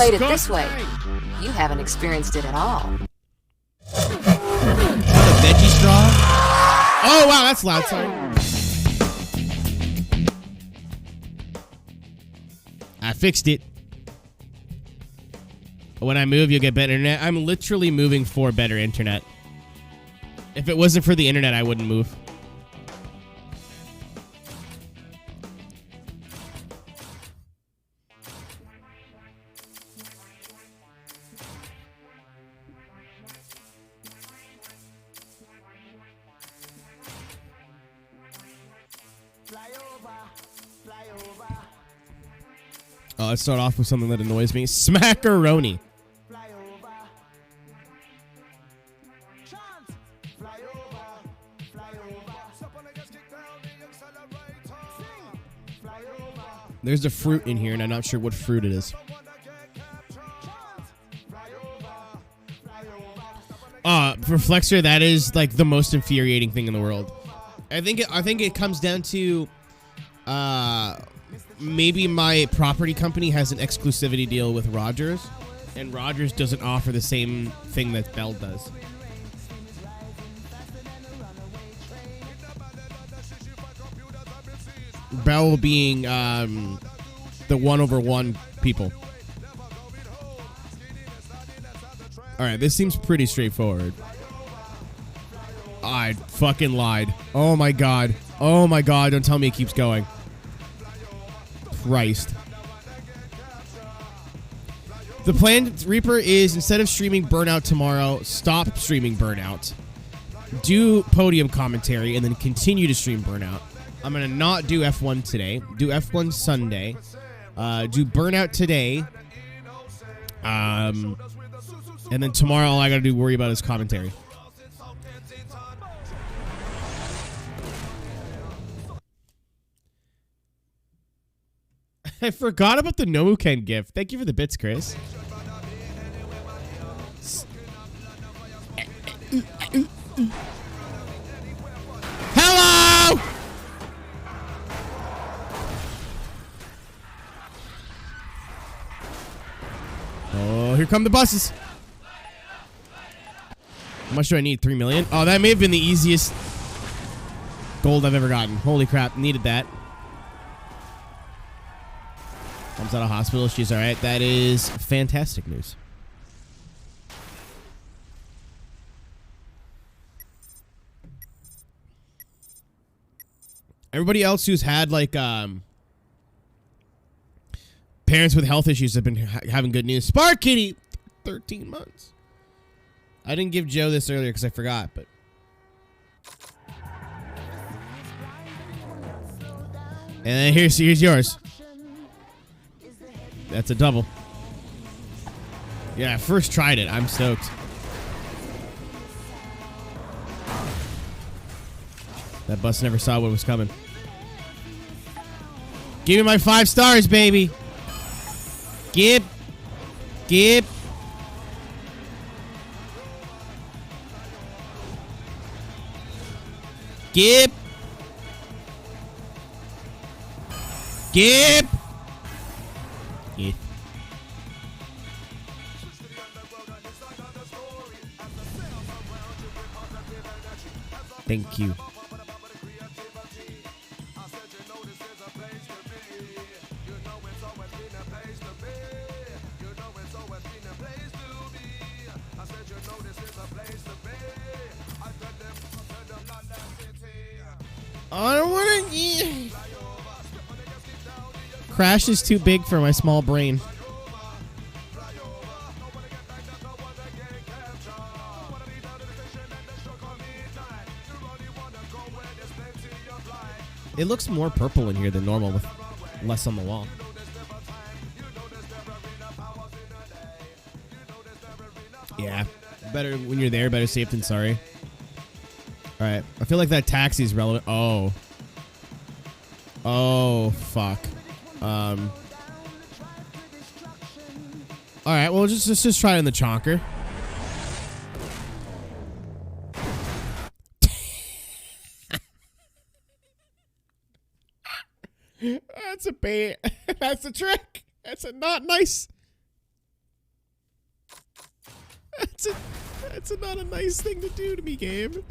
played it this way, you haven't experienced it at all. A veggie straw? Oh, wow, that's loud. Sorry. I fixed it. When I move, you'll get better internet. I'm literally moving for better internet. If it wasn't for the internet, I wouldn't move. Oh, let's start off with something that annoys me. Smackaroni. There's a fruit in here, and I'm not sure what fruit it is. For Flexor, that is like the most infuriating thing in the world. I think it comes down to maybe my property company has an exclusivity deal with Rogers, and Rogers doesn't offer the same thing that Bell does. Bell being the 1/1 people. Alright, this seems pretty straightforward. I fucking lied. Oh my god. Oh my god, don't tell me it keeps going. Christ. The plan, Reaper, is instead of streaming Burnout tomorrow, stop streaming Burnout. Do podium commentary and then continue to stream Burnout. I'm going to not do F1 today. Do F1 Sunday. Do Burnout today. And then tomorrow all I got to do worry about is commentary. I forgot about the Nomuken gift. Thank you for the bits, Chris. Hello! Oh, here come the buses. How much do I need? 3 million? Oh, that may have been the easiest gold I've ever gotten. Holy crap, needed that. Mom's out of hospital. She's all right. That is fantastic news. Everybody else who's had like parents with health issues have been having good news. Spark Kitty, 13 months. I didn't give Joe this earlier because I forgot, but. And then here's yours. That's a double. Yeah, I first tried it. I'm stoked. That bus never saw what was coming. Give me my 5 stars, baby. Give. Give. Give. Give. Yeah. Thank you. I don't want to. Crash is too big for my small brain. It looks more purple in here than normal with less on the wall. Yeah. Better when you're there, better safe than sorry. Alright. I feel like that taxi is relevant. Oh. Oh, fuck. Alright, well, let's just try it in the chonker. That's a bait. That's a trick. That's a not nice. That's not a nice thing to do to me, game.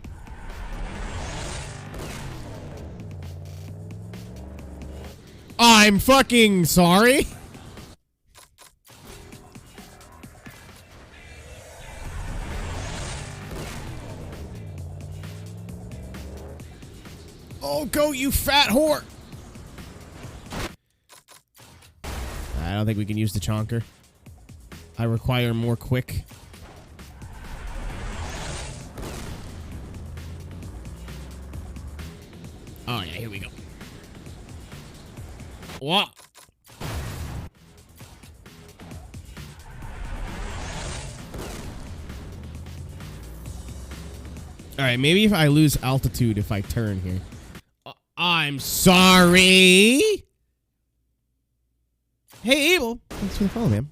I'm fucking sorry. Oh, go, you fat whore. I don't think we can use the chonker. I require more quick. Oh, yeah, here we go. What? All right, maybe if I lose altitude if I turn here. I'm sorry. Hey, Abel. Thanks for the follow, man.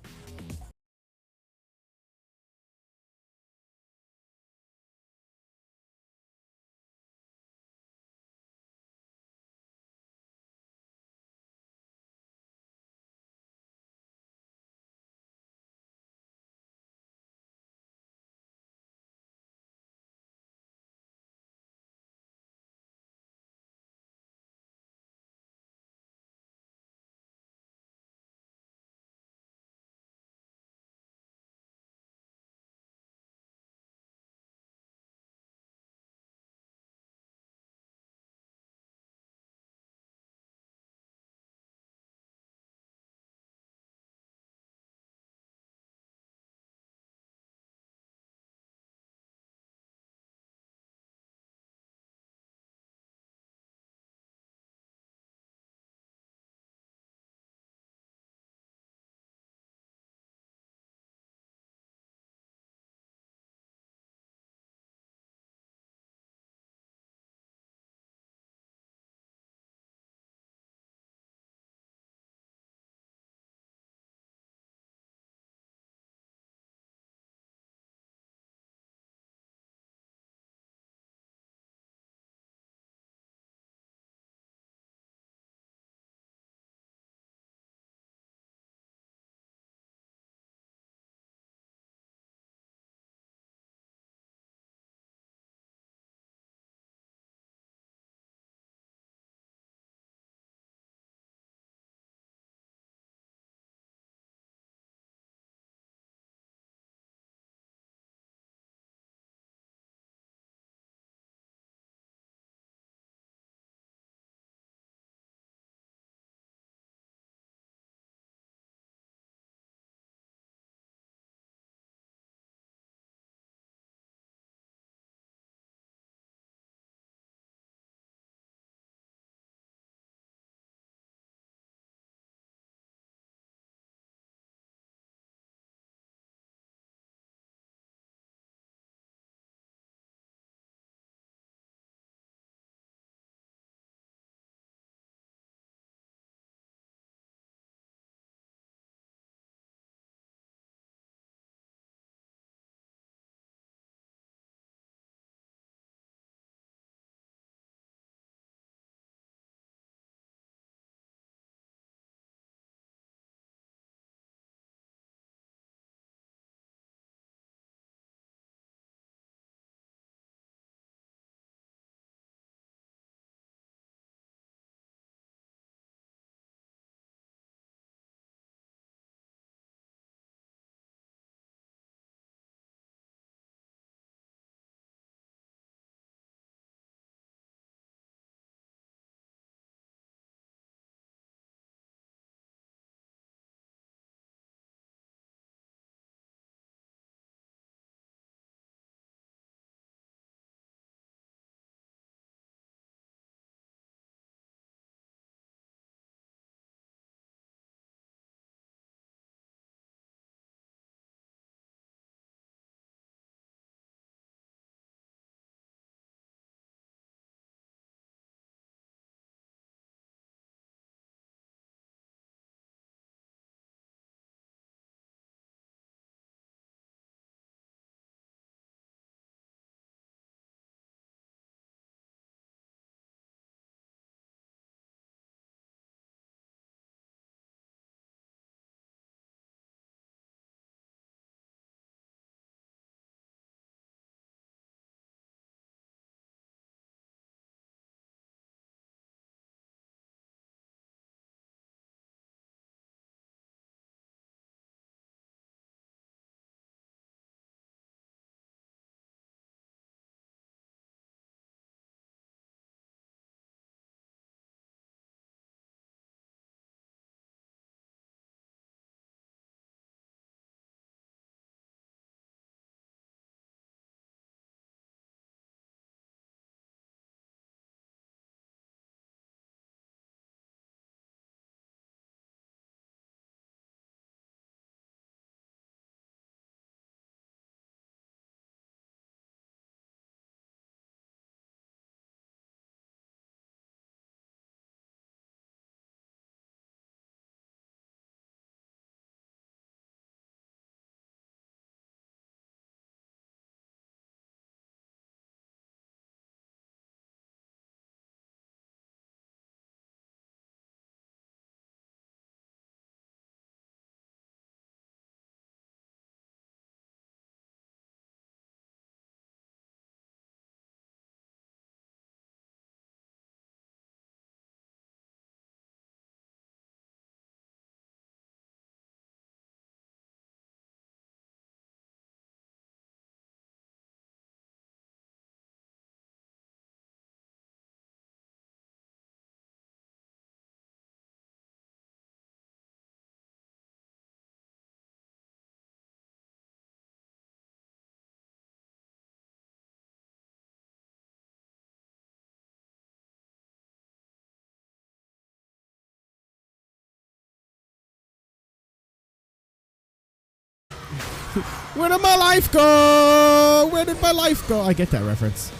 Where did my life go? Where did my life go? I get that reference.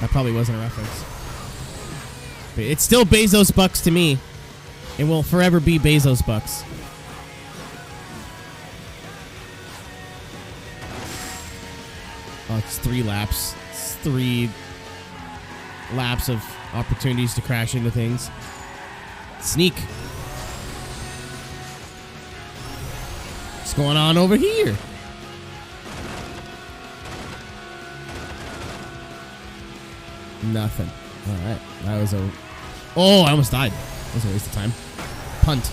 That probably wasn't a reference. But it's still Bezos bucks to me. It will forever be Bezos bucks. Oh, it's 3 laps. It's 3 laps of opportunities to crash into things. Sneak. What's going on over here? Nothing. Alright. That was a... Oh, I almost died. That was a waste of time. Punt.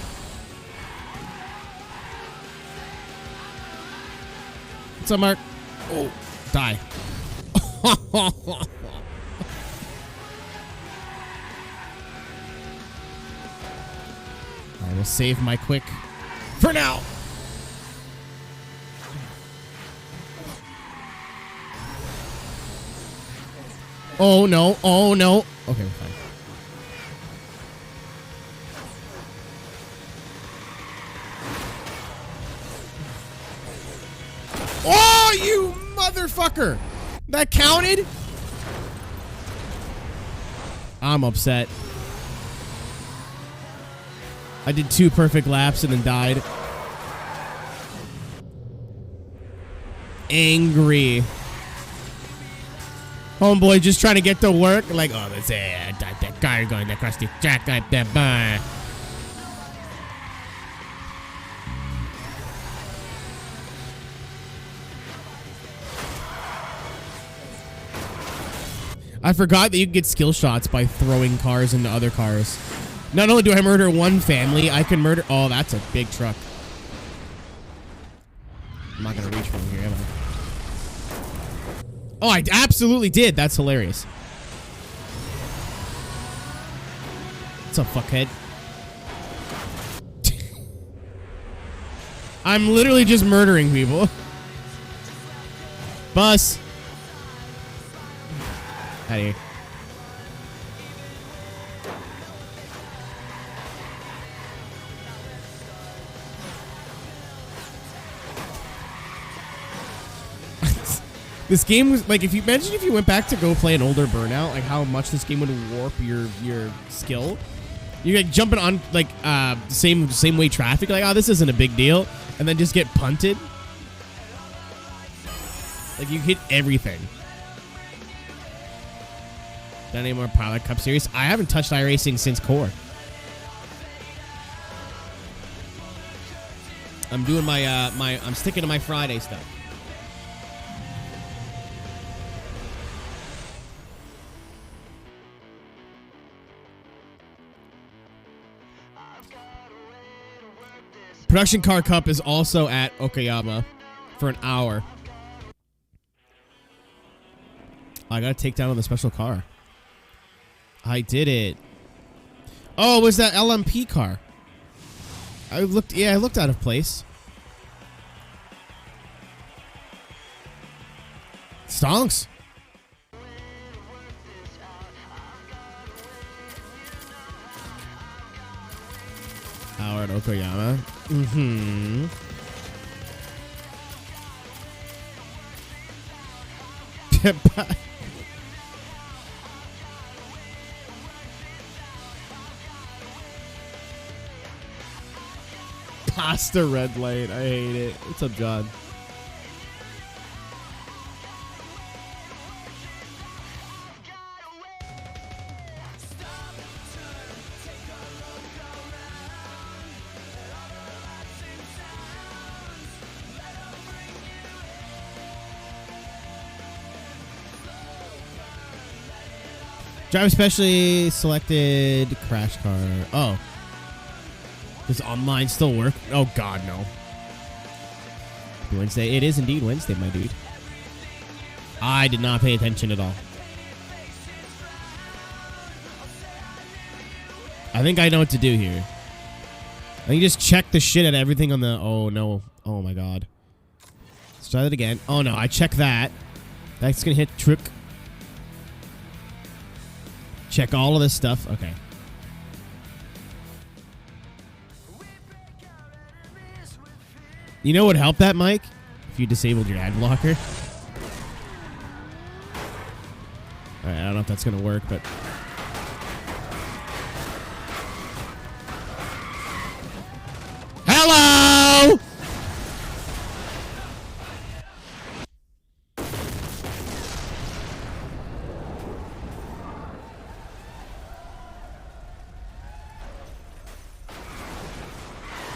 What's up, Mark? Oh, die. I will save my quick for now. Oh, no. Oh, no. Okay, we're fine. Oh, you motherfucker. That counted? I'm upset. I did 2 perfect laps and then died. Angry. Homeboy just trying to get to work. Like, oh, let's say that guy going across the track like that bar. I forgot that you can get skill shots by throwing cars into other cars. Not only do I murder one family, I can murder... Oh, that's a big truck. I'm not going to reach from here, am I? Oh, I absolutely did. That's hilarious. What's up, fuckhead? I'm literally just murdering people. Bus. Out of here. This game was like, if you imagine if you went back to go play an older Burnout, like how much this game would warp your skill. You're like jumping on like same way traffic, like, oh, this isn't a big deal, and then just get punted. Like you hit everything. Not any more Pilot Cup Series. I haven't touched iRacing since Core. I'm doing my I'm sticking to my Friday stuff. Production Car Cup is also at Okayama for an hour. I gotta take down with a special car. I did it. Oh, it was that LMP car. I looked out of place. Stonks. Hour at Okayama. Mm-hmm. Pasta red light. I hate it. What's up, John? Drive specially selected crash car. Oh. Does online still work? Oh, God, no. Wednesday. It is indeed Wednesday, my dude. I did not pay attention at all. I think I know what to do here. I think just check the shit at everything on the... Oh, no. Oh, my God. Let's try that again. Oh, no. I check that. That's going to hit trick. Check all of this stuff. Okay. You know what would help that, Mike? if you disabled your ad blocker. Alright, I don't know if that's gonna work, but... Hello!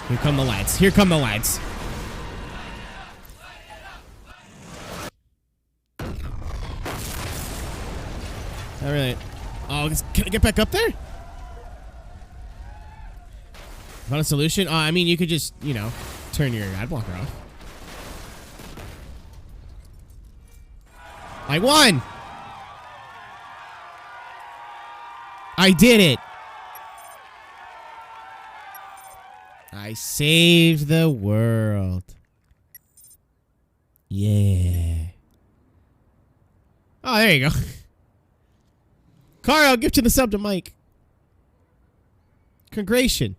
Here come the lights. Here come the lights. All right. Oh, can I get back up there? Not a solution? I mean, you could just, you know, turn your ad blocker off. I won! I did it! I saved the world. Yeah. Oh, there you go. Carl, gift to the sub to Mike. Congratulations.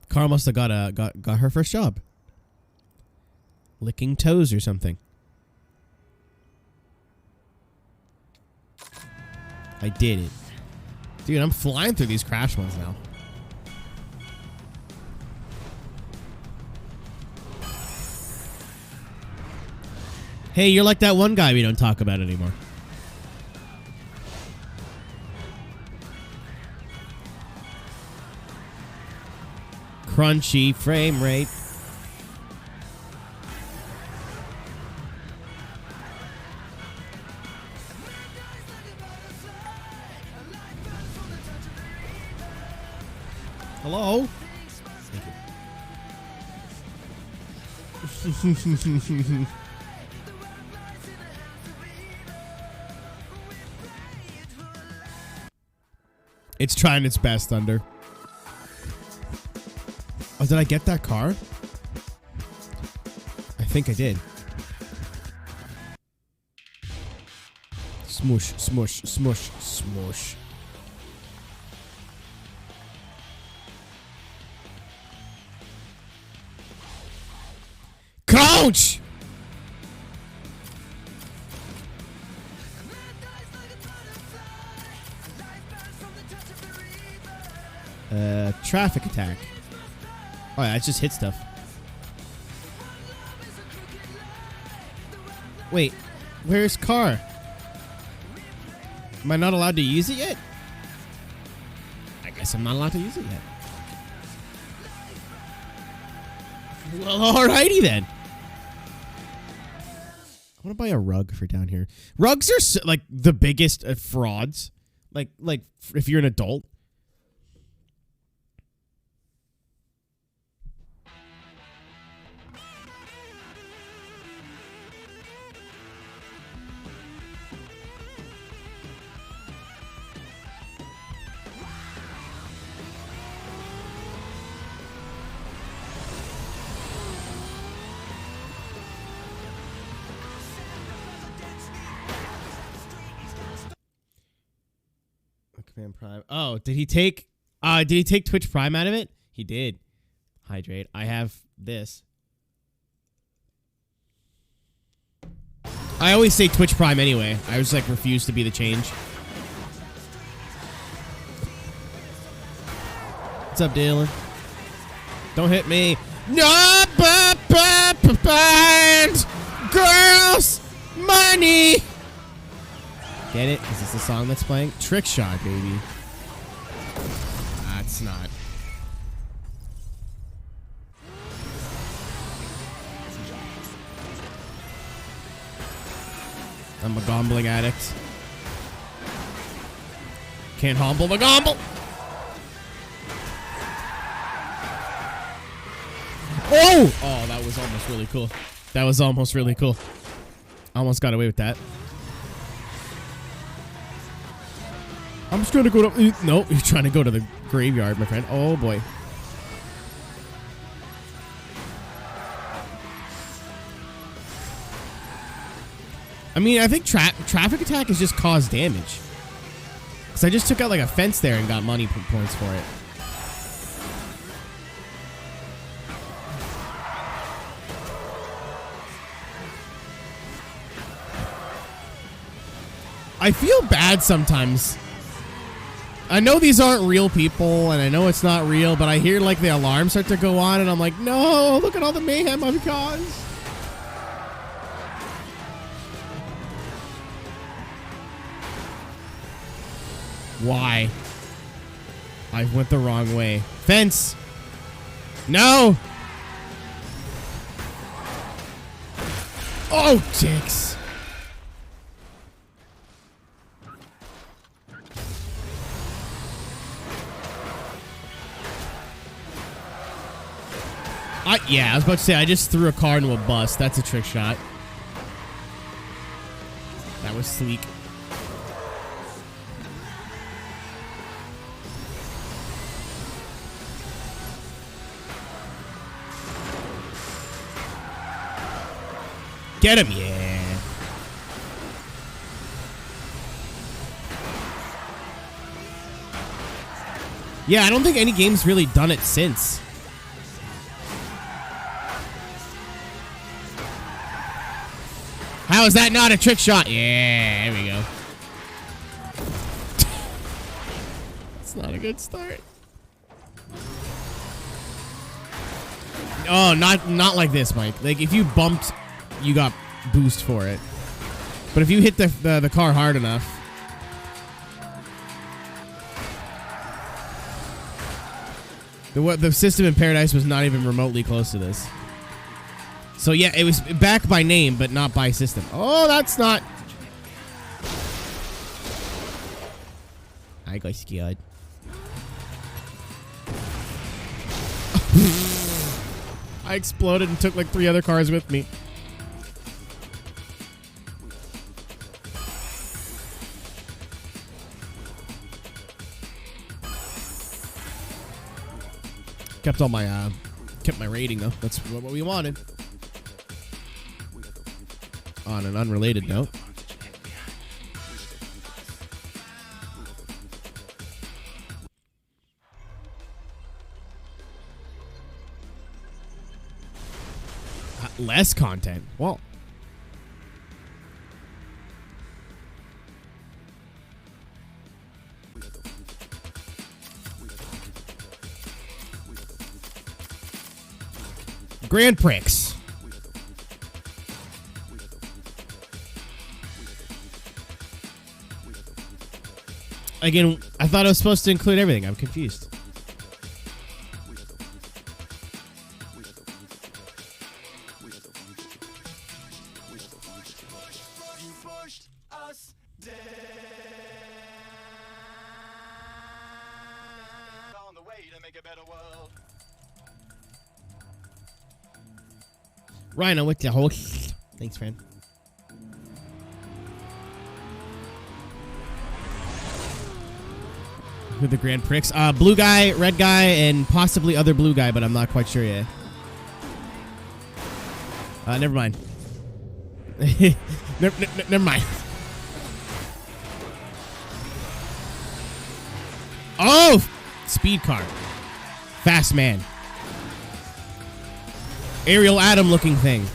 Carl must have got her first job. Licking toes or something. I did it. Dude, I'm flying through these crash ones now. Hey, you're like that one guy we don't talk about anymore. Crunchy frame rate. Hello? Thank you. It's trying its best, Thunder. Oh, did I get that car? I think I did. Smoosh, smoosh, smoosh, smoosh. Coach! Traffic attack. Oh, yeah, that's just hit stuff. Wait, where's car? Am I not allowed to use it yet? I guess I'm not allowed to use it yet. Well, alrighty then. I want to buy a rug for down here. Rugs are so, like the biggest frauds. Like if you're an adult. Command Prime. Oh, did he take Twitch Prime out of it? He did. Hydrate. I have this. I always say Twitch Prime anyway. I was like refuse to be the change. What's up, Dylan? Don't hit me. No, girls, money. Get it? Is this the song that's playing? Trick Shot, baby. That's not. I'm a gombling addict. Can't humble the gomble. Oh! Oh, that was almost really cool. That was almost really cool. Almost got away with that. I'm just trying to go to... No, you're trying to go to the graveyard, my friend. Oh, boy. I mean, I think traffic attack is just cause damage. Because I just took out like a fence there and got money points for it. I feel bad sometimes. I know these aren't real people, and I know it's not real, but I hear like the alarms start to go on, and I'm like, no, look at all the mayhem I've caused. Why? I went the wrong way. Fence! No! Oh, dicks! Yeah, I was about to say, I just threw a car into a bus. That's a trick shot. That was sleek. Get him, yeah. Yeah, I don't think any game's really done it since. How is that not a trick shot? Yeah, there we go. It's not a good start. Oh, not like this, Mike. Like, if you bumped, you got boost for it. But if you hit the car hard enough... The system in Paradise was not even remotely close to this. So yeah, it was back by name, but not by system. Oh, that's not... I got scared. I exploded and took like 3 other cars with me. Kept all my kept my rating though. That's what we wanted. On an unrelated note, less content. Well, Grand Prix. Again, I thought it was supposed to include everything. I'm confused. Rhino with the whole... Thanks, friend. With the Grand Prix. Blue guy, red guy, and possibly other blue guy, but I'm not quite sure yet. Never mind. Never mind. Oh! Speed car. Fast man. Ariel Atom looking thing.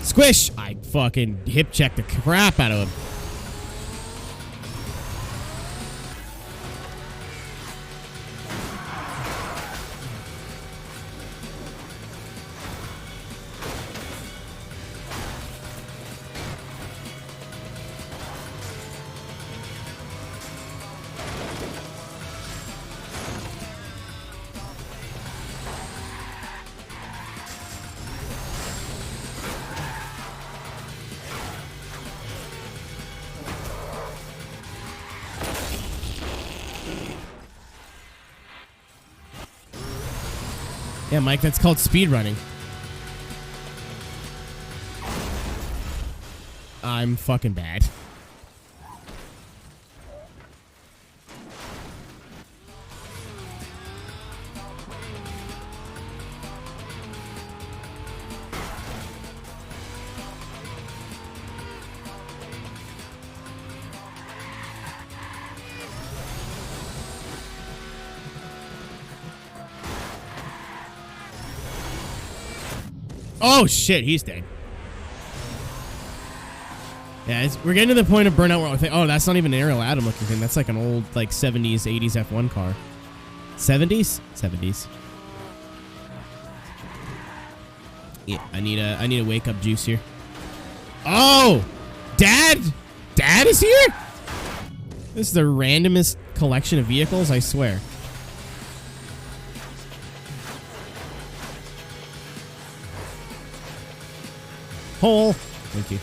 Squish! I fucking hip checked the crap out of him. Yeah, Mike, that's called speed running. I'm fucking bad. Oh, shit. He's dead. Yeah, we're getting to the point of Burnout where I think, oh, that's not even an Aerial Atom looking thing. That's like an old, like, 70s, 80s F1 car. 70s? 70s. Yeah, I need a wake-up juice here. Oh! Dad? Dad is here? This is the randomest collection of vehicles, I swear. Hole. Thank you.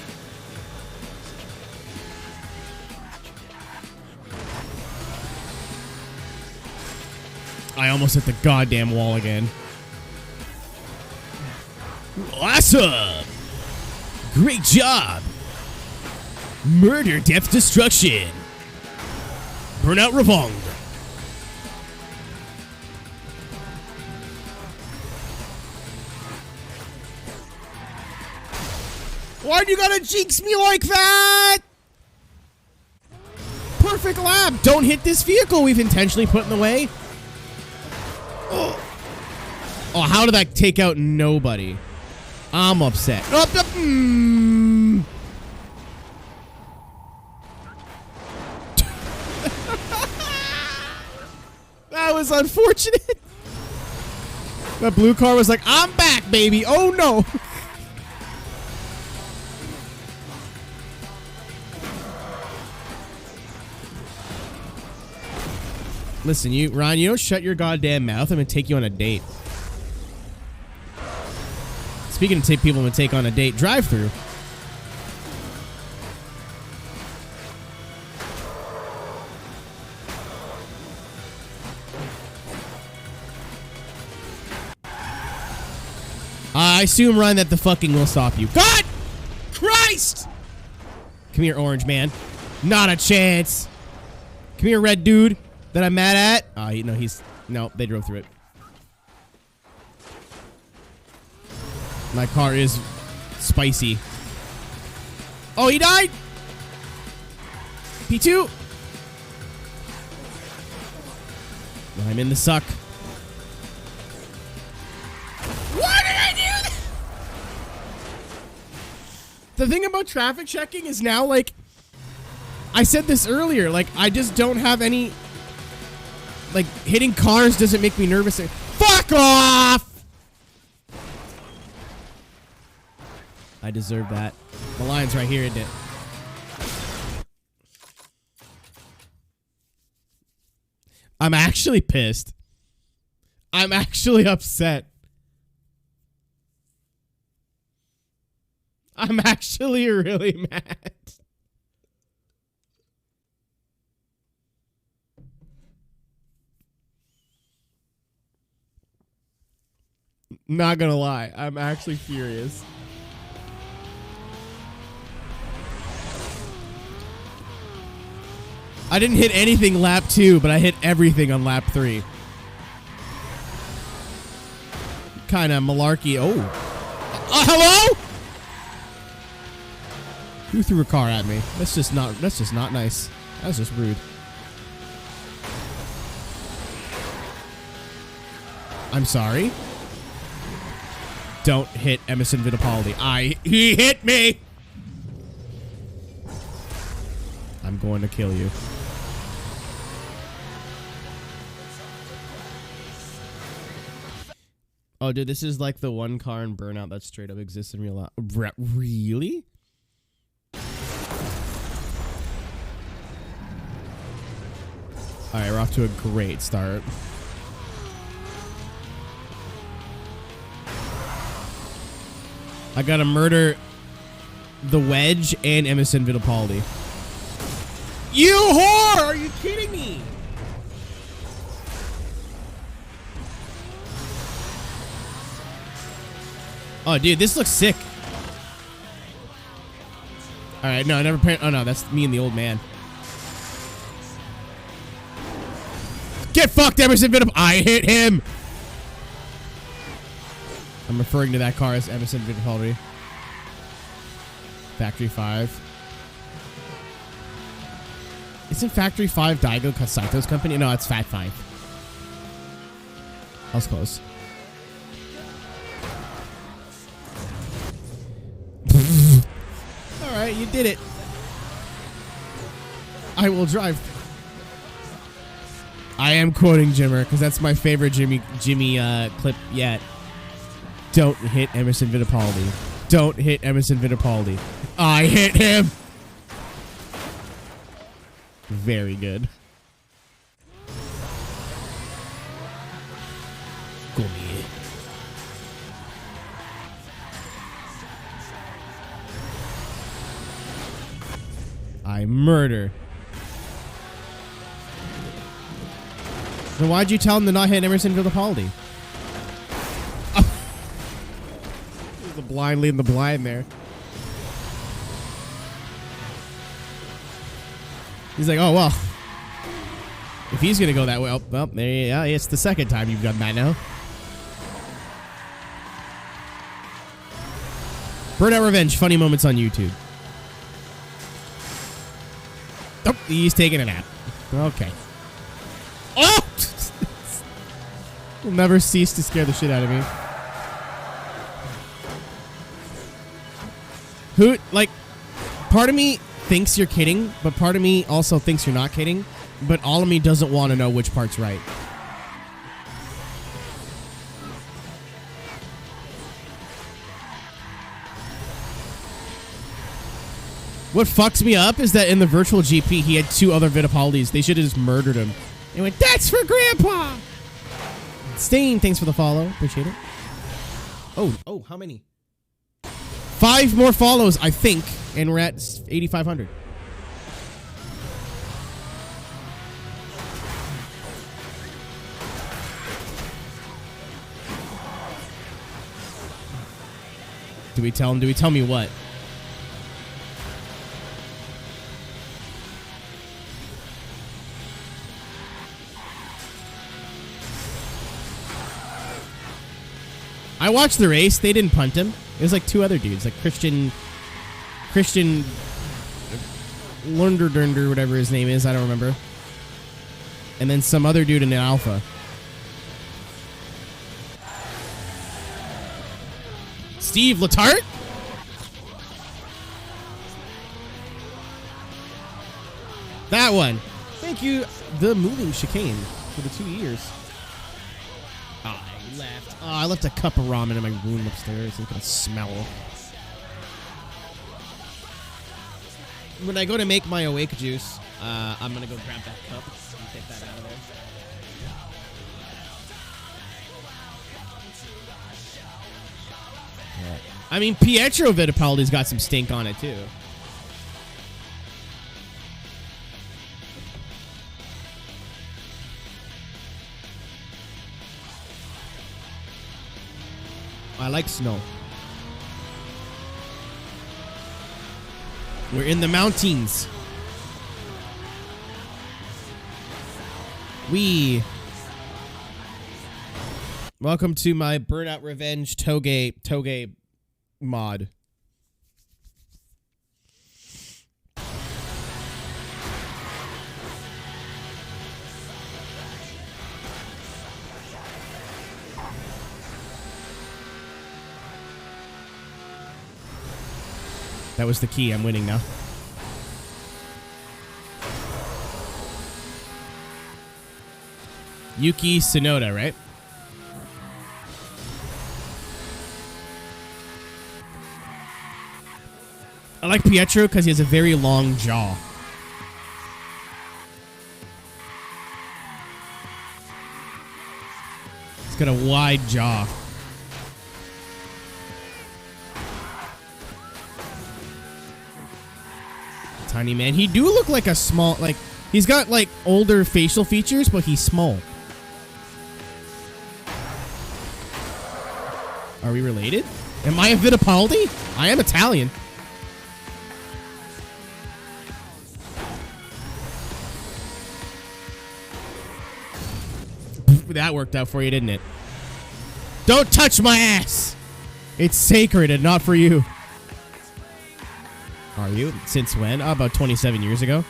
I almost hit the goddamn wall again. Awesome! Great job! Murder, death, destruction. Burnout Revong. Why'd you gotta jinx me like that? Perfect lap. Don't hit this vehicle we've intentionally put in the way. Oh, how did that take out nobody? I'm upset. That was unfortunate. That blue car was like, I'm back, baby. Oh, no. Listen, Ryan, you don't shut your goddamn mouth. I'm going to take you on a date. Speaking of people I'm going to take on a date, drive-through. I assume, Ryan, that the fucking will stop you. God Christ! Come here, orange man. Not a chance. Come here, red dude that I'm mad at. No, they drove through it. My car is spicy. Oh, he died? P2? I'm in the suck. Why did I do that? The thing about traffic checking is now, like, I said this earlier, like, I just don't have any, like, hitting cars doesn't make me nervous. Fuck off! I deserve that. The line's right here, isn't it? I'm actually pissed. I'm actually upset. I'm actually really mad. Not gonna lie, I'm actually furious. I didn't hit anything lap 2, but I hit everything on lap 3. Kind of malarkey. Oh. Hello? Who threw a car at me? That's just not nice. That's just rude. I'm sorry. Don't hit Emerson Fittipaldi. He hit me. I'm going to kill you. Oh, dude, this is like the one car in Burnout that straight up exists in real life. Really? All right, we're off to a great start. I gotta murder the Wedge and Emerson Fittipaldi. You whore! Are you kidding me? Oh, dude, this looks sick. All right, no, I never. Oh no, that's me and the old man. Get fucked, Emerson Fittipaldi. I hit him. I'm referring to that car as Emerson Fittipaldi. Factory 5. Isn't Factory 5 Daigo Saito's company? No, it's Fat 5. I was close. right, you did it. I will drive. I am quoting Jimmer because that's my favorite Jimmy clip yet. Don't hit Emerson Fittipaldi. Don't hit Emerson Fittipaldi. I hit him. Very good. Go me. I murder. Then why'd you tell him to not hit Emerson Fittipaldi? The blind leading the blind there. He's like, oh, well. If he's going to go that way, well, there you go. It's the second time you've done that now. Burnout Revenge, funny moments on YouTube. Oh, he's taking a nap. Okay. Oh! Will never cease to scare the shit out of me. Who, like, part of me thinks you're kidding, but part of me also thinks you're not kidding, but all of me doesn't want to know which part's right. What fucks me up is that in the virtual GP, he had 2 other Fittipaldis. They should have just murdered him. They went, that's for Grandpa! Stain, thanks for the follow. Appreciate it. Oh, how many? 5 more follows, I think, and we're at 8,500. Do we tell him? Do we tell me what? I watched the race. They didn't punt him. It was like 2 other dudes, like Christian Lunderdunder, whatever his name is. I don't remember. And then some other dude in an Alpha. Steve Letarte? That one. Thank you, the moving chicane, for the 2 years. I left a cup of ramen in my room upstairs. It's gonna smell. When I go to make my awake juice, I'm gonna go grab that cup and take that out of there. Yeah. I mean, Pietro Fittipaldi's got some stink on it too. I like snow. We're in the mountains. Welcome to my Burnout Revenge Toge mod. That was the key. I'm winning now. Yuki Tsunoda, right? I like Pietro because he has a very long jaw. He's got a wide jaw. Tiny man. He do look like a small, like, he's got, like, older facial features, but he's small. Are we related? Am I a Fittipaldi? I am Italian. That worked out for you, didn't it? Don't touch my ass! It's sacred and not for you. Are you? Since when? Oh, about 27 years ago.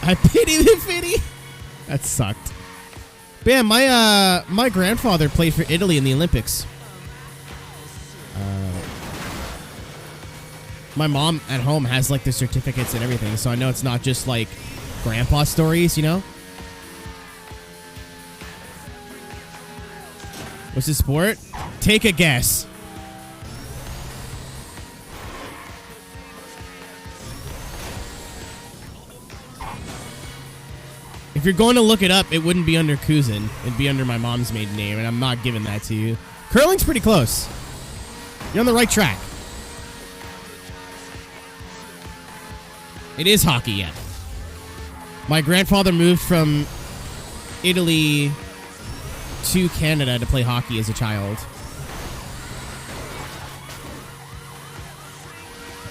I pity the Fitty. That sucked. Bam, my grandfather played for Italy in the Olympics. My mom at home has like the certificates and everything, so I know it's not just like grandpa stories, you know? What's the sport? Take a guess. If you're going to look it up, it wouldn't be under Kuzin. It'd be under my mom's maiden name, and I'm not giving that to you. Curling's pretty close. You're on the right track. It is hockey, yeah. My grandfather moved from Italy to Canada to play hockey as a child.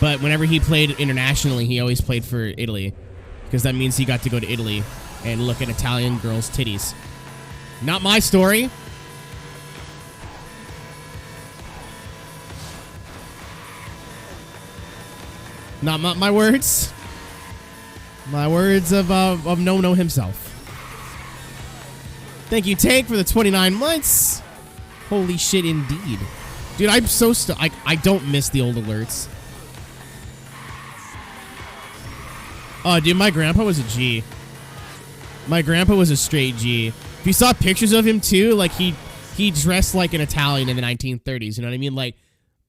But whenever he played internationally, he always played for Italy. Because that means he got to go to Italy and look at Italian girls' titties. Not my story. Not my words. My words of No himself. Thank you, Tank, for the 29 months. Holy shit, indeed. Dude, I'm so I don't miss the old alerts. Oh, dude, my grandpa was a G. My grandpa was a straight G. If you saw pictures of him, too, like, he dressed like an Italian in the 1930s, you know what I mean? Like,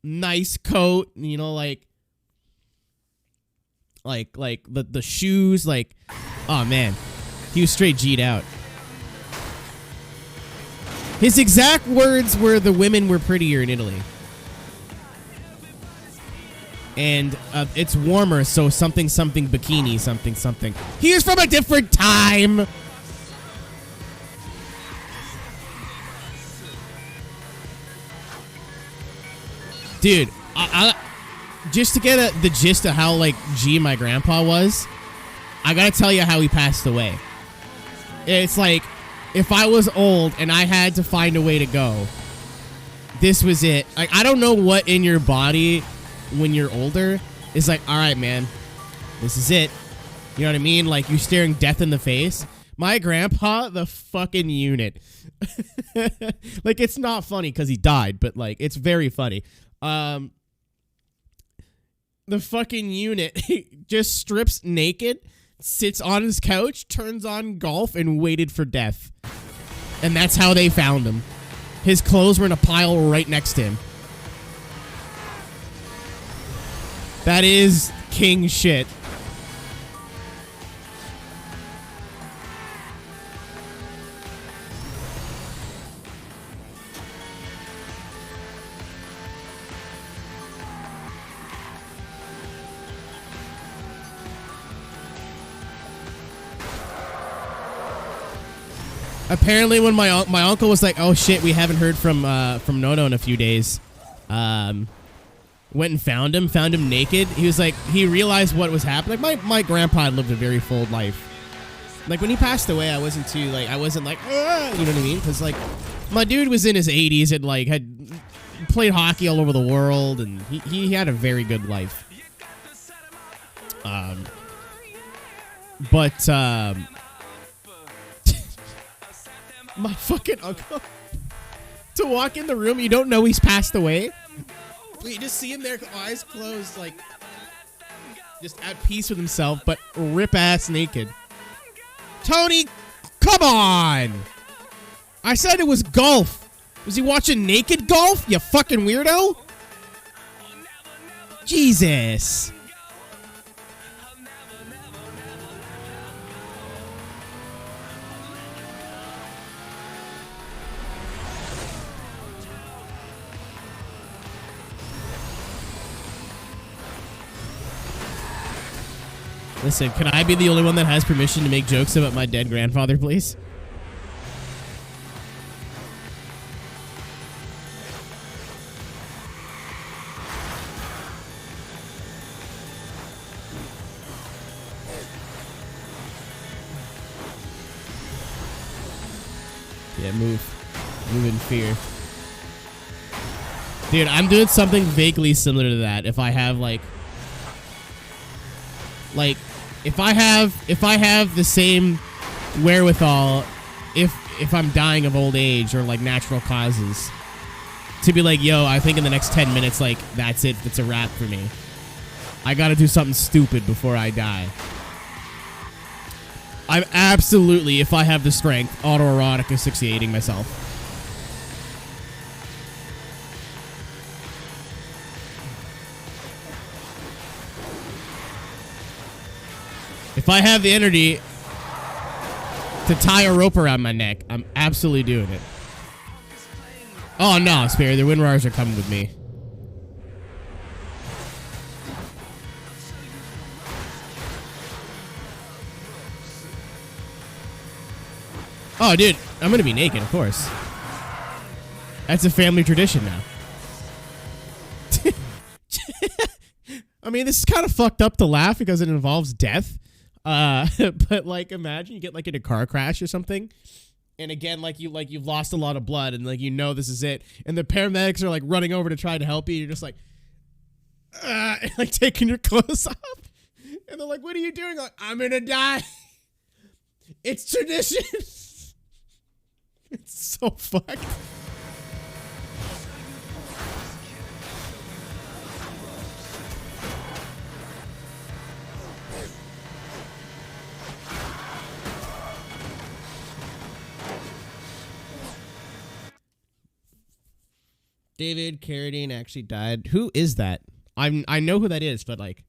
nice coat, you know, like the shoes, like, oh, man. He was straight G'd out. His exact words were the women were prettier in Italy. And it's warmer, so something bikini, something. He is from a different time. Dude, I just to get the gist of how like G my grandpa was, I gotta tell you how he passed away. It's like if I was old and I had to find a way to go, this was it. Like, I don't know what in your body when you're older is like, all right, man, this is it. You know what I mean? Like, you're staring death in the face. My grandpa, the fucking unit. Like, it's not funny because he died, but like, it's very funny. The fucking unit just strips naked, sits on his couch, turns on golf, and waited for death. And that's how they found him. His clothes were in a pile right next to him. That is king shit. Apparently, when my uncle was like, "Oh shit, we haven't heard from Nono in a few days," went and found him naked. He was like, he realized what was happening. Like, my grandpa had lived a very full life. Like, when he passed away, I wasn't like, you know what I mean? Because like, my dude was in his 80s and like had played hockey all over the world, and he had a very good life. But my fucking uncle, to walk in the room, you don't know he's passed away. You just see him there, eyes closed, like, just at peace with himself, but rip-ass naked. Tony, come on! I said it was golf. Was he watching naked golf, you fucking weirdo? Jesus. Listen, can I be the only one that has permission to make jokes about my dead grandfather, please? Yeah, move in fear. Dude, I'm doing something vaguely similar to that. If I have if I have the same wherewithal, if I'm dying of old age or like natural causes, to be like, yo, I think in the next 10 minutes, like, that's it. That's a wrap for me. I gotta do something stupid before I die. I'm absolutely, if I have the strength, autoerotic asphyxiating myself. If I have the energy to tie a rope around my neck, I'm absolutely doing it. Oh no, Spirit, the Windwires are coming with me. Oh, dude, I'm gonna be naked, of course. That's a family tradition now. I mean, this is kind of fucked up to laugh because it involves death. But like, imagine you get like in a car crash or something, and again, you've lost a lot of blood, and like this is it, and the paramedics are like running over to try to help you. You're just like, and, like taking your clothes off, and they're like, "What are you doing?" Like, I'm gonna die. It's tradition. It's so fucked. David Carradine actually died. Who is that? I know who that is, but like,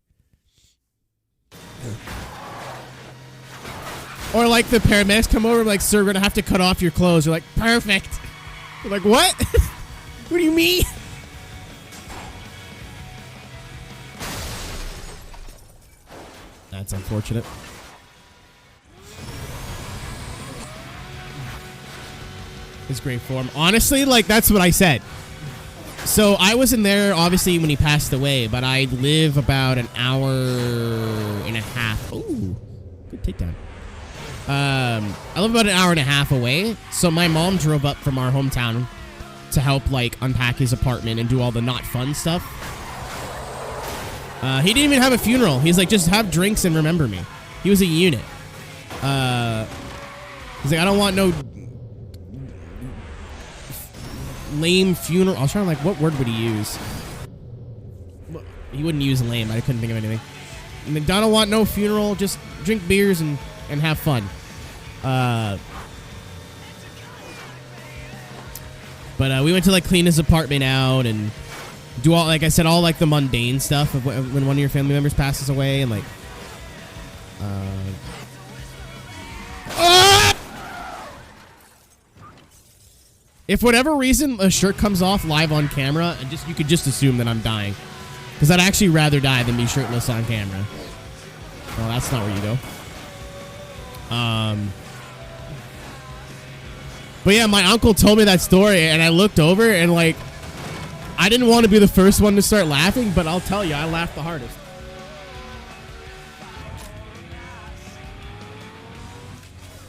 or like the paramedics come over, like, sir, we're gonna have to cut off your clothes. You're like, perfect. You're like, what? What do you mean? That's unfortunate. His great form. Honestly, like, that's what I said. So I wasn't there, obviously, when he passed away, but I live about an hour and a half. Ooh, good takedown. I live about an hour and a half away, so my mom drove up from our hometown to help, like, unpack his apartment and do all the not fun stuff. He didn't even have a funeral. He's like, just have drinks and remember me. He was a unit. He's like, I don't want no lame funeral. I was trying to, like, what word would he use? He wouldn't use lame. I couldn't think of anything. And I don't want no funeral. Just drink beers and have fun. But we went to, like, clean his apartment out and do all, like I said, all, like, the mundane stuff of when one of your family members passes away, and, like, if for whatever reason a shirt comes off live on camera, and you could just assume that I'm dying, because I'd actually rather die than be shirtless on camera. Well, that's not where you go. But yeah, my uncle told me that story, and I looked over, and, like, I didn't want to be the first one to start laughing, but I'll tell you, I laughed the hardest.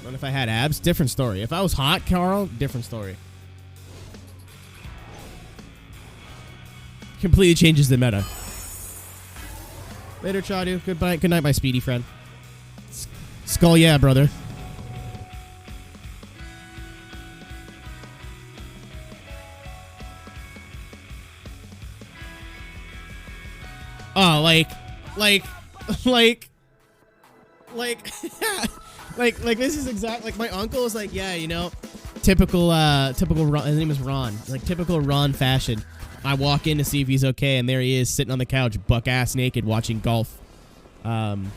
What if I had abs? Different story. If I was hot, Carl, different story. Completely changes the meta. Later, Chadu. Goodbye. Good night, my speedy friend. Skull, yeah, brother. Oh, like this is exactly like my uncle is like, yeah, you know, typical Ron, his name is Ron, like typical Ron fashion. I walk in to see if he's okay, and there he is sitting on the couch, buck ass naked, watching golf. And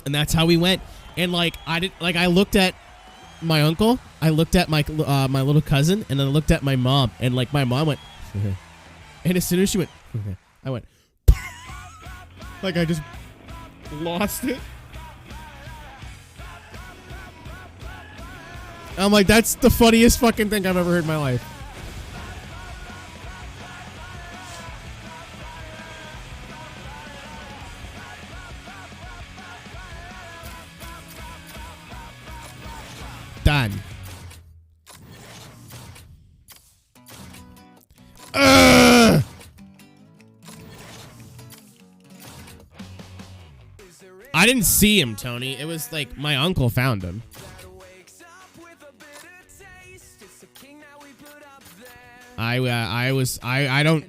that's how we went. And like I looked at my uncle, I looked at my my little cousin, and then I looked at my mom, and like my mom went, and as soon as she went, I went, like I just lost it. I'm like, that's the funniest fucking thing I've ever heard in my life. Done. I didn't see him, Tony. It was like my uncle found I don't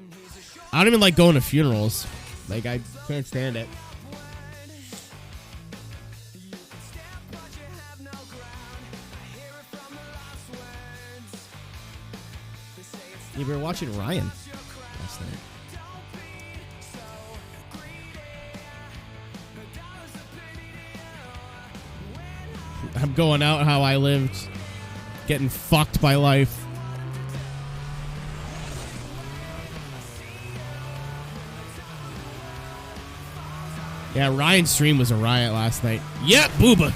even like going to funerals. Like, I can't stand it. You were watching Ryan last night. I'm going out how I lived, getting fucked by life. Yeah, Ryan's stream was a riot last night. Yep, booba.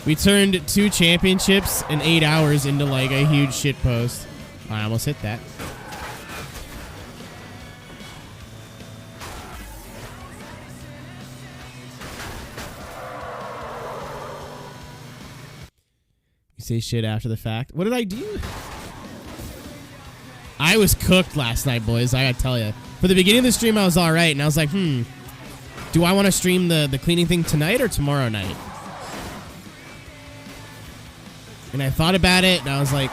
We turned 2 championships in 8 hours into like a huge shit post. I almost hit that. You say shit after the fact. What did I do? I was cooked last night, boys. I gotta tell you. For the beginning of the stream, I was all right, and I was like, do I want to stream the cleaning thing tonight or tomorrow night? And I thought about it, and I was like,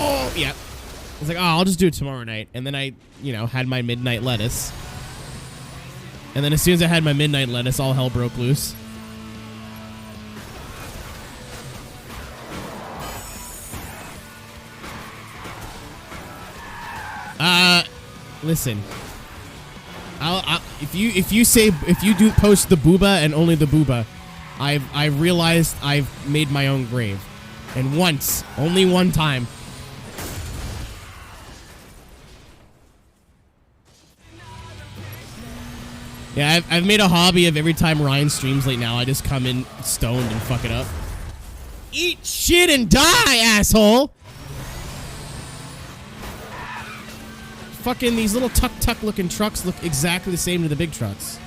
oh, yeah. I was like, oh, I'll just do it tomorrow night. And then I, had my midnight lettuce. And then as soon as I had my midnight lettuce, all hell broke loose. Listen. If you do post the booba and only the booba, I realized I've made my own grave. And once, only one time. Yeah, I've made a hobby of every time Ryan streams late now, I just come in stoned and fuck it up. Eat shit and die, asshole! Fucking these little tuk-tuk looking trucks look exactly the same to the big trucks.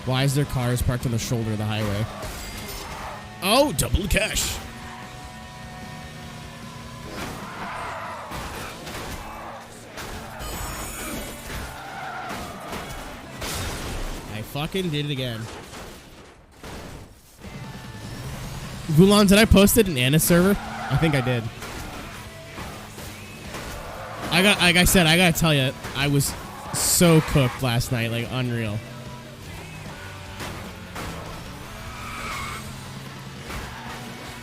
Why is there cars parked on the shoulder of the highway? Oh, double the cash. I fucking did it again. Vulan, did I post it in Anna's server? I think I did. Like I said, I gotta tell you, I was so cooked last night, like unreal.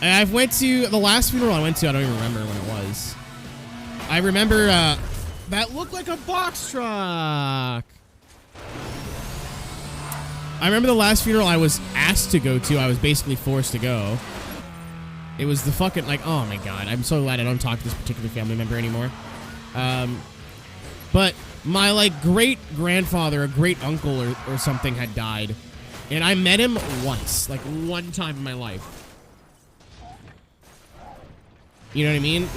I went to the last funeral I went to. I don't even remember when it was. I remember that looked like a box truck. I remember the last funeral I was asked to go to. I was basically forced to go. It was the fucking oh my god. I'm so glad I don't talk to this particular family member anymore. But my great grandfather, a great uncle or something had died, and I met him once, one time in my life. You know what I mean?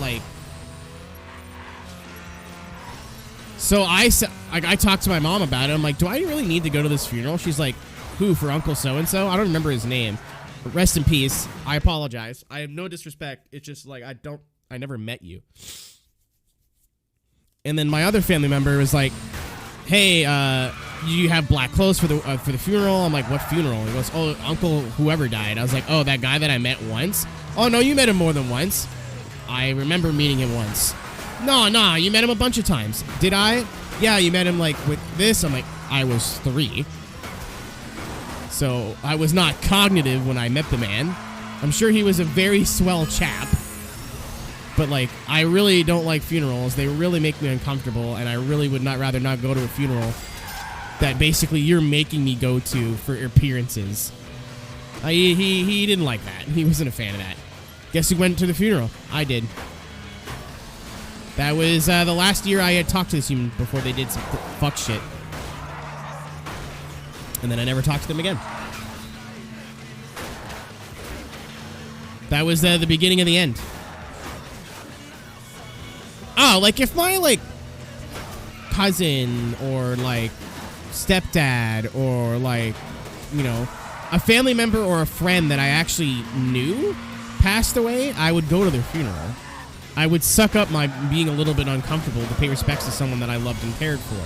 So I talked to my mom about it. I'm like, do I really need to go to this funeral? She's like, who, for Uncle so-and-so? I don't remember his name. But rest in peace. I apologize. I have no disrespect. It's just I never met you. And then my other family member was like, hey, you have black clothes for the funeral? I'm like, what funeral? He goes, oh, Uncle whoever died. I was like, oh, that guy that I met once? Oh, no, you met him more than once. I remember meeting him once. No, you met him a bunch of times. Did I? Yeah, you met him with this. I'm like, I was 3. So I was not cognitive when I met the man. I'm sure he was a very swell chap. But I really don't like funerals. They really make me uncomfortable, and I really would rather not go to a funeral that basically you're making me go to for appearances. He didn't like that. He wasn't a fan of that. Guess who went to the funeral? I did. That was the last year I had talked to this human before they did some fuck shit. And then I never talked to them again. That was the beginning of the end. Oh, if my, cousin or, stepdad or, a family member or a friend that I actually knew passed away, I would go to their funeral. I would suck up my being a little bit uncomfortable to pay respects to someone that I loved and cared for.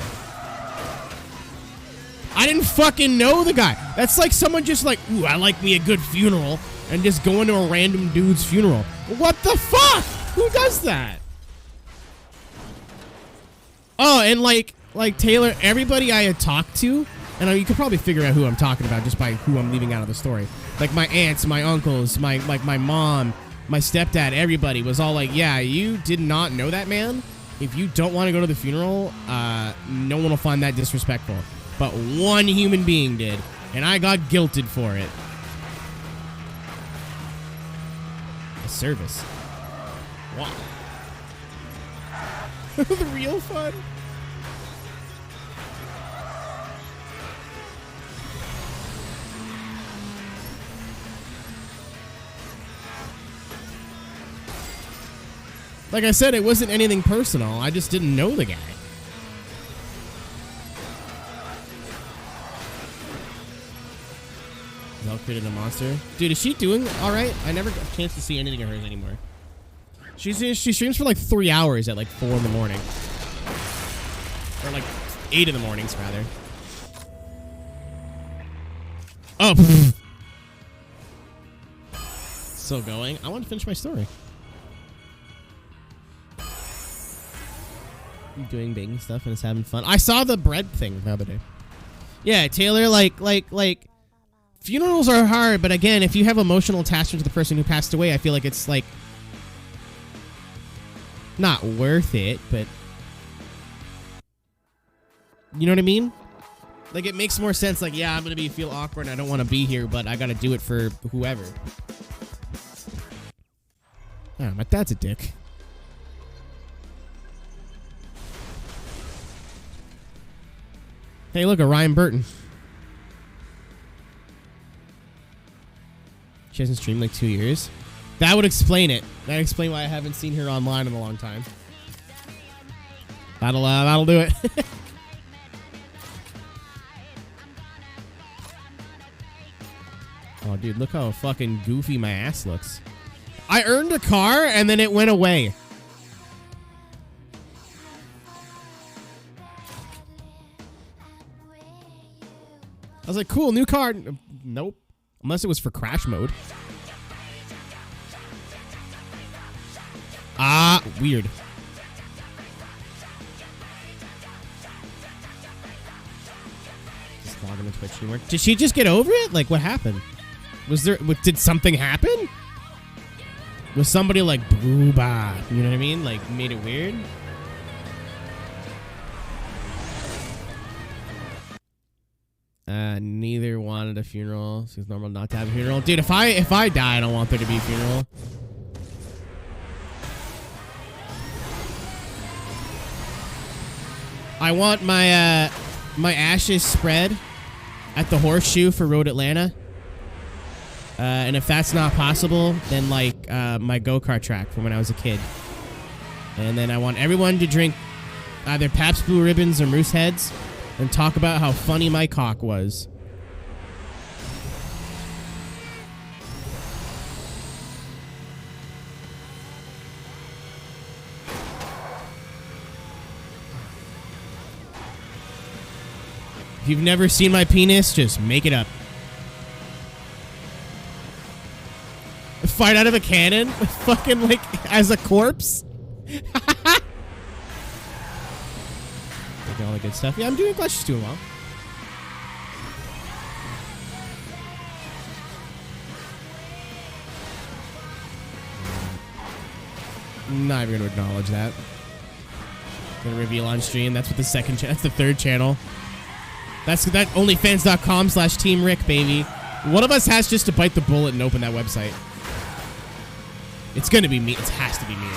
I didn't fucking know the guy. That's like someone just like, ooh, I like me a good funeral, and just going to a random dude's funeral. What the fuck? Who does that? Oh, and like Taylor, everybody I had talked to, and you could probably figure out who I'm talking about just by who I'm leaving out of the story. Like my aunts, my uncles, my mom, my stepdad, everybody was all like, yeah, you did not know that man. If you don't want to go to the funeral, no one will find that disrespectful. But one human being did, and I got guilted for it. A service. Wow. The real fun. Like I said, it wasn't anything personal. I just didn't know the guy. Zell created a monster. Dude, is she doing all right? I never got a chance to see anything of hers anymore. She streams for like 3 hours at like 4 in the morning. Or like 8 in the mornings, rather. Oh. Still going. I want to finish my story. Doing baking stuff and it's having fun. I saw the bread thing the other day. Yeah, Taylor, like funerals are hard, but again, if you have emotional attachment to the person who passed away, I feel like it's like not worth it, but you know what I mean? Like it makes more sense. Like, yeah, I'm gonna feel awkward and I don't want to be here, but I gotta do it for whoever. Oh, my dad's a dick. Hey, look, a Ryan Burton. She hasn't streamed like 2 years. That would explain it. That'd explain why I haven't seen her online in a long time. That'll do it. Oh, dude, look how fucking goofy my ass looks. I earned a car and then it went away. I was like, cool, new car. Nope. Unless it was for crash mode. Ah, weird. Just logging into Twitch anymore. Did she just get over it? Like, what happened? Did something happen? Was somebody like, booba? You know what I mean? Like, made it weird? Neither wanted a funeral. So it's normal not to have a funeral. Dude, if I die, I don't want there to be a funeral. I want my my ashes spread at the Horseshoe for Road Atlanta. And if that's not possible, then like my go-kart track from when I was a kid. And then I want everyone to drink either Pabst Blue Ribbons or Moose Heads and talk about how funny my cock was. If you've never seen my penis, just make it up. Fight out of a cannon? Fucking like as a corpse? All the good stuff. Yeah, I'm glad she's doing well. I'm not even gonna acknowledge that. Gonna reveal on stream. That's what the second channel. That's the third channel. That's that onlyfans.com/Team Rick, baby. One of us has just to bite the bullet and open that website. It's gonna be me. It has to be me.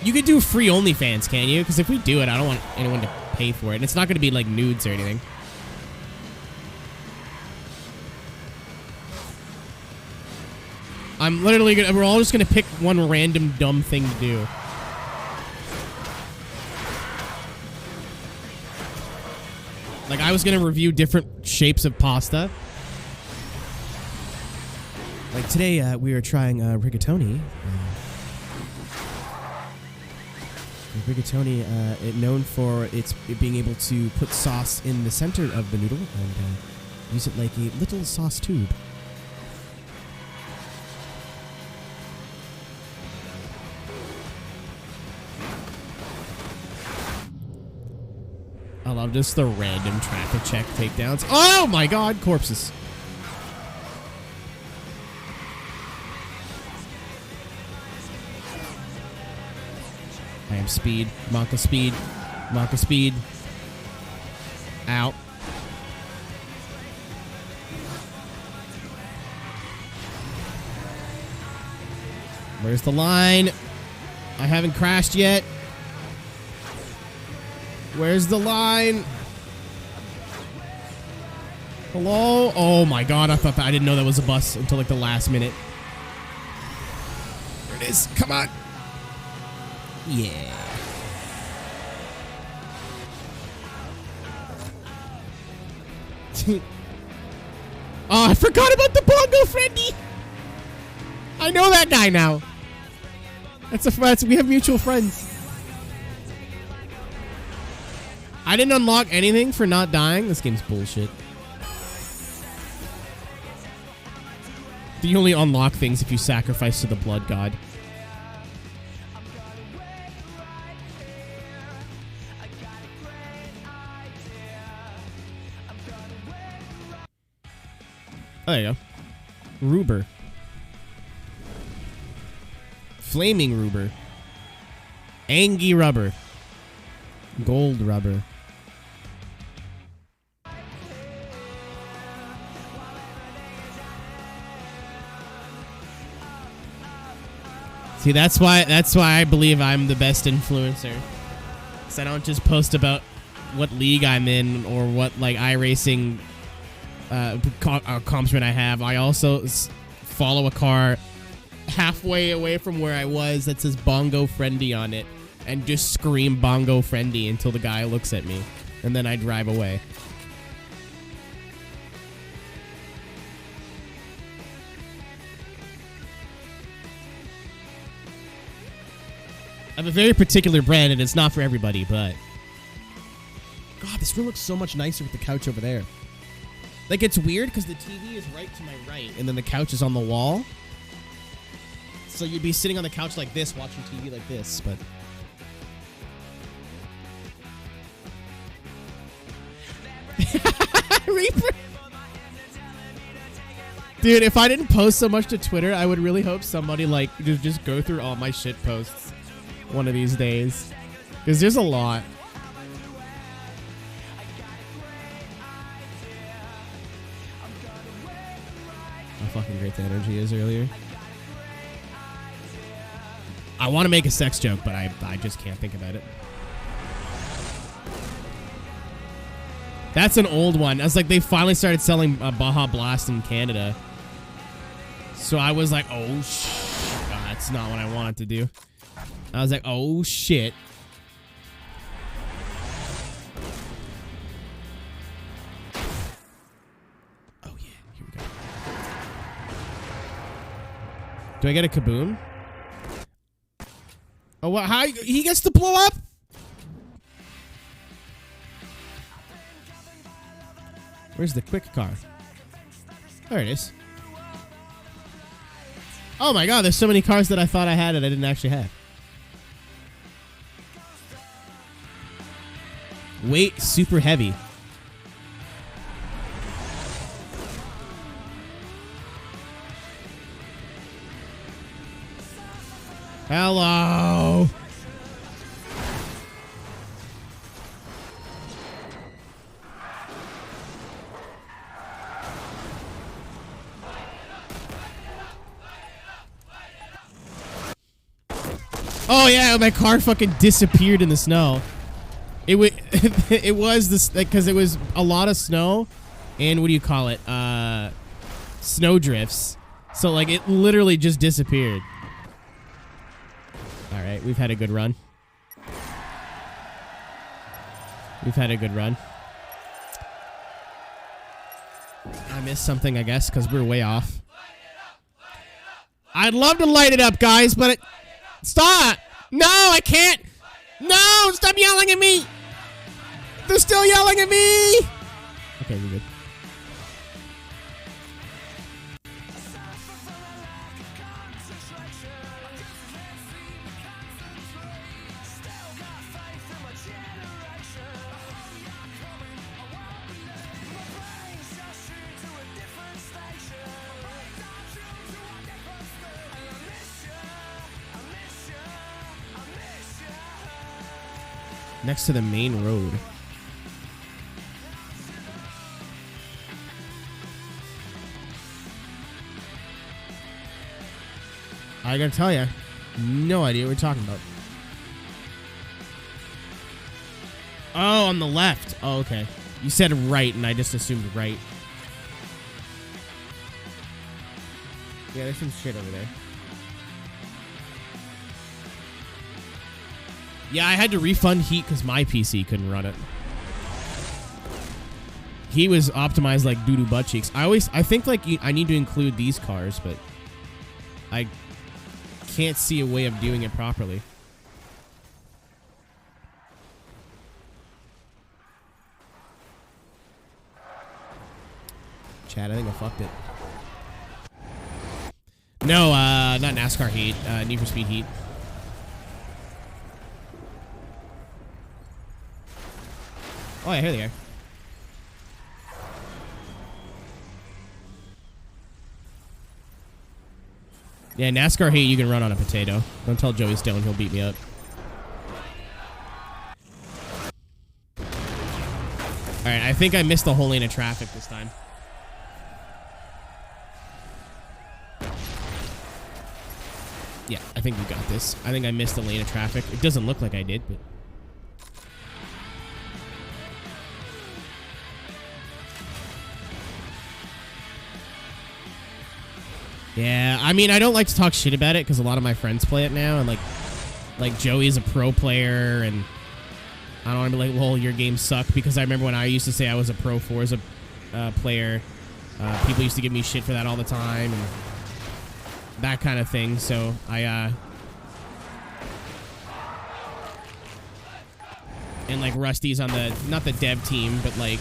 You could do free OnlyFans, can you? Because if we do it, I don't want anyone to pay for it. And it's not going to be like nudes or anything. I'm literally gonna. We're all just going to pick one random dumb thing to do. Like I was gonna review different shapes of pasta. Like today, we are trying rigatoni. Rigatoni, known for it being able to put sauce in the center of the noodle and use it like a little sauce tube. I love just the random traffic check takedowns. Oh my god, corpses. I am speed. Monka speed. Monka speed. Out. Where's the line? I haven't crashed yet. Where's the line? Hello? Oh my god, I didn't know that was a bus until like the last minute. There it is. Come on. Yeah. Oh, I forgot about the bongo friendy. I know that guy now. We have mutual friends. I didn't unlock anything for not dying. This game's bullshit. You only unlock things if you sacrifice to the blood god. Oh, there you go. Ruber. Flaming Ruber. Angie Rubber. Gold Rubber. See, that's why I believe I'm the best influencer. Because I don't just post about what league I'm in or what like iRacing accomplishment I have. I also follow a car halfway away from where I was that says Bongo Friendy on it and just scream Bongo Friendy until the guy looks at me. And then I drive away. I have a very particular brand, and it's not for everybody, but... God, this room looks so much nicer with the couch over there. Like, it's weird, because the TV is right to my right, and then the couch is on the wall. So you'd be sitting on the couch like this, watching TV like this, but... Reaper! Dude, if I didn't post so much to Twitter, I would really hope somebody, like, just go through all my shit posts one of these days. Because there's a lot. How fucking great the energy is earlier. I want to make a sex joke, but I just can't think about it. That's an old one. I was like, they finally started selling Baja Blast in Canada. So I was like, oh, God, that's not what I wanted to do. I was like, oh, shit. Oh, yeah. Here we go. Do I get a kaboom? Oh, what? How? He gets to blow up? Where's the quick car? There it is. Oh, my God. There's so many cars that I thought I had that I didn't actually have. Weight super heavy. Hello. Oh yeah, my car fucking disappeared in the snow. It was this because it was a lot of snow, and what do you call it? Snow drifts. So like it literally just disappeared. All right, we've had a good run. We've had a good run. I missed something, I guess, because we're way off. I'd love to light it up, guys, but stop! No, I can't! No! Stop yelling at me! They're still yelling at me! Okay, we're good. Next to the main road. I gotta tell you, no idea what we're talking about. Oh, on the left. Oh, okay. You said right, and I just assumed right. Yeah, there's some shit over there. Yeah, I had to refund Heat because my PC couldn't run it. He was optimized like doo-doo butt cheeks. I think like I need to include these cars, but I can't see a way of doing it properly. Chad, I think I fucked it. No, not NASCAR Heat. Need for Speed Heat. Oh, yeah, here they are. Yeah, NASCAR Heat, you can run on a potato. Don't tell Joey Stone, he'll beat me up. Alright, I think I missed the whole lane of traffic this time. Yeah, I think we got this. I think I missed the lane of traffic. It doesn't look like I did, but... Yeah, I mean, I don't like to talk shit about it because a lot of my friends play it now, and like Joey's a pro player, and I don't want to be like, well, your games suck, because I remember when I used to say I was a pro Forza player, people used to give me shit for that all the time, and that kind of thing, so and like Rusty's on the, not the dev team, but like,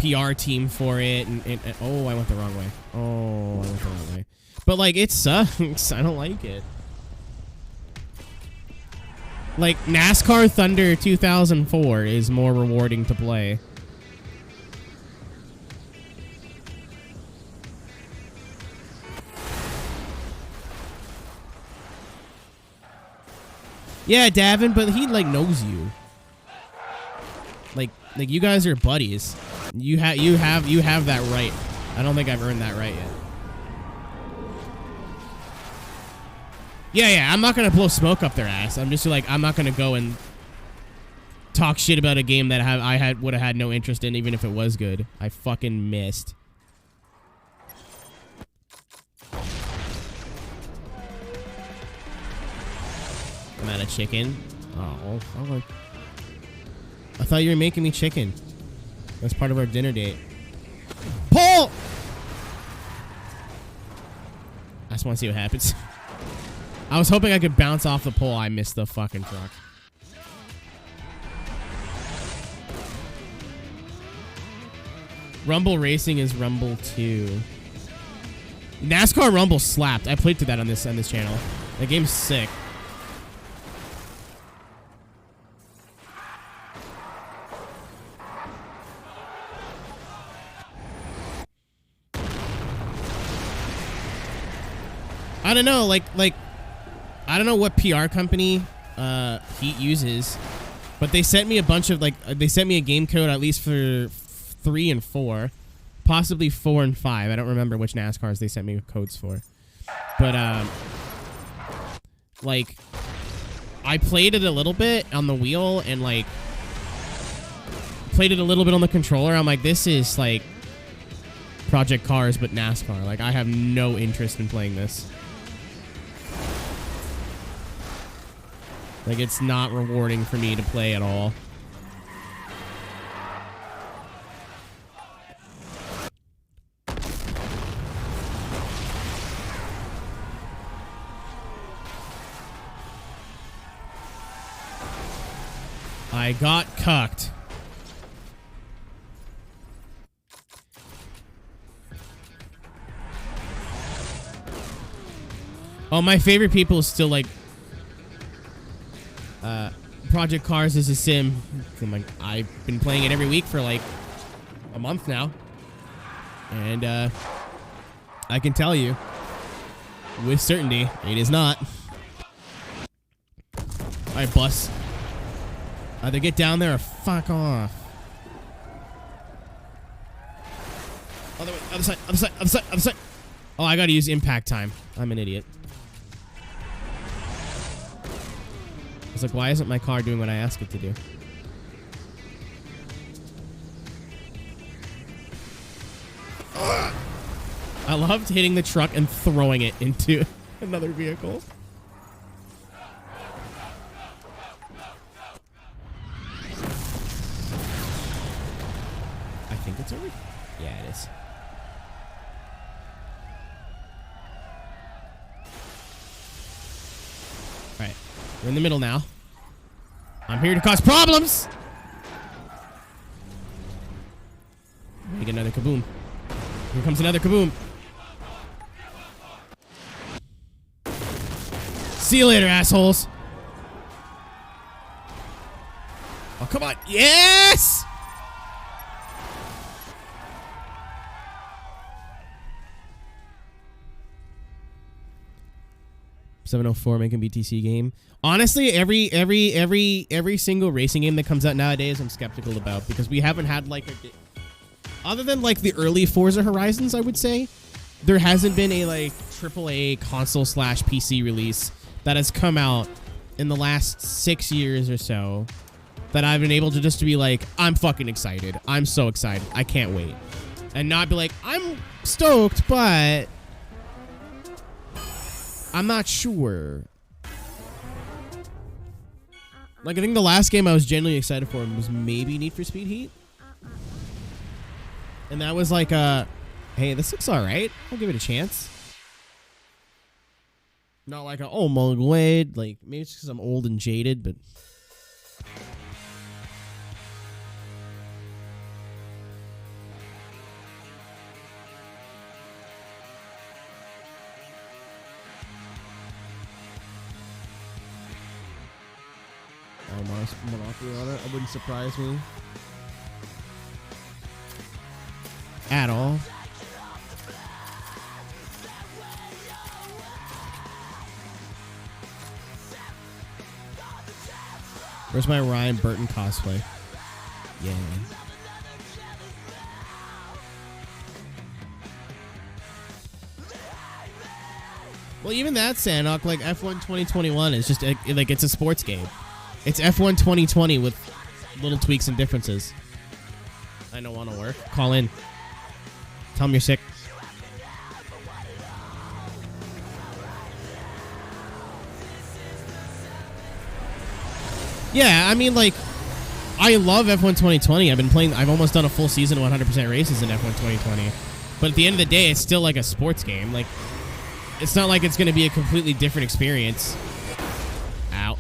PR team for it, and oh, I went the wrong way. Oh, I went the wrong way. But like, it sucks. I don't like it. Like, NASCAR Thunder 2004 is more rewarding to play. Yeah, Davin, but he like knows you. Like you guys are buddies. You have that right. I don't think I've earned that right yet. Yeah, I'm not gonna blow smoke up their ass. I'm just like, I'm not gonna go and talk shit about a game that I would have had no interest in, even if it was good. I fucking missed. I'm out of chicken. Oh, okay. I thought you were making me chicken. That's part of our dinner date. Pull! I just want to see what happens. I was hoping I could bounce off the pole. I missed the fucking truck. Rumble Racing is Rumble 2. NASCAR Rumble slapped. I played through that on this channel. That game's sick. I don't know, like I don't know what PR company Heat uses, but they sent me a bunch of they sent me a game code at least for 3 and 4, possibly 4 and 5. I don't remember which NASCARs they sent me codes for, but like I played it a little bit on the wheel and like played it a little bit on the controller. I'm like, this is like Project Cars but NASCAR. Like, I have no interest in playing this. Like, it's not rewarding for me to play at all. I got cucked. Oh, my favorite people is still like Project Cars is a sim. I've been playing it every week for like a month now. And I can tell you with certainty it is not. Alright, bus. Either get down there or fuck off. Other way, other side, other side, other side, other side. Oh, I gotta use impact time. I'm an idiot. I was like, why isn't my car doing what I asked it to do? I loved hitting the truck and throwing it into another vehicle. I think it's over. Yeah, it is. All right, we're in the middle now. I'm here to cause problems. Make another kaboom. Here comes another kaboom. See you later, assholes. Oh, come on. Yes! $704 making BTC game. Honestly, every single racing game that comes out nowadays, I'm skeptical about, because we haven't had like other than like the early Forza Horizons, I would say, there hasn't been a like AAA console / PC release that has come out in the last 6 years or so that I've been able to just to be like, I'm fucking excited. I'm so excited. I can't wait. And not be like, I'm stoked, but I'm not sure. Like, I think the last game I was genuinely excited for was maybe Need for Speed Heat. And that was like, hey, this looks alright. I'll give it a chance. Not like oh my god. Like, maybe it's because I'm old and jaded, but Monopoly on it. It wouldn't surprise me at all. Where's my Ryan Burton cosplay? Yeah. Well, even that, Sanok, like F1 2021 is just like it's a sports game. It's F1 2020 with little tweaks and differences. I don't want to work. Call in. Tell them you're sick. Yeah, I mean, like, I love F1 2020. I've almost done a full season of 100% races in F1 2020. But at the end of the day, it's still like a sports game. Like, it's not like it's going to be a completely different experience. Ow.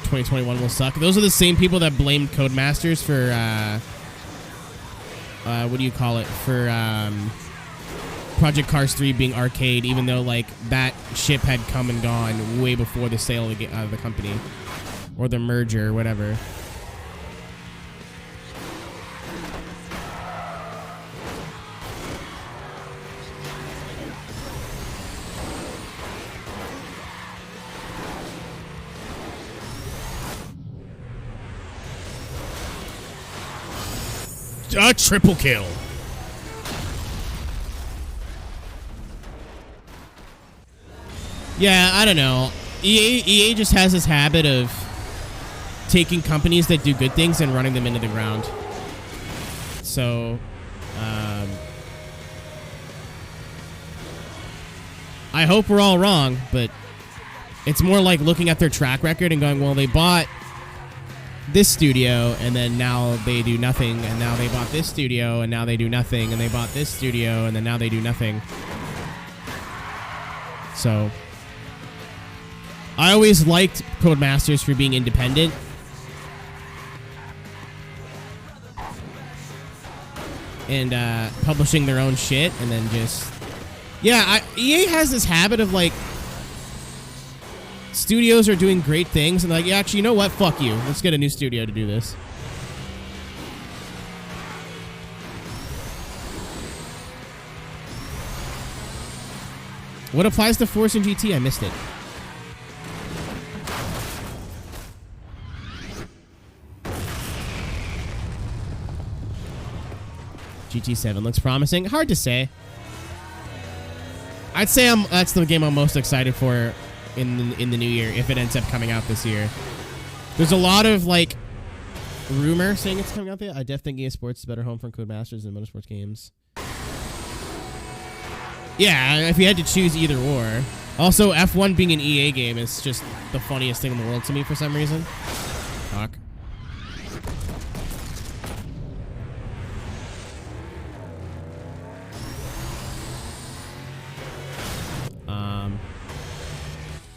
...2021 will suck. Those are the same people that blamed Codemasters for, what do you call it? For, Project Cars 3 being arcade, even though, like, that ship had come and gone way before the sale of the company. Or the merger, or whatever. A triple kill. Yeah, I don't know. EA just has this habit of taking companies that do good things and running them into the ground. So, I hope we're all wrong, but it's more like looking at their track record and going, well, they bought this studio, and then now they do nothing, and now they bought this studio, and now they do nothing, and they bought this studio, and then now they do nothing. So I always liked Codemasters for being independent. And publishing their own shit, and then just... Yeah, EA has this habit of, like... Studios are doing great things, and like, yeah, actually, you know what? Fuck you. Let's get a new studio to do this. What applies to Forza and GT? I missed it. GT7 looks promising. Hard to say. I'd say that's the game I'm most excited for in the new year, if it ends up coming out this year. There's a lot of like rumor saying it's coming out there. I definitely think EA Sports is a better home for Codemasters than motorsports games. Yeah, if you had to choose either or. Also, F1 being an EA game is just the funniest thing in the world to me for some reason. Fuck.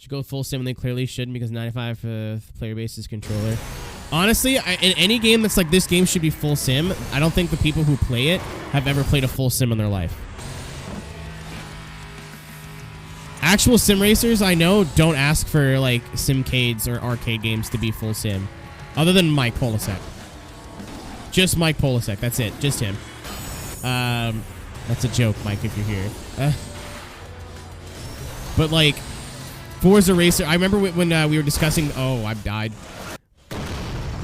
Go full sim, and they clearly shouldn't, because 95 player base is controller. Honestly, in any game that's like this game should be full sim, I don't think the people who play it have ever played a full sim in their life. Actual sim racers I know don't ask for like simcades or arcade games to be full sim, other than Mike Polisek. Just Mike Polisek, that's it, just him. That's a joke, Mike, if you're here. But like, Forza Racer, I remember when we were discussing... Oh, I've died.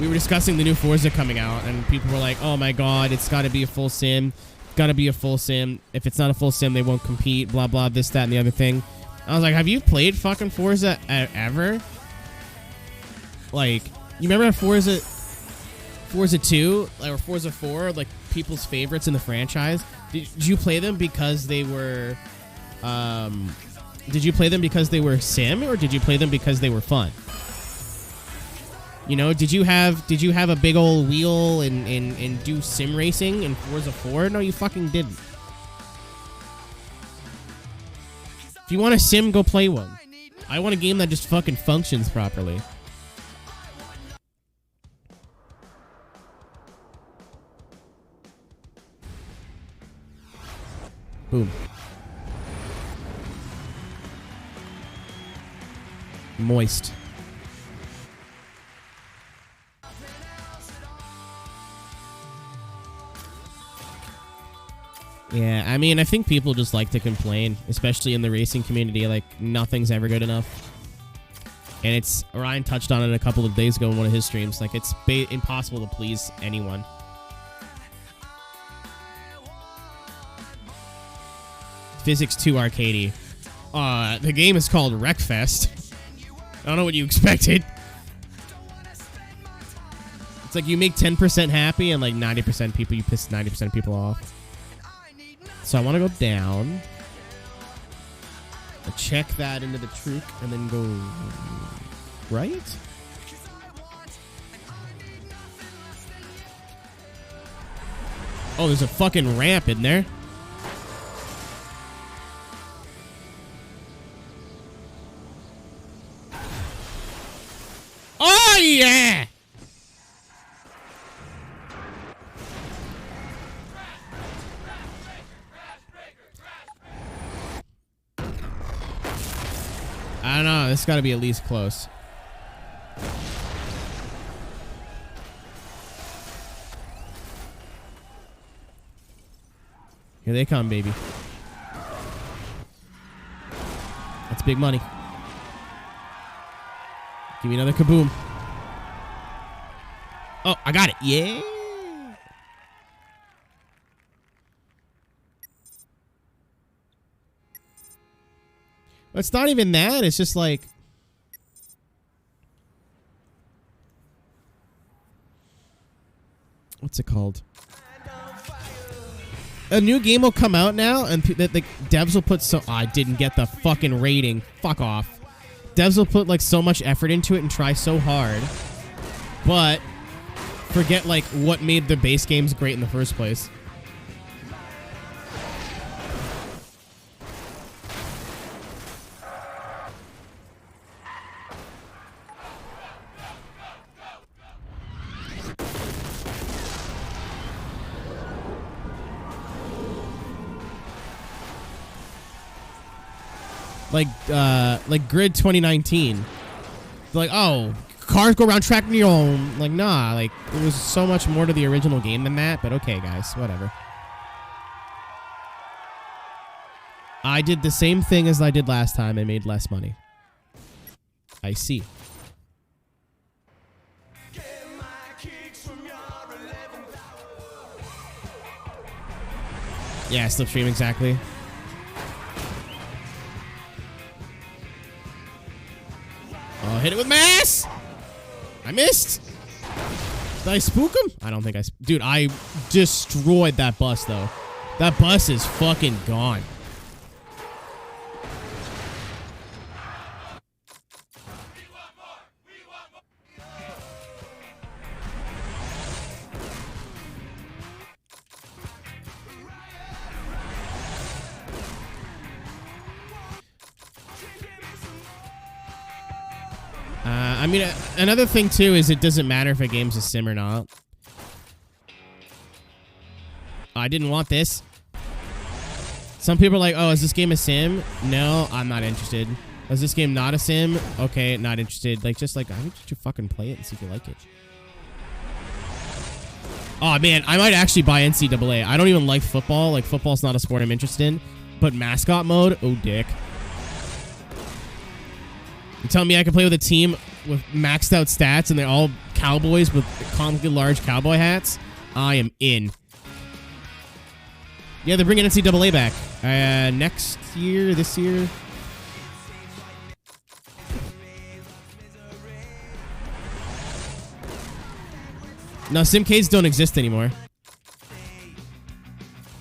We were discussing the new Forza coming out, and people were like, oh my god, it's got to be a full sim. Got to be a full sim. If it's not a full sim, they won't compete, blah, blah, this, that, and the other thing. I was like, have you played fucking Forza ever? Like, you remember Forza 2, or Forza 4, like, people's favorites in the franchise? Did you play them because they were... Did you play them because they were sim, or did you play them because they were fun? You know, did you have a big old wheel and do sim racing in Forza 4? No, you fucking didn't. If you want a sim, go play one. I want a game that just fucking functions properly. Boom. Moist. Yeah, I mean, I think people just like to complain, especially in the racing community, like, nothing's ever good enough. And it's... Ryan touched on it a couple of days ago in one of his streams. Like, it's impossible to please anyone. Physics 2 Arcadey. The game is called Wreckfest. I don't know what you expected. It's like you make 10% happy and like 90% people, you piss 90% of people off. So I want to go down. I'll check that into the truck and then go right. Oh, there's a fucking ramp in there. Oh, yeah! I don't know. This got to be at least close. Here they come, baby. That's big money. Give me another kaboom. Oh, I got it. Yeah. It's not even that. It's just like... What's it called? A new game will come out now, and the devs will put so... Oh, I didn't get the fucking rating. Fuck off. Devs will put like so much effort into it and try so hard, but forget like what made the base games great in the first place. Like Grid 2019. Like, oh, cars go around track near home. Like, nah, like, it was so much more to the original game than that, but okay, guys, whatever. I did the same thing as I did last time and made less money. I see. Yeah, slipstream, exactly. Oh, hit it with mass! I missed! Did I spook him? I don't think I... Dude, I destroyed that bus, though. That bus is fucking gone. I mean, another thing, too, is it doesn't matter if a game's a sim or not. I didn't want this. Some people are like, oh, is this game a sim? No, I'm not interested. Is this game not a sim? Okay, not interested. Like, just like, I think you should fucking play it and see if you like it. Oh, man, I might actually buy NCAA. I don't even like football. Like, football's not a sport I'm interested in. But mascot mode? Oh, dick. You telling me I can play with a team with maxed out stats and they're all cowboys with comically large cowboy hats? I am in. Yeah, they're bringing NCAA back. Next year, this year. No, Simcades don't exist anymore.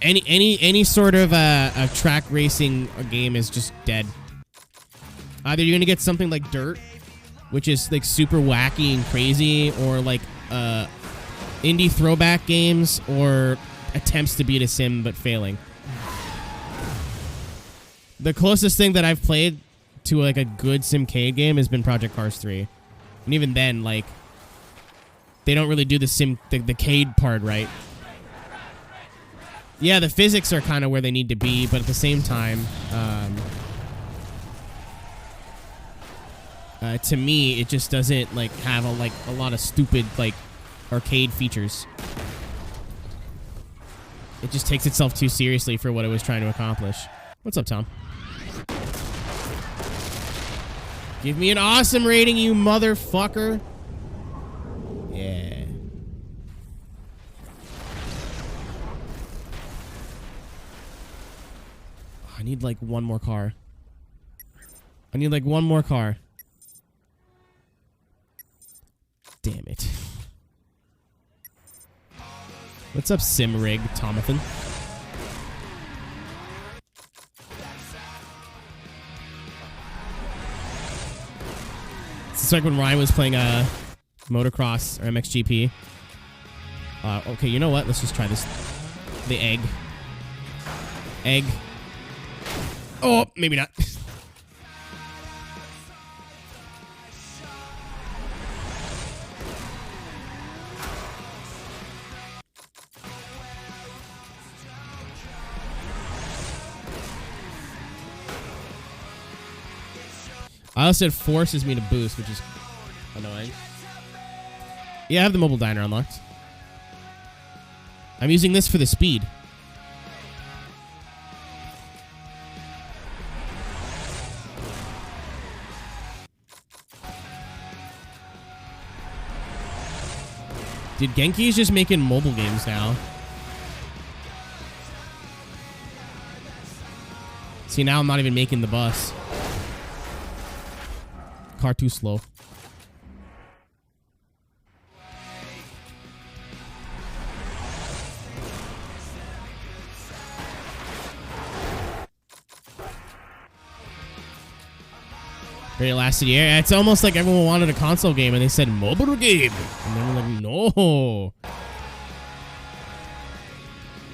Any sort of a track racing game is just dead. Either you're gonna get something like Dirt, which is like super wacky and crazy, or like indie throwback games, or attempts to beat a sim but failing. The closest thing that I've played to like a good Simcade game has been Project Cars 3, and even then, like, they don't really do the Cade part right. Yeah, the physics are kind of where they need to be, but at the same time, to me, it just doesn't like have a lot of stupid like arcade features. It just takes itself too seriously for what it was trying to accomplish. What's up, Tom? Give me an awesome rating, you motherfucker. Yeah. I need like one more car. I need like one more car. Damn it. What's up, Simrig, Tomathan? It's like when Ryan was playing motocross or MXGP. Okay, you know what? Let's just try this. The egg. Egg. Oh, maybe not. I also said forces me to boost, which is annoying. Yeah, I have the mobile diner unlocked. I'm using this for the speed. Dude, Genki is just making mobile games now. See, now I'm not even making the bus. Car too slow. Very lasted year. It's almost like everyone wanted a console game and they said mobile game. And then we're like, no.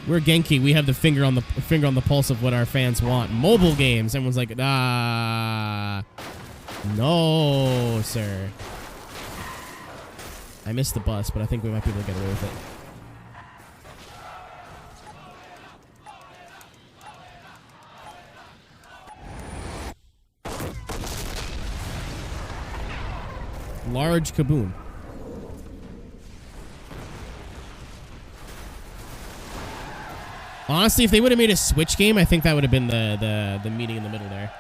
We're Genki. We have the finger on the pulse of what our fans want. Mobile games. Everyone's like, ah, no, sir. I missed the bus, but I think we might be able to get away with it. Large kaboom. Honestly, if they would have made a Switch game, I think that would have been the meeting in the middle there.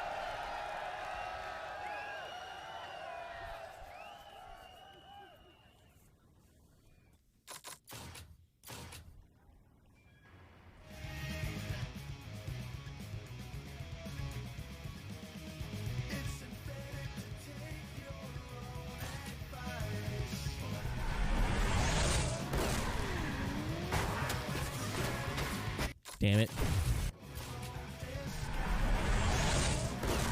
Damn it.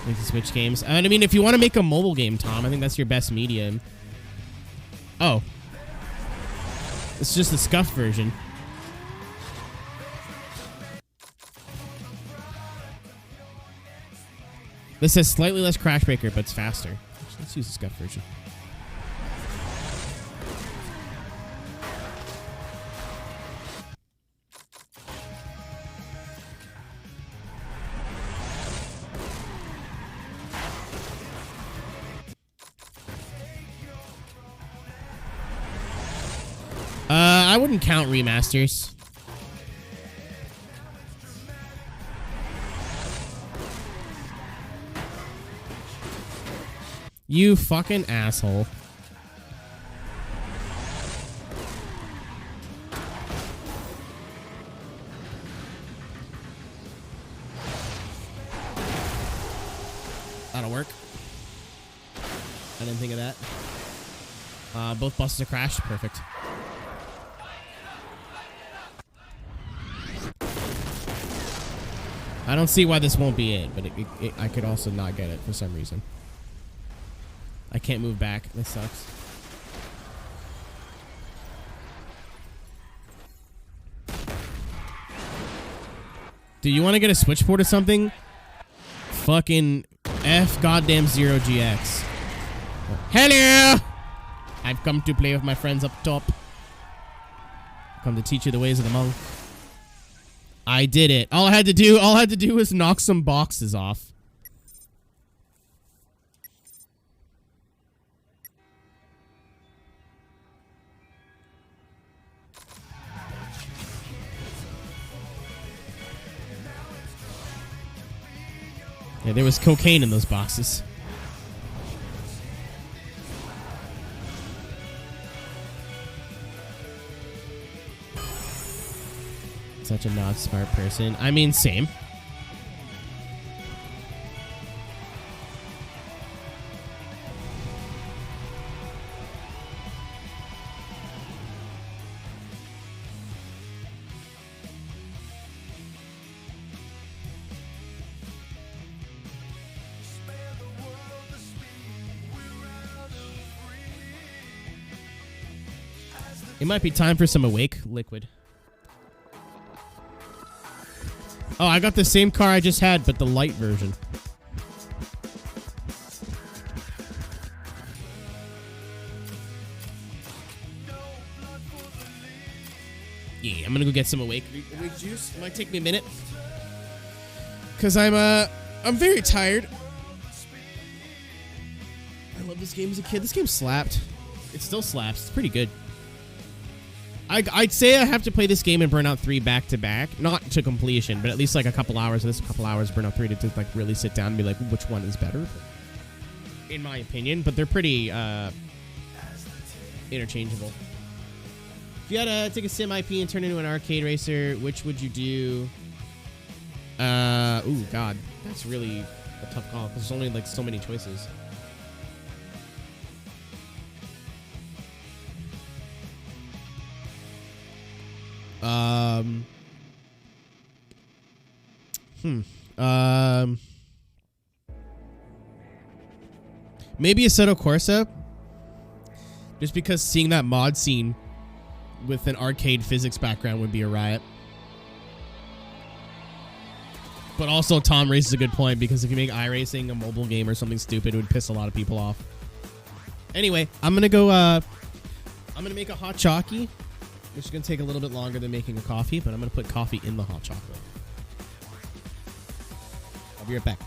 Make the Switch games. I mean, if you want to make a mobile game, Tom, I think that's your best medium. Oh. It's just the scuffed version. This says slightly less crash breaker, but it's faster. Let's use the scuffed version. I wouldn't count remasters. You fucking asshole. That'll work. I didn't think of that. Both buses are crashed. Perfect. I don't see why this won't be it, but I could also not get it for some reason. I can't move back. This sucks. Do you want to get a Switch port or something? Fucking F goddamn 0GX. Hello! I've come to play with my friends up top. Come to teach you the ways of the monk. I did it. All I had to do was knock some boxes off. Yeah, there was cocaine in those boxes. Such a not smart person. I mean, same. It might be time for some Awake liquid. Oh, I got the same car I just had, but the light version. Yeah, I'm gonna go get some Awake juice. It might take me a minute. Cause I'm very tired. I love this game as a kid. This game slapped. It still slaps. It's pretty good. I'd say I have to play this game and Burnout 3 back to back. Not to completion, but at least like a couple hours of this, a couple hours Burnout 3 to like really sit down and be like, which one is better? In my opinion, but they're pretty interchangeable. If you had to take a sim IP and turn it into an arcade racer, which would you do? Ooh, God. That's really a tough call because there's only like so many choices. Maybe Assetto Corsa. Just because seeing that mod scene with an arcade physics background would be a riot. But also Tom raises a good point, because if you make iRacing a mobile game or something stupid, it would piss a lot of people off. Anyway, I'm gonna go I'm gonna make a hot chockey, which is gonna take a little bit longer than making a coffee, but I'm gonna put coffee in the hot chocolate. I'll be right back.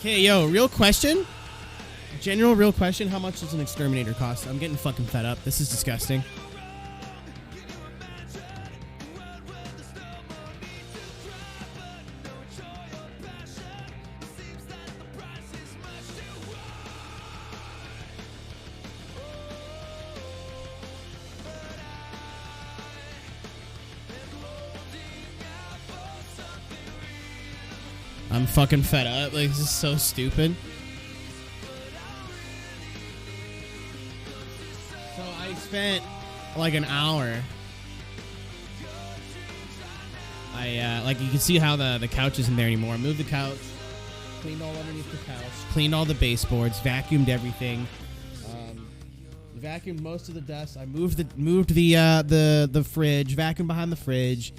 Okay, yo, real question. General real question. How much does an exterminator cost? I'm getting fucking fed up. This is disgusting. I'm fucking fed up. Like, this is so stupid. So I spent like an hour. Like, you can see how the couch isn't there anymore. I moved the couch, cleaned all underneath the couch, cleaned all the baseboards, vacuumed everything. Vacuumed most of the dust. I moved the fridge, vacuumed behind the fridge.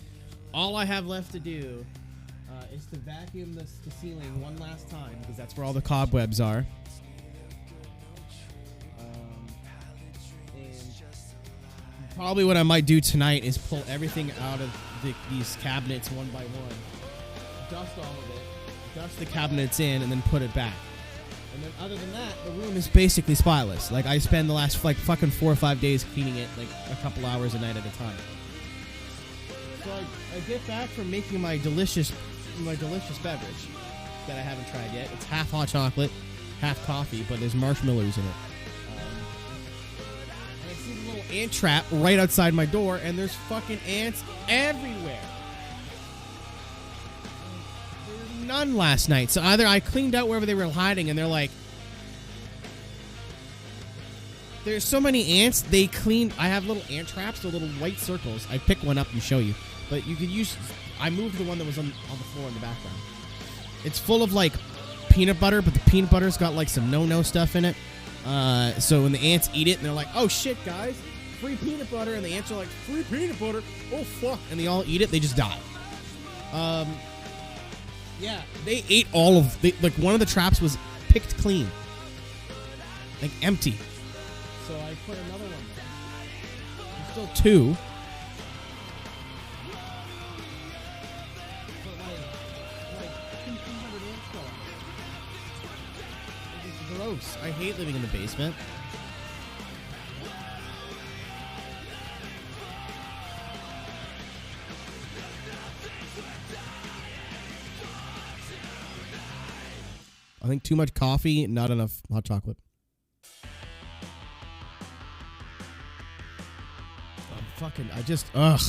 All I have left to do is to vacuum the ceiling one last time, because that's where all the cobwebs are. And probably what I might do tonight is pull everything out of these cabinets one by one, dust all of it, dust the cabinets in, and then put it back. And then other than that, the room is basically spotless. Like, I spend the last like fucking 4 or 5 days cleaning it, like a couple hours a night at a time. So I get back from making my delicious beverage that I haven't tried yet. It's half hot chocolate, half coffee, but there's marshmallows in it. And I see the little ant trap right outside my door, and there's fucking ants everywhere. There were none last night, so either I cleaned out wherever they were hiding, and they're like, there's so many ants. I have little ant traps, they're little white circles. I pick one up and show you, but you could use. I moved the one that was on the floor in the background. It's full of like peanut butter, but the peanut butter's got like some no stuff in it. So when the ants eat it, and they're like, "Oh shit, guys, free peanut butter, and the ants are like, free peanut butter? Oh, fuck. And they all eat it. They just die. Yeah, they ate all of... like, one of the traps was picked clean. Like, empty. So I put another one there. There's still 2. But, like 200 ants still on. It's gross. I hate living in the basement. I think too much coffee, not enough hot chocolate. Ugh.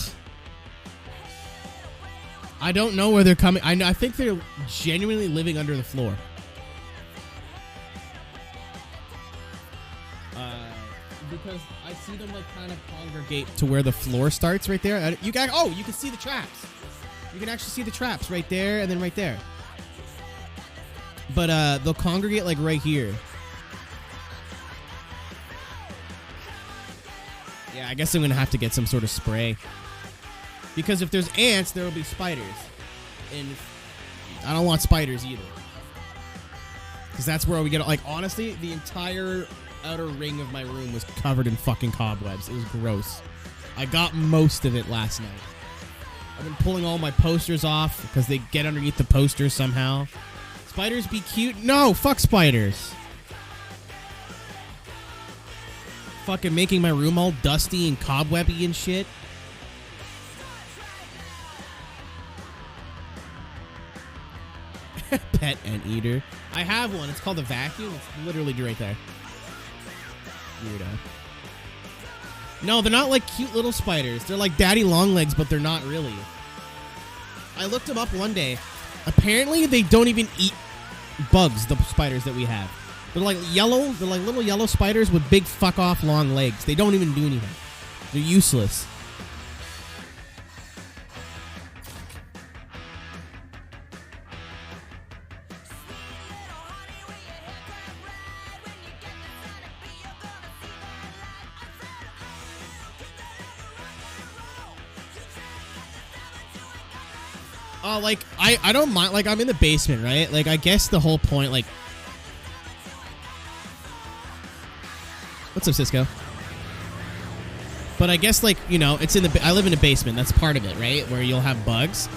I don't know where they're coming. I think they're genuinely living under the floor. Because I see them like kind of congregate to where the floor starts right there. You can see the traps. You can actually see the traps right there and then right there. But they'll congregate like right here. Yeah, I guess I'm gonna have to get some sort of spray. Because if there's ants, there will be spiders. And I don't want spiders either. Because that's where we get, like, honestly, the entire outer ring of my room was covered in fucking cobwebs. It was gross. I got most of it last night. I've been pulling all my posters off because they get underneath the posters somehow. Spiders be cute? No, fuck spiders. Fucking making my room all dusty and cobwebby and shit. Pet anteater. I have one. It's called a vacuum. It's literally right there. Weirdo. No, they're not like cute little spiders. They're like daddy long legs, but they're not really. I looked them up one day. Apparently, they don't even eat bugs, the spiders that we have. They're like yellow. They're like little yellow spiders with big fuck off long legs. They don't even do anything. They're useless. Like, I don't mind, like, I'm in the basement, right? Like, I guess the whole point, like... What's up, Cisco? But I guess, like, you know, it's in the... I live in a basement, that's part of it, right? Where you'll have bugs.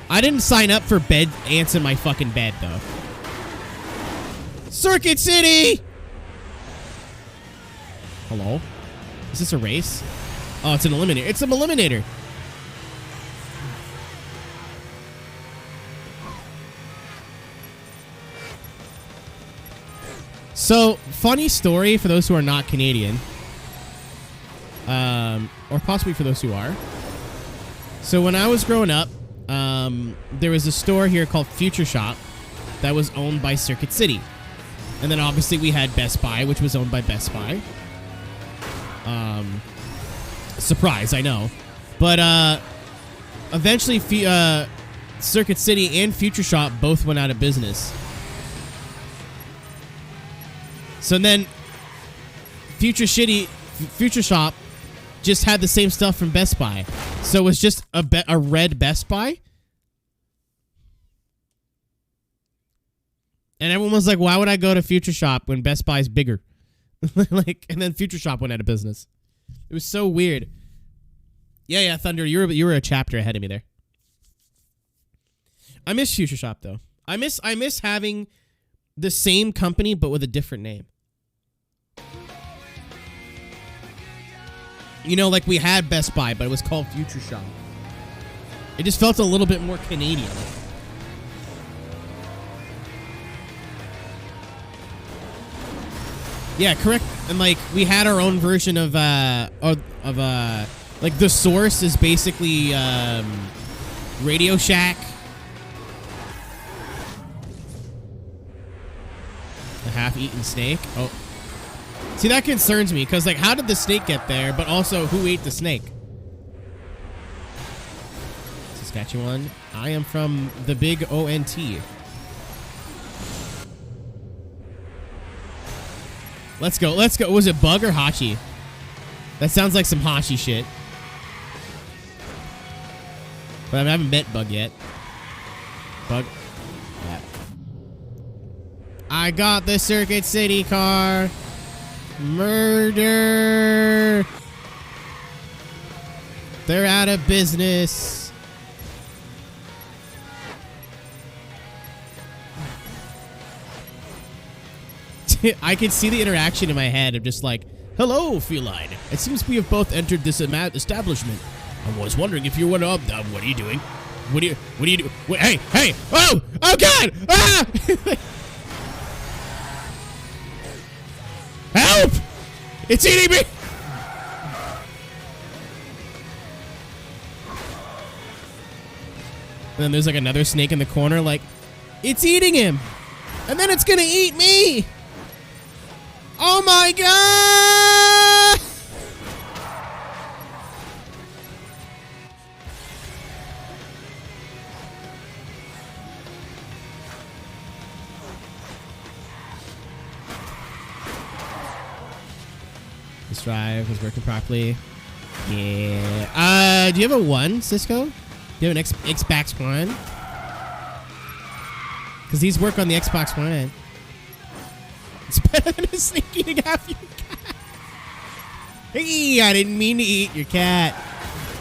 I didn't sign up for ants in my fucking bed, though. Circuit City! Hello? Is this a race? Oh, it's an eliminator. It's an eliminator! So, funny story for those who are not Canadian. Or possibly for those who are. So, when I was growing up, there was a store here called Future Shop that was owned by Circuit City. And then, obviously, we had Best Buy, which was owned by Best Buy. Surprise, I know. But, eventually, Circuit City and Future Shop both went out of business. So then, Future Shop just had the same stuff from Best Buy. So it was just a red Best Buy. And everyone was like, why would I go to Future Shop when Best Buy's bigger? Like, and then Future Shop went out of business. It was so weird. Yeah, Thunder, you were a chapter ahead of me there. I miss Future Shop, though. I miss having the same company, but with a different name. You know, like we had Best Buy, but it was called Future Shop. It just felt a little bit more Canadian. Yeah, correct. And like we had our own version of like the Source is basically Radio Shack. A half-eaten snake. Oh. See, that concerns me, because, like, how did the snake get there, but also, who ate the snake? Saskatchewan. I am from the big ONT. Let's go. Was it Bug or Hachi? That sounds like some Hashi shit. But I haven't met Bug yet. Bug. Yeah. I got the Circuit City car. Murder. They're out of business. I can see the interaction in my head of just like, hello, feline. It seems we have both entered this establishment. I was wondering if you were what are you doing? What do you do? Wait, hey! Oh God! Ah! Help! It's eating me! And then there's like another snake in the corner, like, it's eating him! And then it's gonna eat me! Oh my God! This drive is working properly. Yeah. Do you have a 1, Cisco? Do you have an Xbox One? Because these work on the Xbox One. It's better than a snake eating half your cat. Hey, I didn't mean to eat your cat.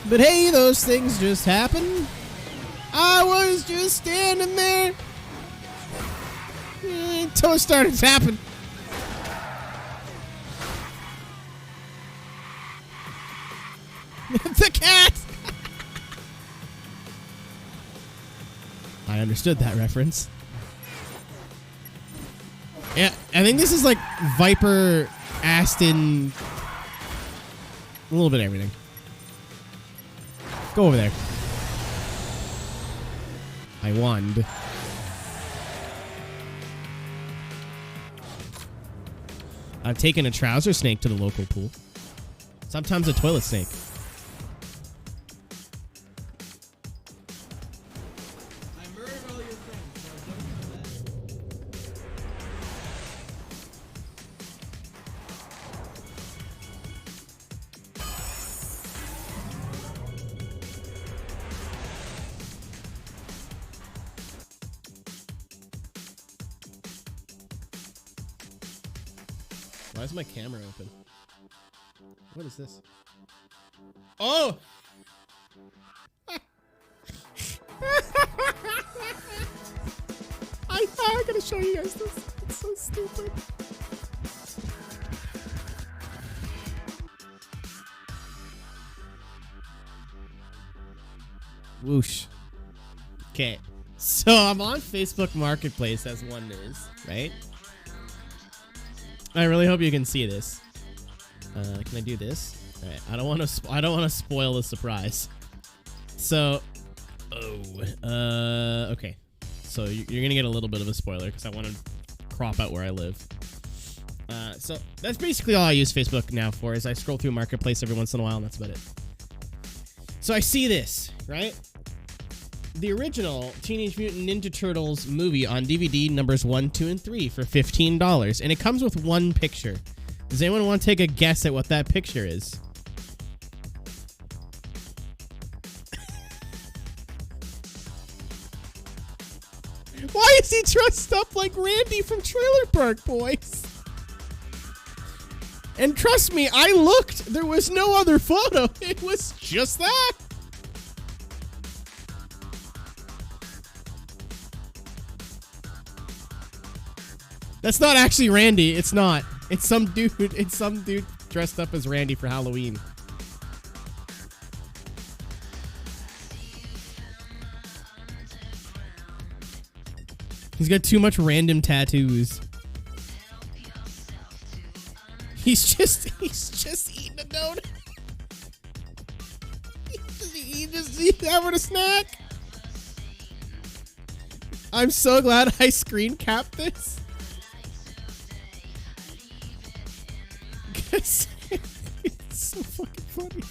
But hey, those things just happen. I was just standing there until it started to happen. The cat! I understood that reference. Yeah, I think this is like Viper, Aston, a little bit of everything. Go over there. I won. I've taken a trouser snake to the local pool. Sometimes a toilet snake. Why is my camera open? What is this? Oh! I gotta show you guys this. It's so stupid. Whoosh. Okay. So I'm on Facebook Marketplace, as one is, right? I really hope you can see this. Can I do this? All right. I don't want to spoil the surprise. So, okay. So you're gonna get a little bit of a spoiler because I want to crop out where I live. So that's basically all I use Facebook now for. Is I scroll through Marketplace every once in a while, and that's about it. So I see this, right? The original Teenage Mutant Ninja Turtles movie on DVD numbers 1, 2, and 3 for $15. And it comes with one picture. Does anyone want to take a guess at what that picture is? Why is he dressed up like Randy from Trailer Park Boys? And trust me, I looked. There was no other photo. It was just that. That's not actually Randy. It's not. It's some dude. It's some dude dressed up as Randy for Halloween. He's got too much random tattoos. He's just eating a donut. He's just having a snack. I'm so glad I screen capped this. It's so fucking funny.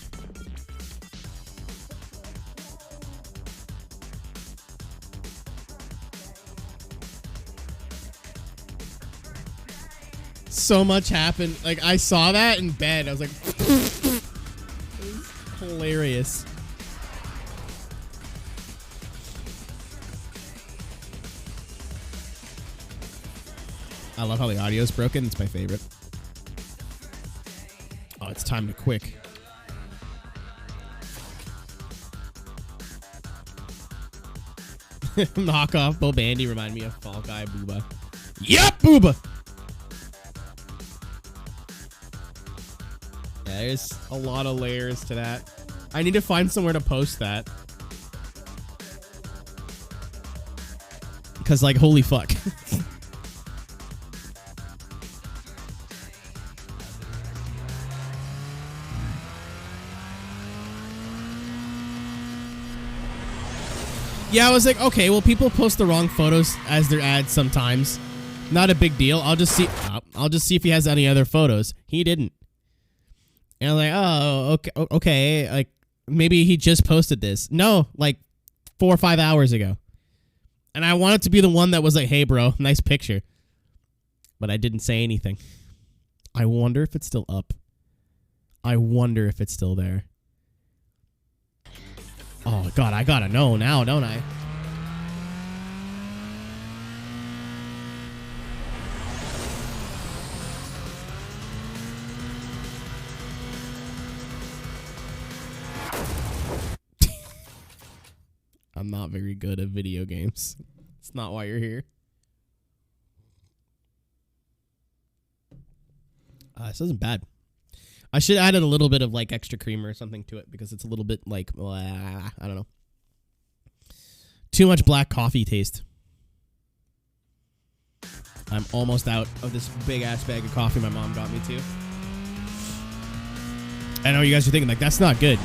So much happened. Like, I saw that in bed. I was like, Hilarious. I love how the audio is broken. It's my favorite. Oh, it's time to quick. Knock off Bo Bandy remind me of Fall Guy Booba. Yup, Booba! Yeah, there's a lot of layers to that. I need to find somewhere to post that. Because, like, holy fuck. Yeah, I was like, okay, well, people post the wrong photos as their ads sometimes. Not a big deal. I'll just see if he has any other photos. He didn't. And I'm like, oh, okay. Like, maybe he just posted this. No, like 4 or 5 hours ago. And I wanted to be the one that was like, hey, bro, nice picture. But I didn't say anything. I wonder if it's still up. I wonder if it's still there. Oh, God, I gotta know now, don't I? I'm not very good at video games. It's not why you're here. This isn't bad. I should have added a little bit of like extra cream or something to it because it's a little bit like, I don't know. Too much black coffee taste. I'm almost out of this big ass bag of coffee my mom got me too. I know you guys are thinking like, that's not good.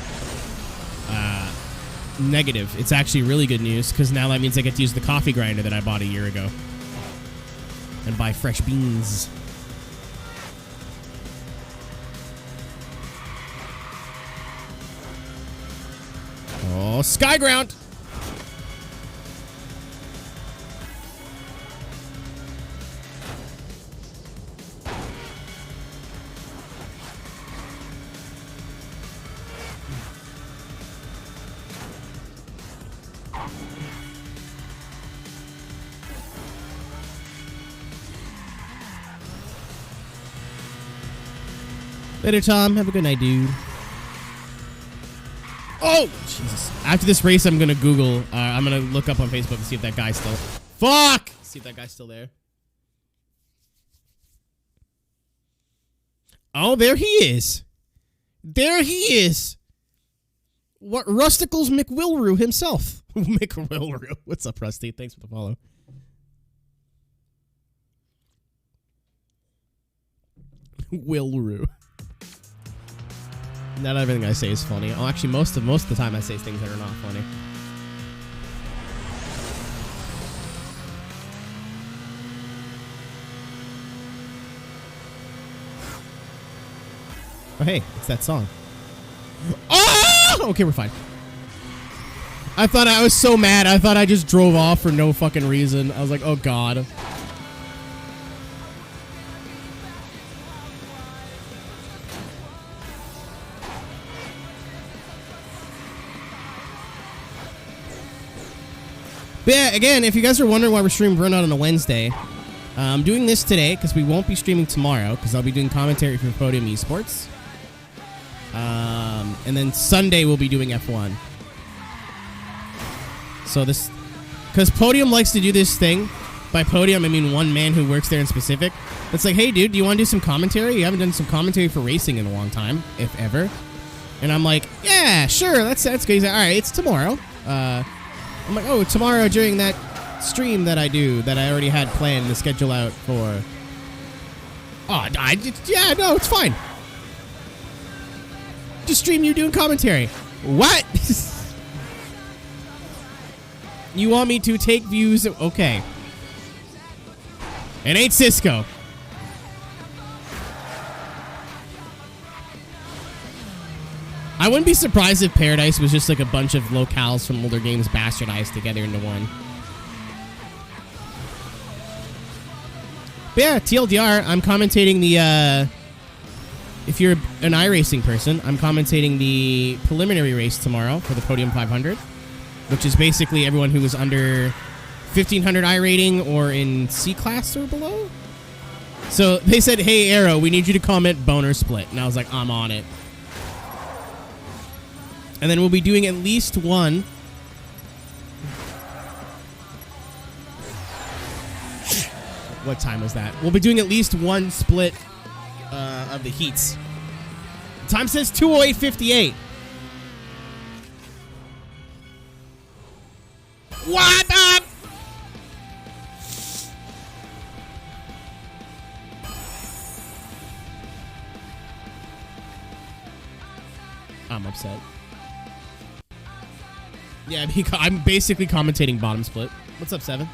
Negative. It's actually really good news because now that means I get to use the coffee grinder that I bought a year ago and buy fresh beans. Oh, Skyground! Later, Tom. Have a good night, dude. Oh, Jesus. After this race, I'm going to Google. I'm going to look up on Facebook and see if that guy's still... Fuck! See if that guy's still there. Oh, there he is. There he is. What? Rusticles McWilroo himself. McWilroo. What's up, Rusty? Thanks for the follow. Wilroo. Not everything I say is funny. Oh, actually, most of the time I say things that are not funny. Oh, hey, it's that song. Oh! Okay, we're fine. I thought I was so mad. I thought I just drove off for no fucking reason. I was like, oh, God. But yeah, again, if you guys are wondering why we're streaming Burnout on a Wednesday, I'm doing this today because we won't be streaming tomorrow because I'll be doing commentary for Podium Esports. And then Sunday we'll be doing F1. So this... Because Podium likes to do this thing. By Podium, I mean one man who works there in specific. It's like, hey, dude, do you want to do some commentary? You haven't done some commentary for racing in a long time, if ever. And I'm like, yeah, sure, that's good. He's like, all right, it's tomorrow. I'm like, oh, tomorrow during that stream that I do, that I already had planned to schedule out for. Oh, yeah, no, it's fine. Just stream you doing commentary. What? You want me to take views? Okay. It ain't Cisco. I wouldn't be surprised if Paradise was just like a bunch of locales from older games bastardized together into one. But yeah, TLDR, I'm commentating the if you're an iRacing person, I'm commentating the preliminary race tomorrow for the Podium 500, which is basically everyone who was under 1500 iRating or in C class or below. So they said, hey, Aero, we need you to comment boner split. And I was like, I'm on it. And then we'll be doing at least one. What time was that? We'll be doing at least one split of the heats. Time says 2:08:58. What up? I'm upset. Yeah, I'm basically commentating bottom split. What's up, Seven?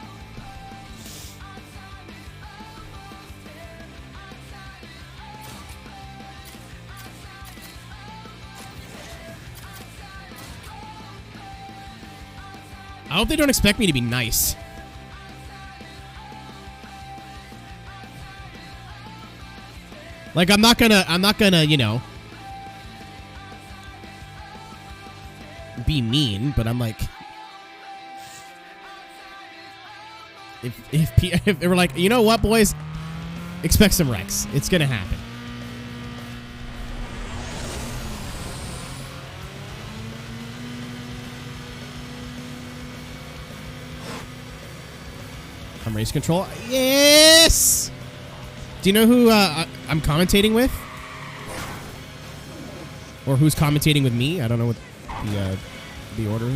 I hope they don't expect me to be nice. Like, I'm not gonna, you know, be mean, but I'm like, if they were like, you know what, boys, expect some wrecks. It's gonna happen. I'm race control. Yes. Do you know who I'm commentating with, or who's commentating with me? I don't know what the order.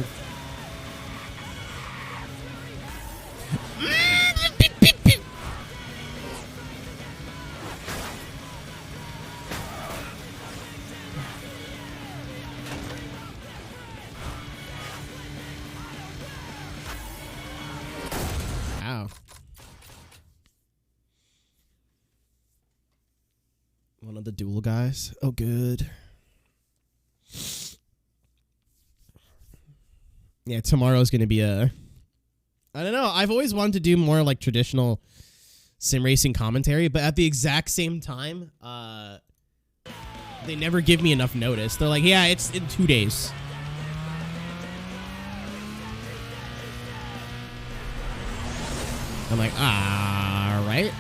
Wow. One of the dual guys. Oh, good. Yeah, tomorrow's going to be I don't know. I've always wanted to do more like traditional sim racing commentary, but at the exact same time, they never give me enough notice. They're like, yeah, it's in 2 days. I'm like, all right.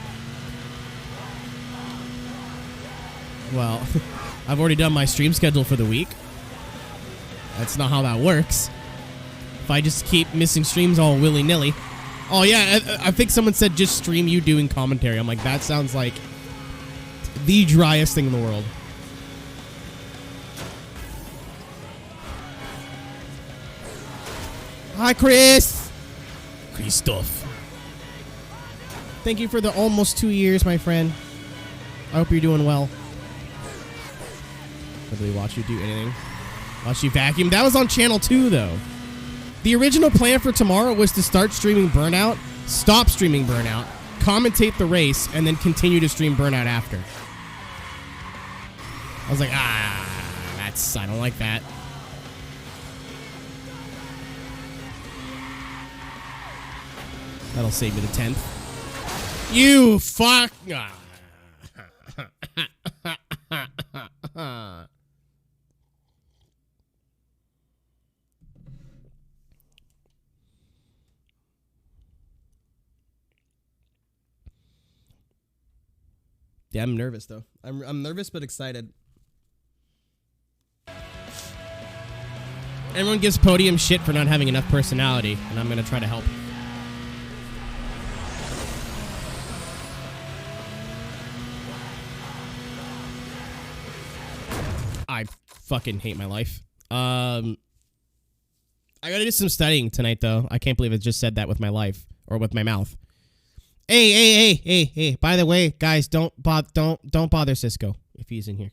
Well, I've already done my stream schedule for the week. That's not how that works. If I just keep missing streams all willy-nilly. Oh, yeah, I think someone said just stream you doing commentary. I'm like, that sounds like the driest thing in the world. Hi, Chris. Christoph. Thank you for the almost 2 years, my friend. I hope you're doing well. Did we watch you do anything? Watch you vacuum? That was on channel 2, though. The original plan for tomorrow was to start streaming Burnout, stop streaming Burnout, commentate the race, and then continue to stream Burnout after. I was like, I don't like that. That'll save me the 10th. You fuck. Yeah, I'm nervous though. I'm nervous but excited. Everyone gives Podium shit for not having enough personality, and I'm gonna try to help. I fucking hate my life. I gotta do some studying tonight though. I can't believe I just said that with my life or with my mouth. Hey! By the way, guys, don't bother Cisco if he's in here.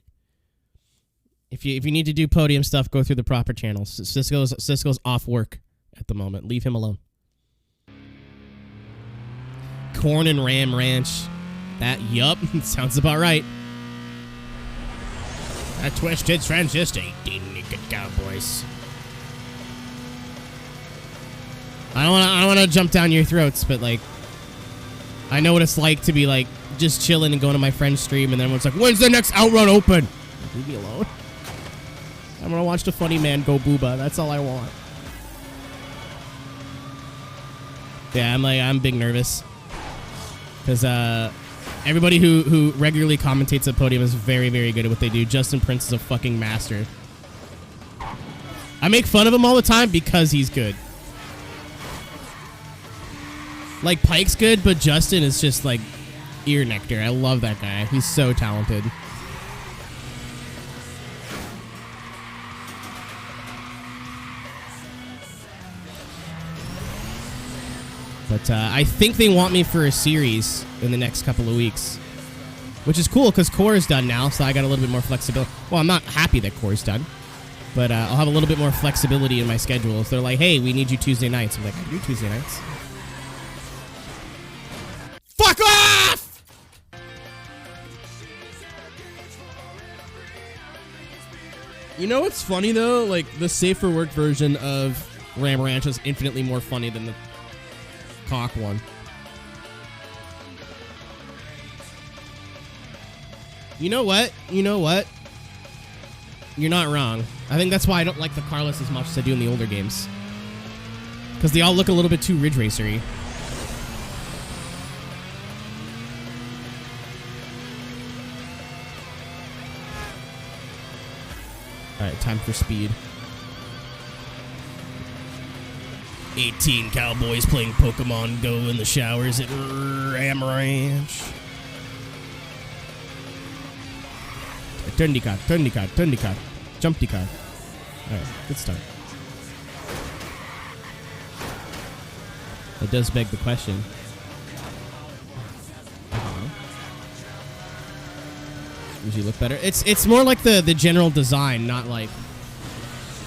If you need to do Podium stuff, go through the proper channels. Cisco's off work at the moment. Leave him alone. Corn and Ram Ranch. That sounds about right. A twisted transistor, naked cowboys. I don't want to jump down your throats, but like, I know what it's like to be like just chilling and going to my friend's stream, and then everyone's like, "When's the next Outrun open?" Leave me alone. I'm gonna watch the funny man go booba. That's all I want. Yeah, I'm big nervous because everybody who regularly commentates at Podium is very, very good at what they do. Justin Prince is a fucking master. I make fun of him all the time because he's good. Like, Pike's good, but Justin is just, like, ear nectar. I love that guy. He's so talented. But I think they want me for a series in the next couple of weeks. Which is cool, because core is done now, so I got a little bit more flexibility. Well, I'm not happy that core is done. But I'll have a little bit more flexibility in my schedule. If they're like, hey, we need you Tuesday nights. I'm like, I can do Tuesday nights. Fuck off! You know what's funny, though? Like, the Safe for Work version of Ram Ranch is infinitely more funny than the cock one. You know what? You're not wrong. I think that's why I don't like the Carless as much as I do in the older games. Because they all look a little bit too Ridge Racer-y. Alright, time for speed. 18 cowboys playing Pokemon Go in the showers at Ram Ranch. Turn the card. Jump the card. Alright, good start. It does beg the question. Usually look better. It's more like the general design, not like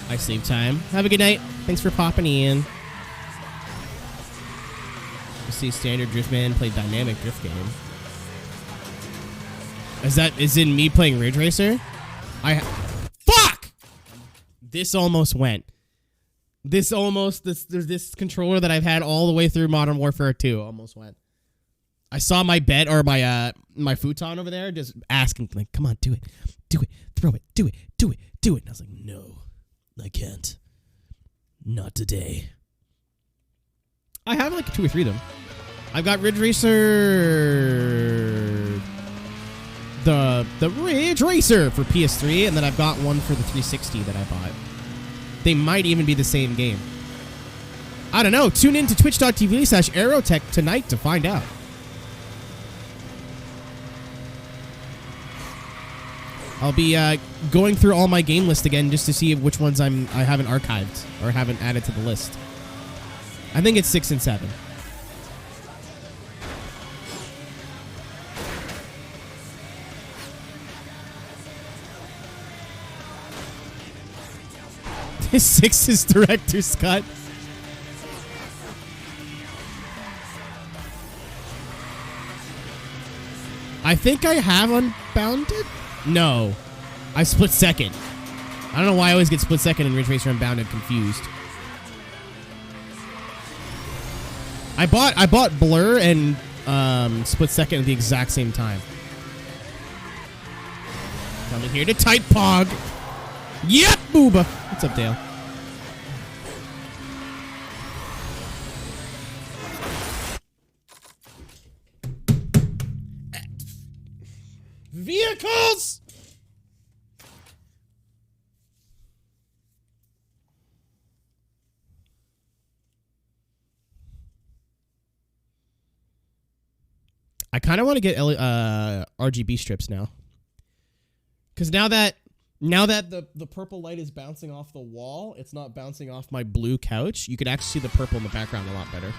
I save time. Have a good night. Thanks for popping in. You see standard Driftman play dynamic drift game. Is in me playing Ridge Racer? Fuck! This almost went. This controller that I've had all the way through Modern Warfare 2 almost went. I saw my bed or my futon over there just asking, like, come on, do it, throw it, do it. And I was like, no, I can't. Not today. I have like 2 or 3 of them. I've got Ridge Racer, the Ridge Racer for PS3, and then I've got one for the 360 that I bought. They might even be the same game. I don't know. Tune in to twitch.tv/Aeroteq tonight to find out. I'll be going through all my game list again just to see which ones I haven't archived or haven't added to the list. I think it's 6 and 7. His 6 is Director's Cut. I think I have Unbounded? No. I split second. I don't know why I always get split second in Ridge Racer Unbounded confused. I bought Blur and split second at the exact same time. Coming here to Tight Pog. Yep, booba. What's up, Dale? Vehicles! I kind of want to get RGB strips now. Because now that the purple light is bouncing off the wall, it's not bouncing off my blue couch. You could actually see the purple in the background a lot better.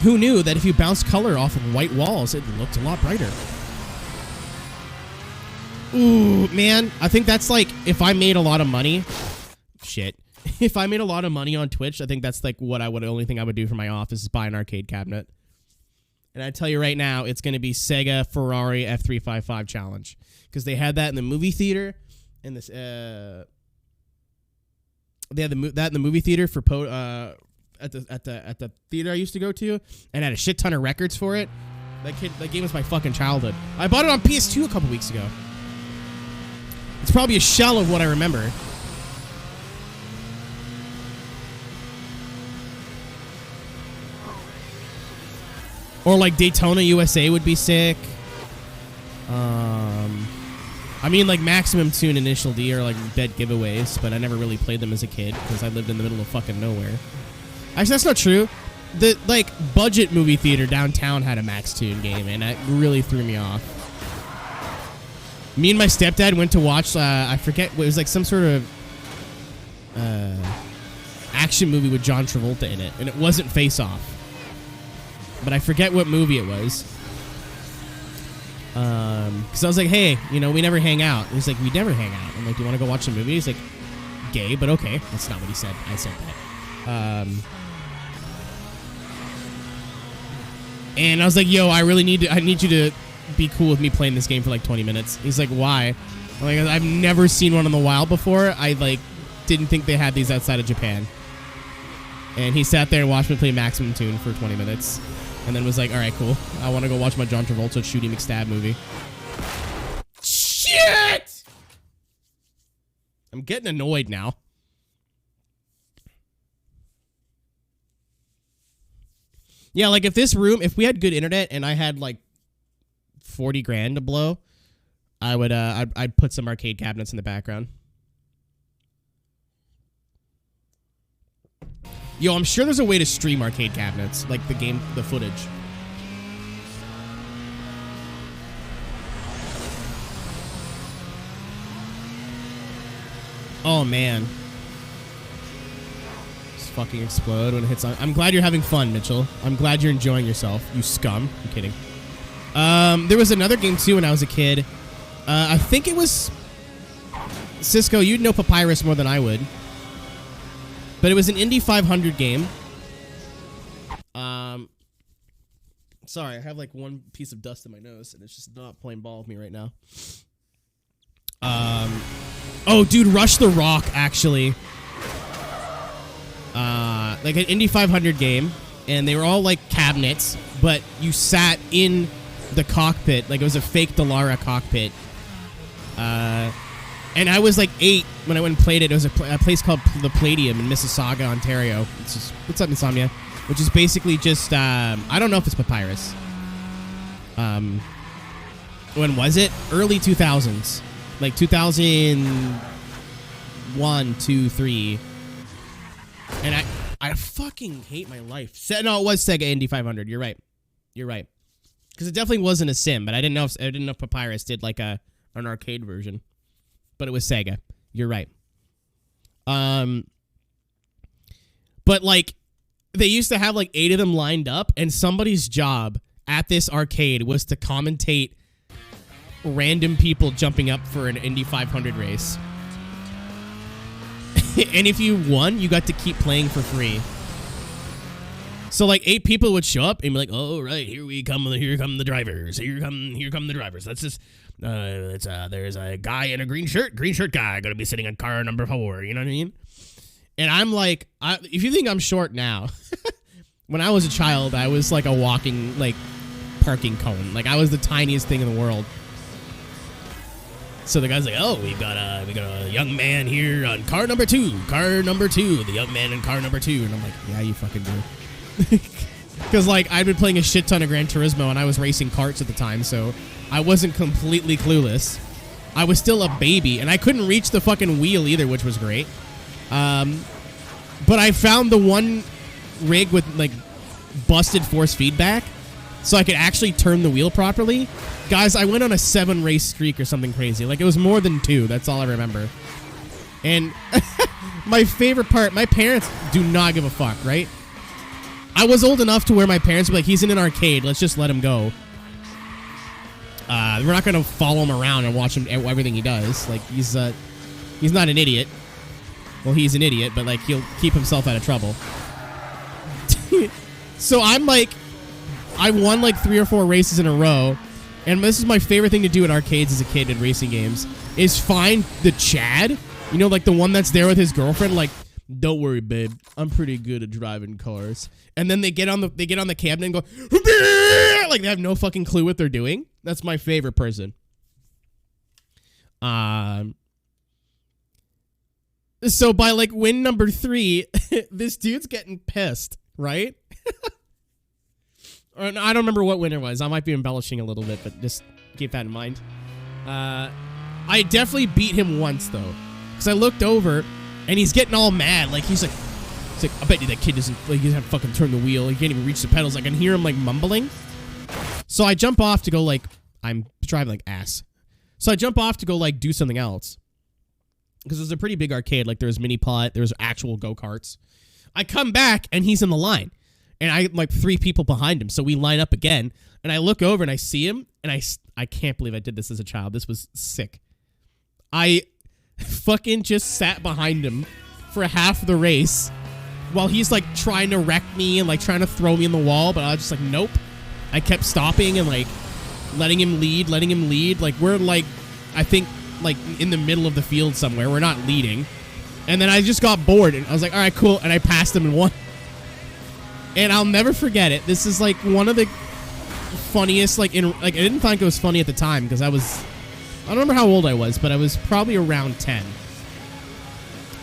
Who knew that if you bounce color off of white walls, it looked a lot brighter? Ooh, man. I think that's like, if I made a lot of money... Shit. If I made a lot of money on Twitch, I think that's like the only thing I would do for my office is buy an arcade cabinet. And I tell you right now, it's going to be Sega Ferrari F355 Challenge. Because they had that in the movie theater. And this, they had that in the movie theater for at the theater I used to go to, and had a shit ton of records for it. That game was my fucking childhood. I bought it on PS2 a couple weeks ago. It's probably a shell of what I remember. Or like Daytona USA would be sick. I mean, like Maximum Tune, Initial D are like dead giveaways, but I never really played them as a kid because I lived in the middle of fucking nowhere. Actually, that's not true. The like budget movie theater downtown had a Max Tune game, and that really threw me off. Me and my stepdad went to watch. I forget. It was like some sort of action movie with John Travolta in it, and it wasn't Face Off. But I forget what movie it was. Because I was like, hey, you know, we never hang out. He's like, we never hang out. I'm like, do you want to go watch a movie? He's like, gay, but okay. That's not what he said. I said that. And I was like, yo, I need you to be cool with me playing this game for like 20 minutes. He's like, why? I'm like, I've never seen one in the wild before. I like didn't think they had these outside of Japan. And he sat there and watched me play Maximum Tune for 20 minutes. And then was like, all right, cool. I want to go watch my John Travolta Shooty McStab movie. Shit! I'm getting annoyed now. Yeah, like if we had good internet and I had like 40 grand to blow, I would, I'd put some arcade cabinets in the background. Yo, I'm sure there's a way to stream arcade cabinets, like the footage. Oh, man. Just fucking explode when it hits on. I'm glad you're having fun, Mitchell. I'm glad you're enjoying yourself, you scum. I'm kidding. There was another game, too, when I was a kid. I think it was... Cisco, you'd know Papyrus more than I would. But it was an Indy 500 game. Sorry, I have like one piece of dust in my nose, and it's just not playing ball with me right now. Oh, dude, Rush the Rock, actually. Like an Indy 500 game, and they were all like cabinets, but you sat in the cockpit, like it was a fake Dallara cockpit. And I was like 8 when I went and played it. It was a place called the Palladium in Mississauga, Ontario. What's up, Insomnia? Which is basically just, I don't know if it's Papyrus. When was it? Early 2000s. Like 2001, 2, 3. And I fucking hate my life. No, it was Sega Indy 500. You're right. Because it definitely wasn't a sim, but I didn't know if Papyrus did like an arcade version. But it was Sega. You're right. But like, they used to have like 8 of them lined up, and somebody's job at this arcade was to commentate random people jumping up for an Indy 500 race. And if you won, you got to keep playing for free. So like 8 people would show up and be like, "Oh right, here come the drivers. Here come the drivers. That's just there's a guy in a green shirt guy gonna be sitting in car number 4. You know what I mean?" And I'm like, if you think I'm short now, when I was a child, I was like a walking like parking cone. Like I was the tiniest thing in the world. So the guy's like, "Oh, we got a young man here on car number 2, the young man in car number 2." And I'm like, "Yeah, you fucking do." Because like I'd been playing a shit ton of Gran Turismo and I was racing karts at the time, so I wasn't completely clueless. I was still a baby and I couldn't reach the fucking wheel either, which was great. But I found the one rig with like busted force feedback, so I could actually turn the wheel properly. Guys, I went on a 7 race streak or something crazy. Like it was more than 2. That's all I remember. And my favorite part, my parents do not give a fuck, right? I was old enough to where my parents were like, "He's in an arcade. Let's just let him go. We're not going to follow him around and watch him everything he does. Like he's not an idiot. Well, he's an idiot, but like he'll keep himself out of trouble." So I'm like, I won like 3 or 4 races in a row, and this is my favorite thing to do at arcades as a kid in racing games is find the Chad. You know, like the one that's there with his girlfriend, like Don't worry, babe. I'm pretty good at driving cars. And then they get on the cabinet and go, like they have no fucking clue what they're doing. That's my favorite person. So by like win number 3, this dude's getting pissed, right? Or, I don't remember what win it was. I might be embellishing a little bit, but just keep that in mind. I definitely beat him once though, because I looked over and he's getting all mad. Like he's like, I bet you that kid doesn't, like, he doesn't fucking turn the wheel. He can't even reach the pedals. I can hear him like mumbling. So I jump off to go like, I'm driving like ass. So I jump off to go like do something else. Because it was a pretty big arcade. Like there was mini pot, there was actual go-karts. I come back and he's in the line. And I like 3 people behind him. So we line up again. And I look over and I see him. And I can't believe I did this as a child. This was sick. I fucking just sat behind him for half the race while he's like trying to wreck me and like trying to throw me in the wall. But I was just like, nope. I kept stopping and like letting him lead. Like we're like, I think like in the middle of the field somewhere. We're not leading. And then I just got bored and I was like, all right, cool. And I passed him and won. And I'll never forget it. This is like one of the funniest, like I didn't think it was funny at the time because I don't remember how old I was, but I was probably around 10.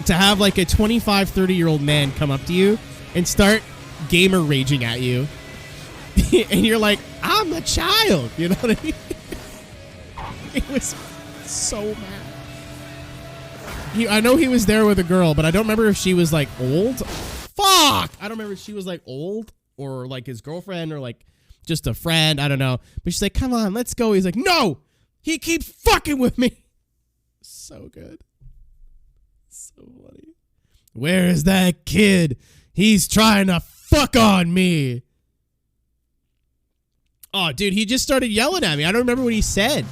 To have like a 25, 30-year-old man come up to you and start gamer raging at you. And you're like, I'm a child. You know what I mean? It was so mad. I know he was there with a girl, but I don't remember if she was like old. Fuck! I don't remember if she was like old or like his girlfriend or like just a friend. I don't know. But she's like, come on, let's go. He's like, no! He keeps fucking with me. So good. So funny. Where is that kid? He's trying to fuck on me. Oh, dude, he just started yelling at me. I don't remember what he said.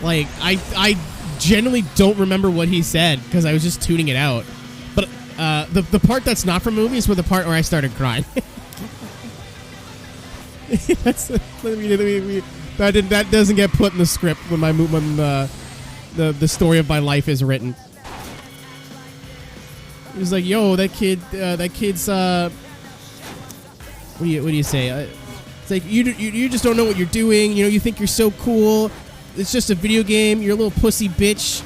Like, I genuinely don't remember what he said because I was just tuning it out. But the part that's not from movies was the part where I started crying. That doesn't get put in the script when the story of my life is written. He was like, "Yo, that kid's what do you say? It's like you just don't know what you're doing. You know, you think you're so cool. It's just a video game. You're a little pussy bitch."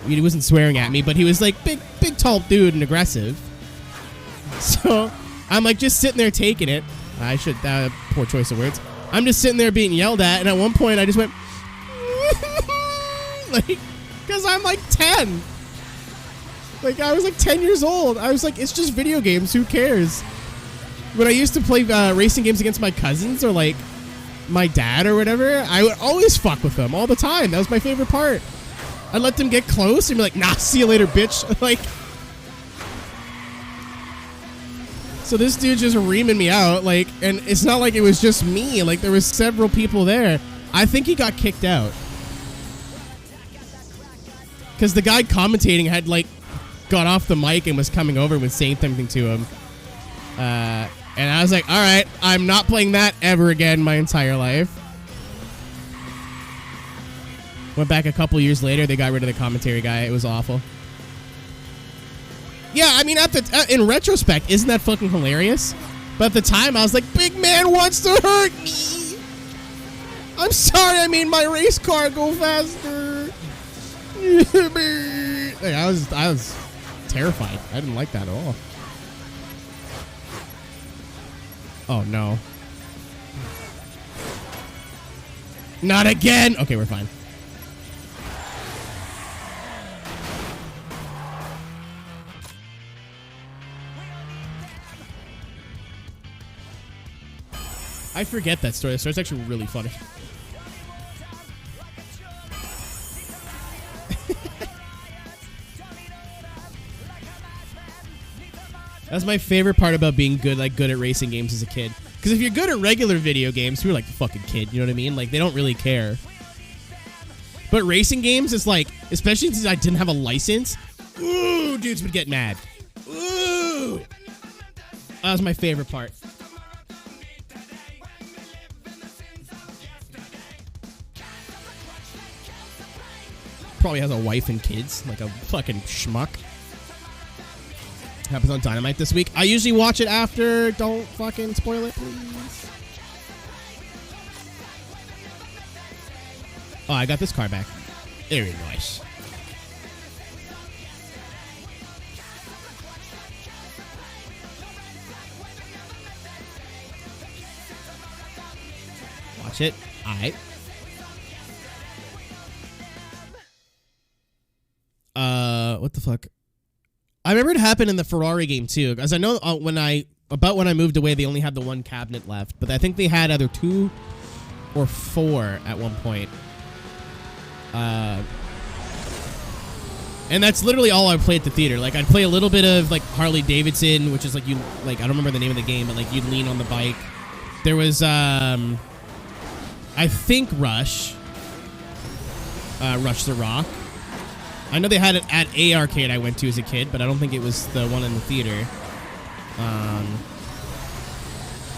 I mean, he wasn't swearing at me, but he was like big, tall dude and aggressive. So I'm like just sitting there taking it. Poor choice of words. I'm just sitting there being yelled at, and at one point I just went, like, because I'm like 10. Like, I was like 10 years old. I was like, it's just video games. Who cares? When I used to play racing games against my cousins or like my dad or whatever, I would always fuck with them all the time. That was my favorite part. I'd let them get close and be like, nah, see you later, bitch. Like, so this dude just reaming me out, like, and it's not like it was just me. Like, there was several people there. I think he got kicked out. Because the guy commentating had, like, got off the mic and was coming over and was saying something to him. And I was like, all right, I'm not playing that ever again my entire life. Went back a couple years later. They got rid of the commentary guy. It was awful. Yeah, I mean, in retrospect, isn't that fucking hilarious? But at the time, I was like, big man wants to hurt me. I'm sorry, I made my race car go faster. Like, I was terrified. I didn't like that at all. Oh, no. Not again. Okay, we're fine. I forget that story. That story's actually really funny. That's my favorite part about being good at racing games as a kid. Because if you're good at regular video games, you're like the fucking kid, you know what I mean? Like, they don't really care. But racing games is like, especially since I didn't have a license, ooh, dudes would get mad. Ooh! That was my favorite part. Probably has a wife and kids, like a fucking schmuck. Happens on Dynamite this week. I usually watch it after. Don't fucking spoil it, please. Oh, I got this car back. Very nice. Watch it. Alright. What the fuck? I remember it happened in the Ferrari game too, because I know when I moved away, they only had the one cabinet left, but I think they had either 2 or 4 at one point. And that's literally all I played at the theater. Like, I'd play a little bit of like Harley Davidson, which is like I don't remember the name of the game, but like you'd lean on the bike. There was I think Rush the Rock. I know they had it at a arcade I went to as a kid, but I don't think it was the one in the theater.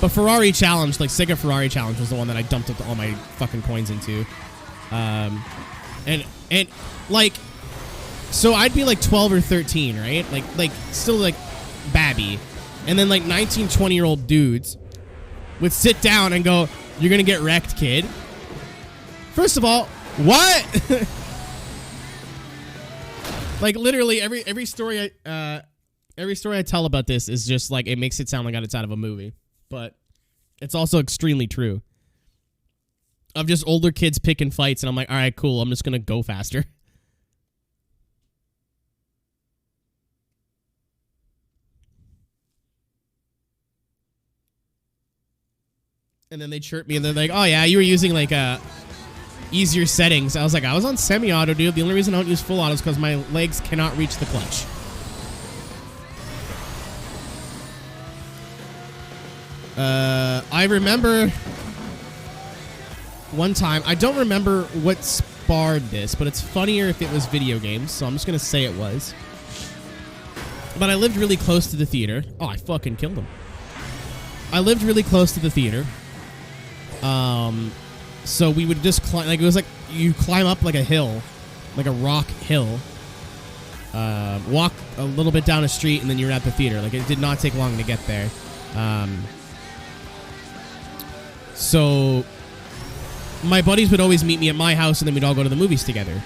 But Ferrari Challenge, like Sega Ferrari Challenge, was the one that I dumped up all my fucking coins into. And like, so I'd be like 12 or 13, right? Like still like babby. And then like 19, 20-year-old dudes would sit down and go, "You're gonna get wrecked, kid." First of all, what? Like literally every story I tell about this is just like, it makes it sound like it's out of a movie, but it's also extremely true. Of just older kids picking fights, and I'm like, all right, cool, I'm just gonna go faster. And then they chirp me, and they're like, "Oh yeah, you were using like easier settings." I was like, I was on semi-auto, dude. The only reason I don't use full auto is because my legs cannot reach the clutch. I remember one time, I don't remember what sparred this, but it's funnier if it was video games, so I'm just going to say it was. But I lived really close to the theater. Oh, I fucking killed him. I lived really close to the theater. So we would just climb, like, it was like you climb up like a hill, like a rock hill, walk a little bit down a street, and then you're at the theater. Like, it did not take long to get there. So my buddies would always meet me at my house, and then we'd all go to the movies together.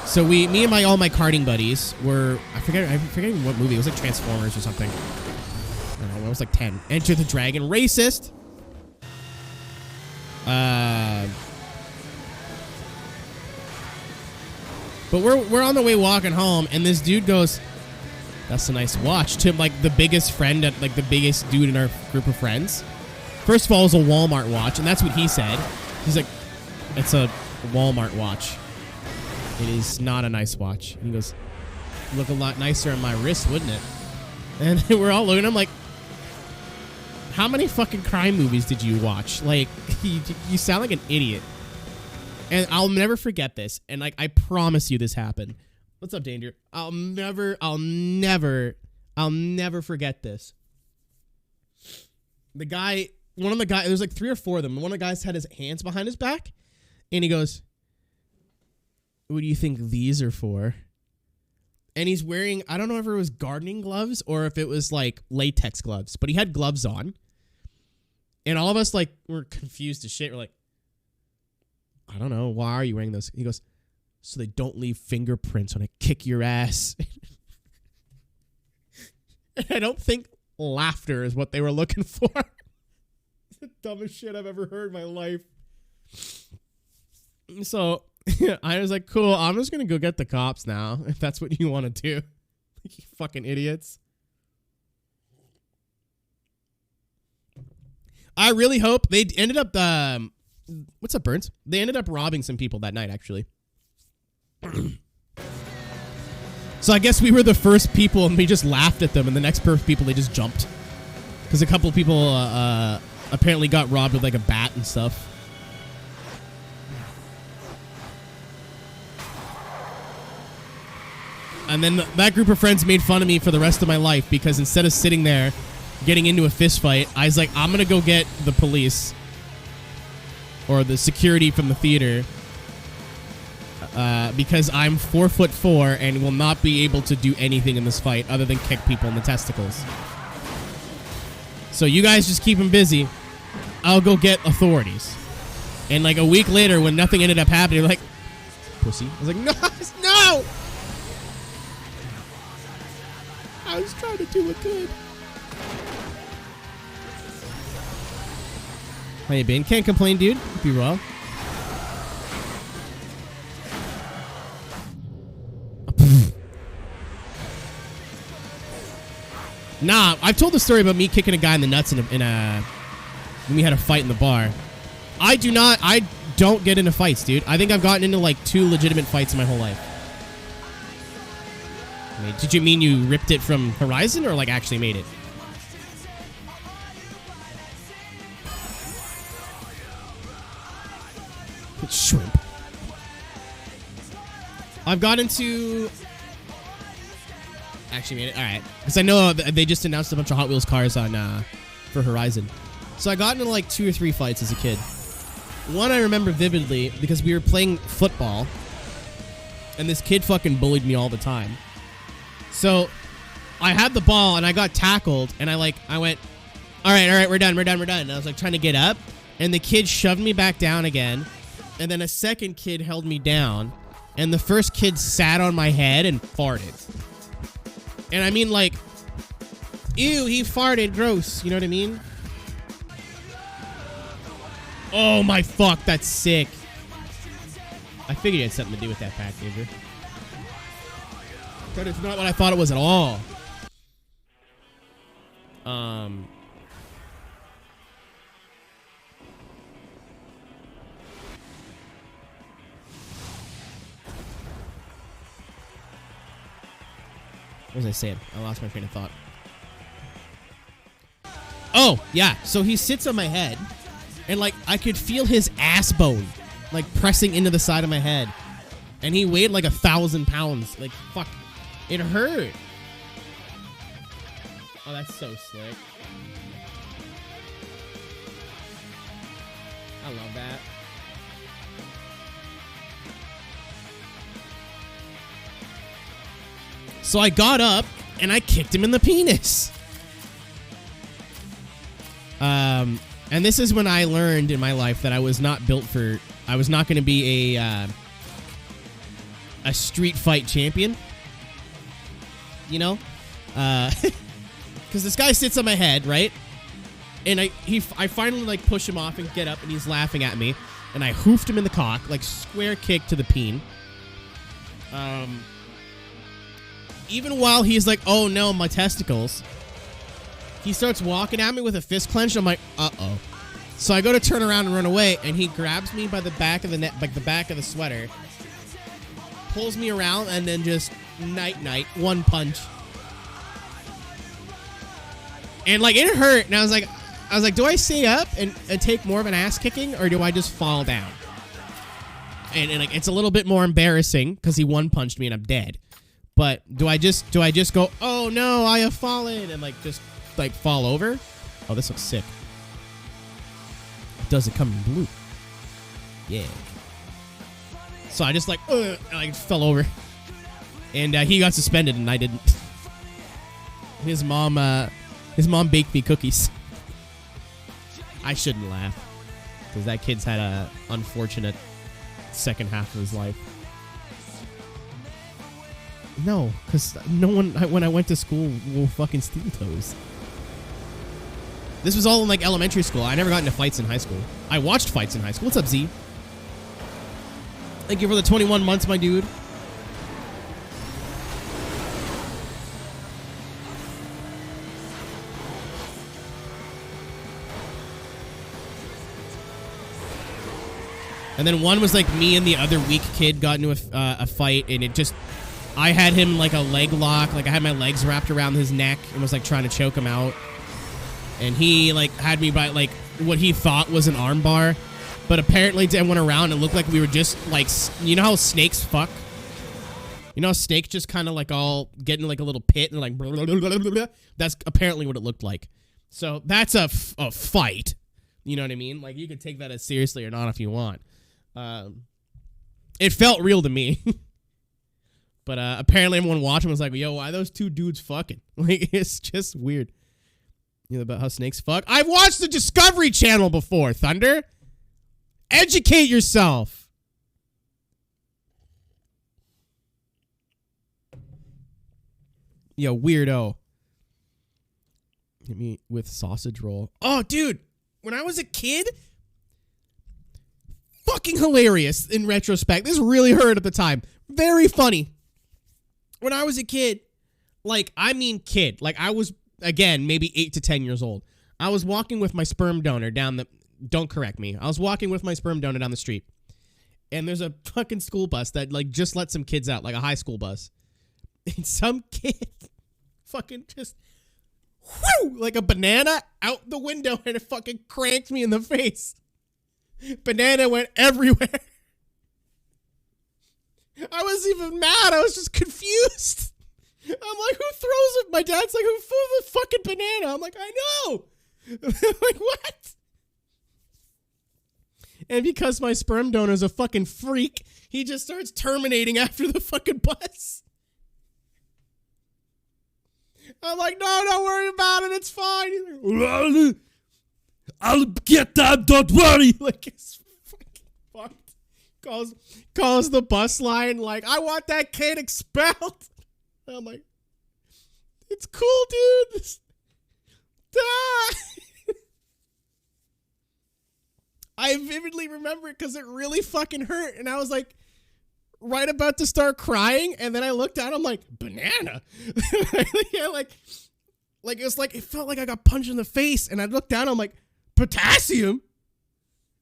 So me and all my karting buddies were, I forget what movie. It was like Transformers or something. I don't know, it was like 10. Enter the Dragon. Racist. But we're on the way walking home, and this dude goes, "That's a nice watch," to like the biggest friend, at like the biggest dude in our group of friends. First of all, it was a Walmart watch, and that's what he said. He's like, "It's a Walmart watch. It is not a nice watch." And he goes, "Look a lot nicer on my wrist, wouldn't it?" And we're all looking at him like, how many fucking crime movies did you watch? Like, you sound like an idiot. And I'll never forget this. And like, I promise you this happened. What's up, Danger? I'll never forget this. One of the guys, there's like 3 or 4 of them. One of the guys had his hands behind his back, and he goes, "What do you think these are for?" And he's wearing, I don't know if it was gardening gloves or if it was like latex gloves, but he had gloves on. And all of us like were confused as shit. We're like, "I don't know. Why are you wearing those?" He goes, "So they don't leave fingerprints when I kick your ass." I don't think laughter is what they were looking for. It's the dumbest shit I've ever heard in my life. So I was like, cool, I'm just going to go get the cops now, if that's what you want to do. You fucking idiots. I really hope they ended up, what's up, Burns? They ended up robbing some people that night, actually. So I guess we were the first people, and we just laughed at them, and the next people, they just jumped. Because a couple of people apparently got robbed with like a bat and stuff. And then that group of friends made fun of me for the rest of my life, because instead of sitting there getting into a fist fight, I was like, I'm going to go get the police or the security from the theater because I'm 4'4" and will not be able to do anything in this fight other than kick people in the testicles. So you guys just keep him busy. I'll go get authorities. And like a week later, when nothing ended up happening, like, pussy. I was like, no, no! I was trying to do it good. How you been? Can't complain, dude. Hope you're well. Nah, I've told the story about me kicking a guy in the nuts when we had a fight in the bar. I don't get into fights, dude. I think I've gotten into like 2 legitimate fights in my whole life. Wait, did you mean you ripped it from Horizon or like actually made it? Shrimp. I've got into... Actually made it. All right. Because I know they just announced a bunch of Hot Wheels cars on for Horizon. So I got into like 2 or 3 fights as a kid. One I remember vividly because we were playing football. And this kid fucking bullied me all the time. So I had the ball and I got tackled. And I went, all right, we're done. And I was like trying to get up. And the kid shoved me back down again. And then a second kid held me down. And the first kid sat on my head and farted. And I mean, like, ew, he farted, gross. You know what I mean? Oh, my fuck, that's sick. I figured it had something to do with that pack, nigga. But it's not what I thought it was at all. What was I saying? I lost my train of thought. Oh, yeah. So he sits on my head, and, like, I could feel his ass bone, like, pressing into the side of my head. And he weighed, like, 1,000 pounds. Like, fuck. It hurt. Oh, that's so slick. I love that. So I got up and I kicked him in the penis. And this is when I learned in my life that I was not built for. I was not going to be a street fight champion. You know, because this guy sits on my head, right? And I finally like push him off and get up, and he's laughing at me, and I hoofed him in the cock, like square kick to the peen. Even while he's like, oh no, my testicles, he starts walking at me with a fist clenched. I'm like, uh-oh. So I go to turn around and run away, and he grabs me by the back of the neck, like the back of the sweater, pulls me around, and then just night, one punch. And like it hurt, and I was like, do I stay up and take more of an ass kicking, or do I just fall down? And like it's a little bit more embarrassing because he one punched me and I'm dead. But do I just go, oh no, I have fallen, and like just like fall over? Oh, this looks sick. Does it come in blue? Yeah. So I just like, and I fell over, and he got suspended and I didn't. His mom baked me cookies. I shouldn't laugh because that kid's had a unfortunate second half of his life. No, because no one, when I went to school, will fucking steel toes. This was all in, like, elementary school. I never got into fights in high school. I watched fights in high school. What's up, Z? Thank you for the 21 months, my dude. And then one was, like, me and the other weak kid got into a fight, and it just... I had him like a leg lock, like I had my legs wrapped around his neck and was like trying to choke him out. And he like had me by like what he thought was an arm bar, but apparently I went around and it looked like we were just like, you know how snakes fuck? You know how snakes just kind of like all get in like a little pit and like, blah, blah, blah, blah, blah. That's apparently what it looked like. So that's a fight. You know what I mean? Like you could take that as seriously or not if you want. It felt real to me. But apparently everyone watching was like, yo, why are those two dudes fucking? Like, it's just weird. You know about how snakes fuck? I've watched the Discovery Channel before, Thunder. Educate yourself. Yo, weirdo. Hit me with sausage roll. Oh, dude. When I was a kid, fucking hilarious in retrospect. This really hurt at the time. Very funny. When I was a kid, like, I mean kid. Like, I was, again, maybe 8 to 10 years old. I was walking with my sperm donor down the... Don't correct me. I was walking with my sperm donor down the street. And there's a fucking school bus that, like, just let some kids out. Like, a high school bus. And some kid fucking just... Whoo! Like a banana out the window, and it fucking cranked me in the face. Banana went everywhere. I wasn't even mad. I was just confused. I'm like, who throws it? My dad's like, who threw the fucking banana? I'm like, I know. Like, what? And because my sperm donor's a fucking freak, he just starts terminating after the fucking bus. I'm like, no, don't worry about it. It's fine. He's like, I'll get that. Don't worry. Like, it's fucking fucked. Calls the bus line like, I want that kid expelled. And I'm like, it's cool, dude. I vividly remember it because it really fucking hurt. And I was like, right about to start crying. And then I looked at him like, banana. Yeah, like it was like, it felt like I got punched in the face. And I looked down, I'm like, potassium?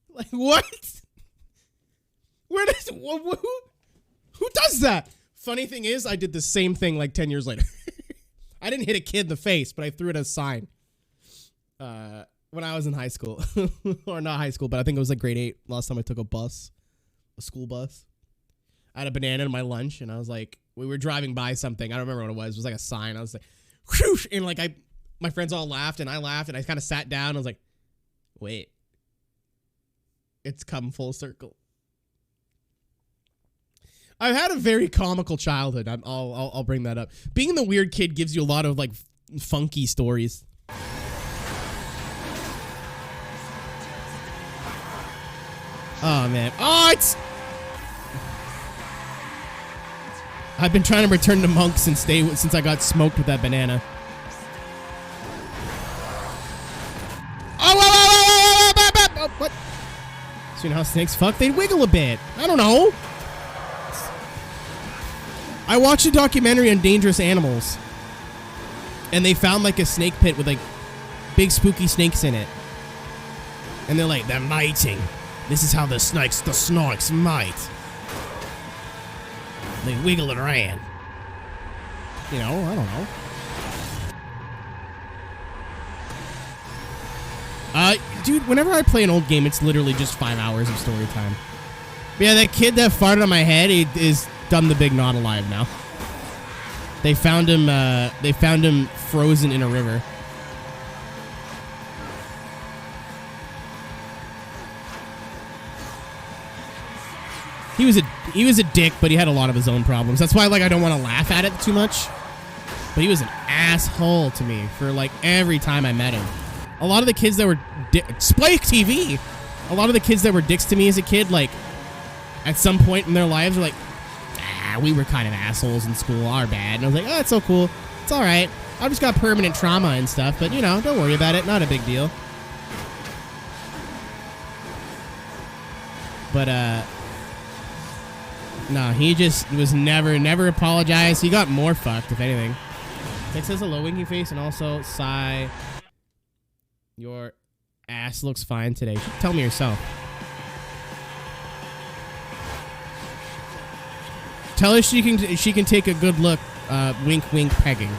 Like, what? Who does that? Funny thing is, I did the same thing like 10 years later. I didn't hit a kid in the face, but I threw it as a sign. When I was in high school. Or not high school, but I think it was like grade 8. Last time I took a school bus. I had a banana in my lunch, and I was like, we were driving by something. I don't remember what it was. It was like a sign. I was like, whoosh, and like my friends all laughed, and I laughed, and I kind of sat down. I was like, wait. It's come full circle. I've had a very comical childhood. I'll bring that up. Being the weird kid gives you a lot of like funky stories. Oh man. Oh, I've been trying to return to monk since I got smoked with that banana. Oh, what? So you know how snakes fuck? They wiggle a bit. I don't know. I watched a documentary on dangerous animals, and they found like a snake pit with like big spooky snakes in it, and they're like, they're mating. This is how the snakes mate. They wiggle it around. You know, I don't know. Dude, whenever I play an old game, it's literally just 5 hours of story time. But yeah, that kid that farted on my head is done the big not alive now. They found him frozen in a river. He was a dick, but he had a lot of his own problems. That's why, like, I don't want to laugh at it too much. But he was an asshole to me for, like, every time I met him. A lot of the kids that were... Spike TV! A lot of the kids that were dicks to me as a kid, like, at some point in their lives were like, we were kind of assholes in school, our bad. And I was like, oh, it's so cool. It's all right. I've just got permanent trauma and stuff, but, you know, don't worry about it. Not a big deal. But, no, he just was never apologized. He got more fucked, if anything. It says hello, winky face, and also sigh. Your ass looks fine today. Tell me yourself. Tell her she can take a good look. Wink, wink, pegging.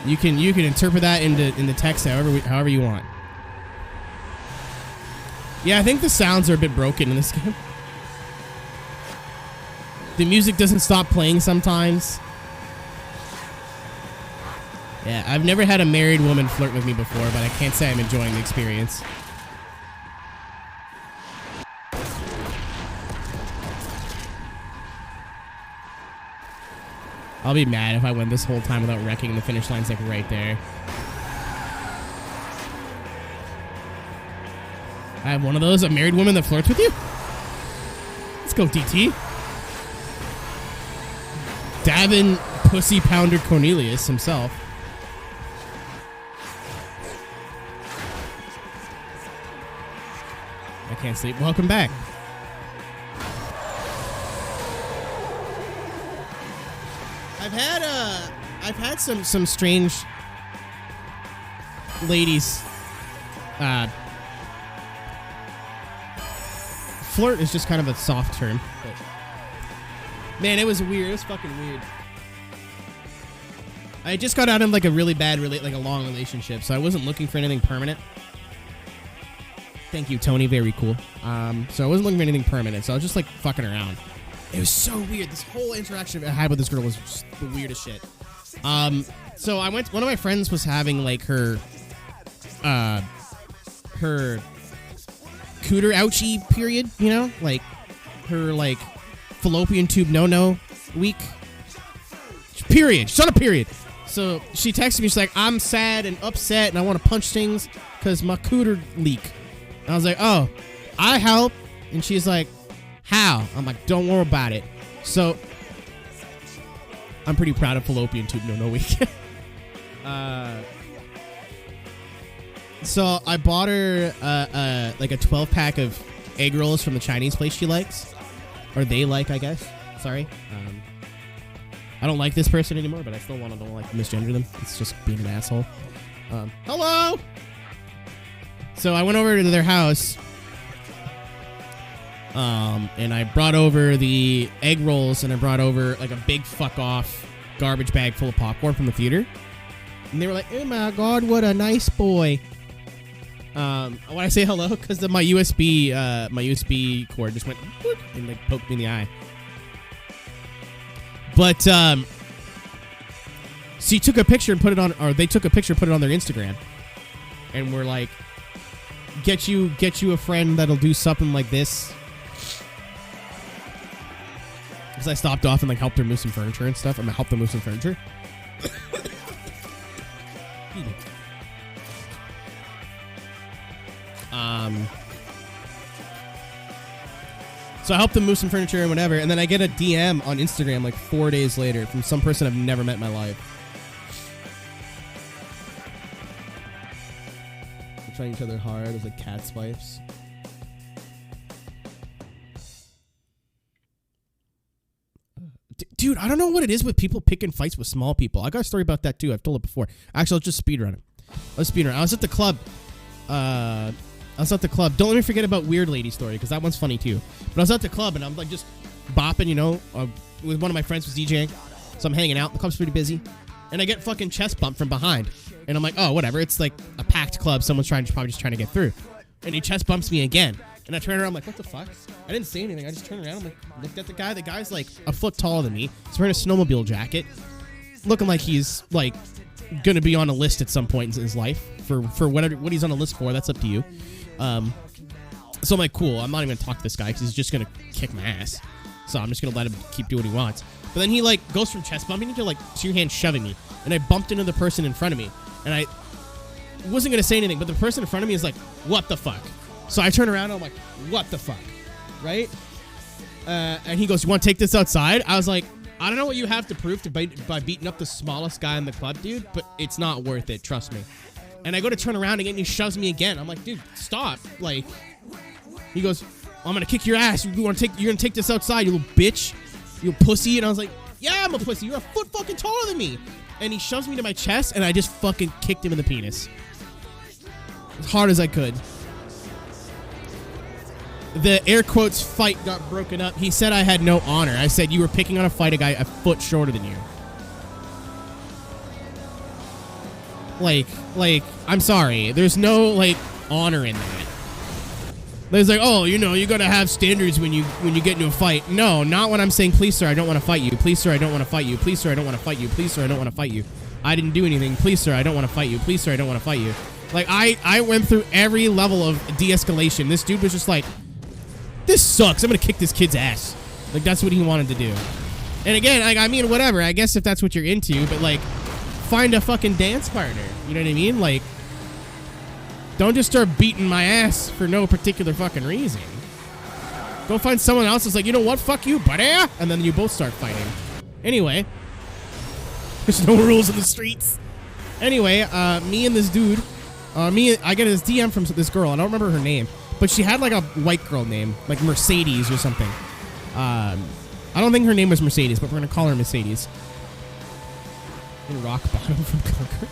You can interpret that into text however you want. Yeah, I think the sounds are a bit broken in this game. The music doesn't stop playing sometimes. Yeah, I've never had a married woman flirt with me before, but I can't say I'm enjoying the experience. I'll be mad if I win this whole time without wrecking and the finish line's like right there. I have one of those, a married woman that flirts with you? Let's go, DT. Davin Pussy Pounder Cornelius himself. I can't sleep. Welcome back. I've had some strange ladies. Flirt is just kind of a soft term. But man, it was weird. It was fucking weird. I just got out of like a really bad, like a long relationship, so I wasn't looking for anything permanent. Thank you, Tony. Very cool. So I wasn't looking for anything permanent, so I was just like fucking around. It was so weird. This whole interaction I had with this girl was just the weirdest shit. So I went. One of my friends was having like her cooter ouchie period. You know, like her like fallopian tube no week. Period. She's on a period. So she texted me. She's like, I'm sad and upset, and I want to punch things because my cooter leak. And I was like, oh, I help. And she's like, how? I'm like, don't worry about it. So I'm pretty proud of fallopian tube no week. So I bought her like a 12-pack of egg rolls from the Chinese place she likes, or they like, I guess. Sorry. I don't like this person anymore, but I still want to don't like misgender them. It's just being an asshole. Hello. So I went over to their house, and I brought over the egg rolls, and I brought over like a big fuck off garbage bag full of popcorn from the theater. And they were like, "Oh my god, what a nice boy." When I say hello, because my USB cord just went whoop, and like poked me in the eye. But she took a picture and put it on, or they took a picture and put it on their Instagram, and we're like, get you a friend that'll do something like this. Because I stopped off and like helped her move some furniture and stuff. I'm gonna help them move some furniture. So I helped them move some furniture and whatever, and then I get a DM on Instagram like 4 days later from some person I've never met in my life. We're trying each other hard as like cat swipes. Dude, I don't know what it is with people picking fights with small people. I got a story about that too. I've told it before. Actually, I'll just speedrun it. I was at the club. Don't let me forget about Weird Lady story, because that one's funny too. But I was at the club and I'm like just bopping, you know, with one of my friends was DJing. So I'm hanging out. The club's pretty busy. And I get fucking chest bumped from behind. And I'm like, oh, whatever. It's like a packed club. Someone's probably just trying to get through. And he chest bumps me again. And I turn around, I'm like, what the fuck? I didn't say anything. I just turned around. I'm like, looked at the guy. The guy's like a foot taller than me. He's wearing a snowmobile jacket. Looking like he's like going to be on a list at some point in his life. For what he's on a list for, that's up to you. So I'm like, cool. I'm not even going to talk to this guy because he's just going to kick my ass. So I'm just going to let him keep doing what he wants. But then he like goes from chest bumping to like 2 hands shoving me. And I bumped into the person in front of me. And I wasn't going to say anything, but the person in front of me is like, what the fuck? So I turn around and I'm like, what the fuck? Right? And he goes, you want to take this outside? I was like, I don't know what you have to prove by beating up the smallest guy in the club, dude, but it's not worth it. Trust me. And I go to turn around again and he shoves me again. I'm like, dude, stop. Like, he goes, I'm going to kick your ass. You're going to take this outside, you little bitch. You pussy. And I was like, yeah, I'm a pussy. You're a foot fucking taller than me. And he shoves me to my chest and I just fucking kicked him in the penis. As hard as I could. The air quotes fight got broken up. He said I had no honor. I said you were picking on a guy a foot shorter than you. Like, I'm sorry. There's no, like, honor in that. There's like, oh, you know, you gotta have standards when you get into a fight. No, not when I'm saying, please, sir, I don't want to fight you. Please, sir, I don't want to fight you. Please, sir, I don't want to fight you. Please, sir, I don't want to fight you. I didn't do anything. Please, sir, I don't want to fight you. Please, sir, I don't want to fight you. Like, I went through every level of de-escalation. This dude was just like, this sucks. I'm gonna kick this kid's ass. Like, that's what he wanted to do. And again, like, I mean, whatever. I guess if that's what you're into, but like, find a fucking dance partner. You know what I mean? Like, don't just start beating my ass for no particular fucking reason. Go find someone else that's like, you know what? Fuck you, buddy. And then you both start fighting. Anyway, there's no rules in the streets. Anyway, me and this dude, I get this DM from this girl. I don't remember her name, but she had like a white girl name, like Mercedes or something. I don't think her name was Mercedes, but we're gonna call her Mercedes. In rock bottom from Conquer.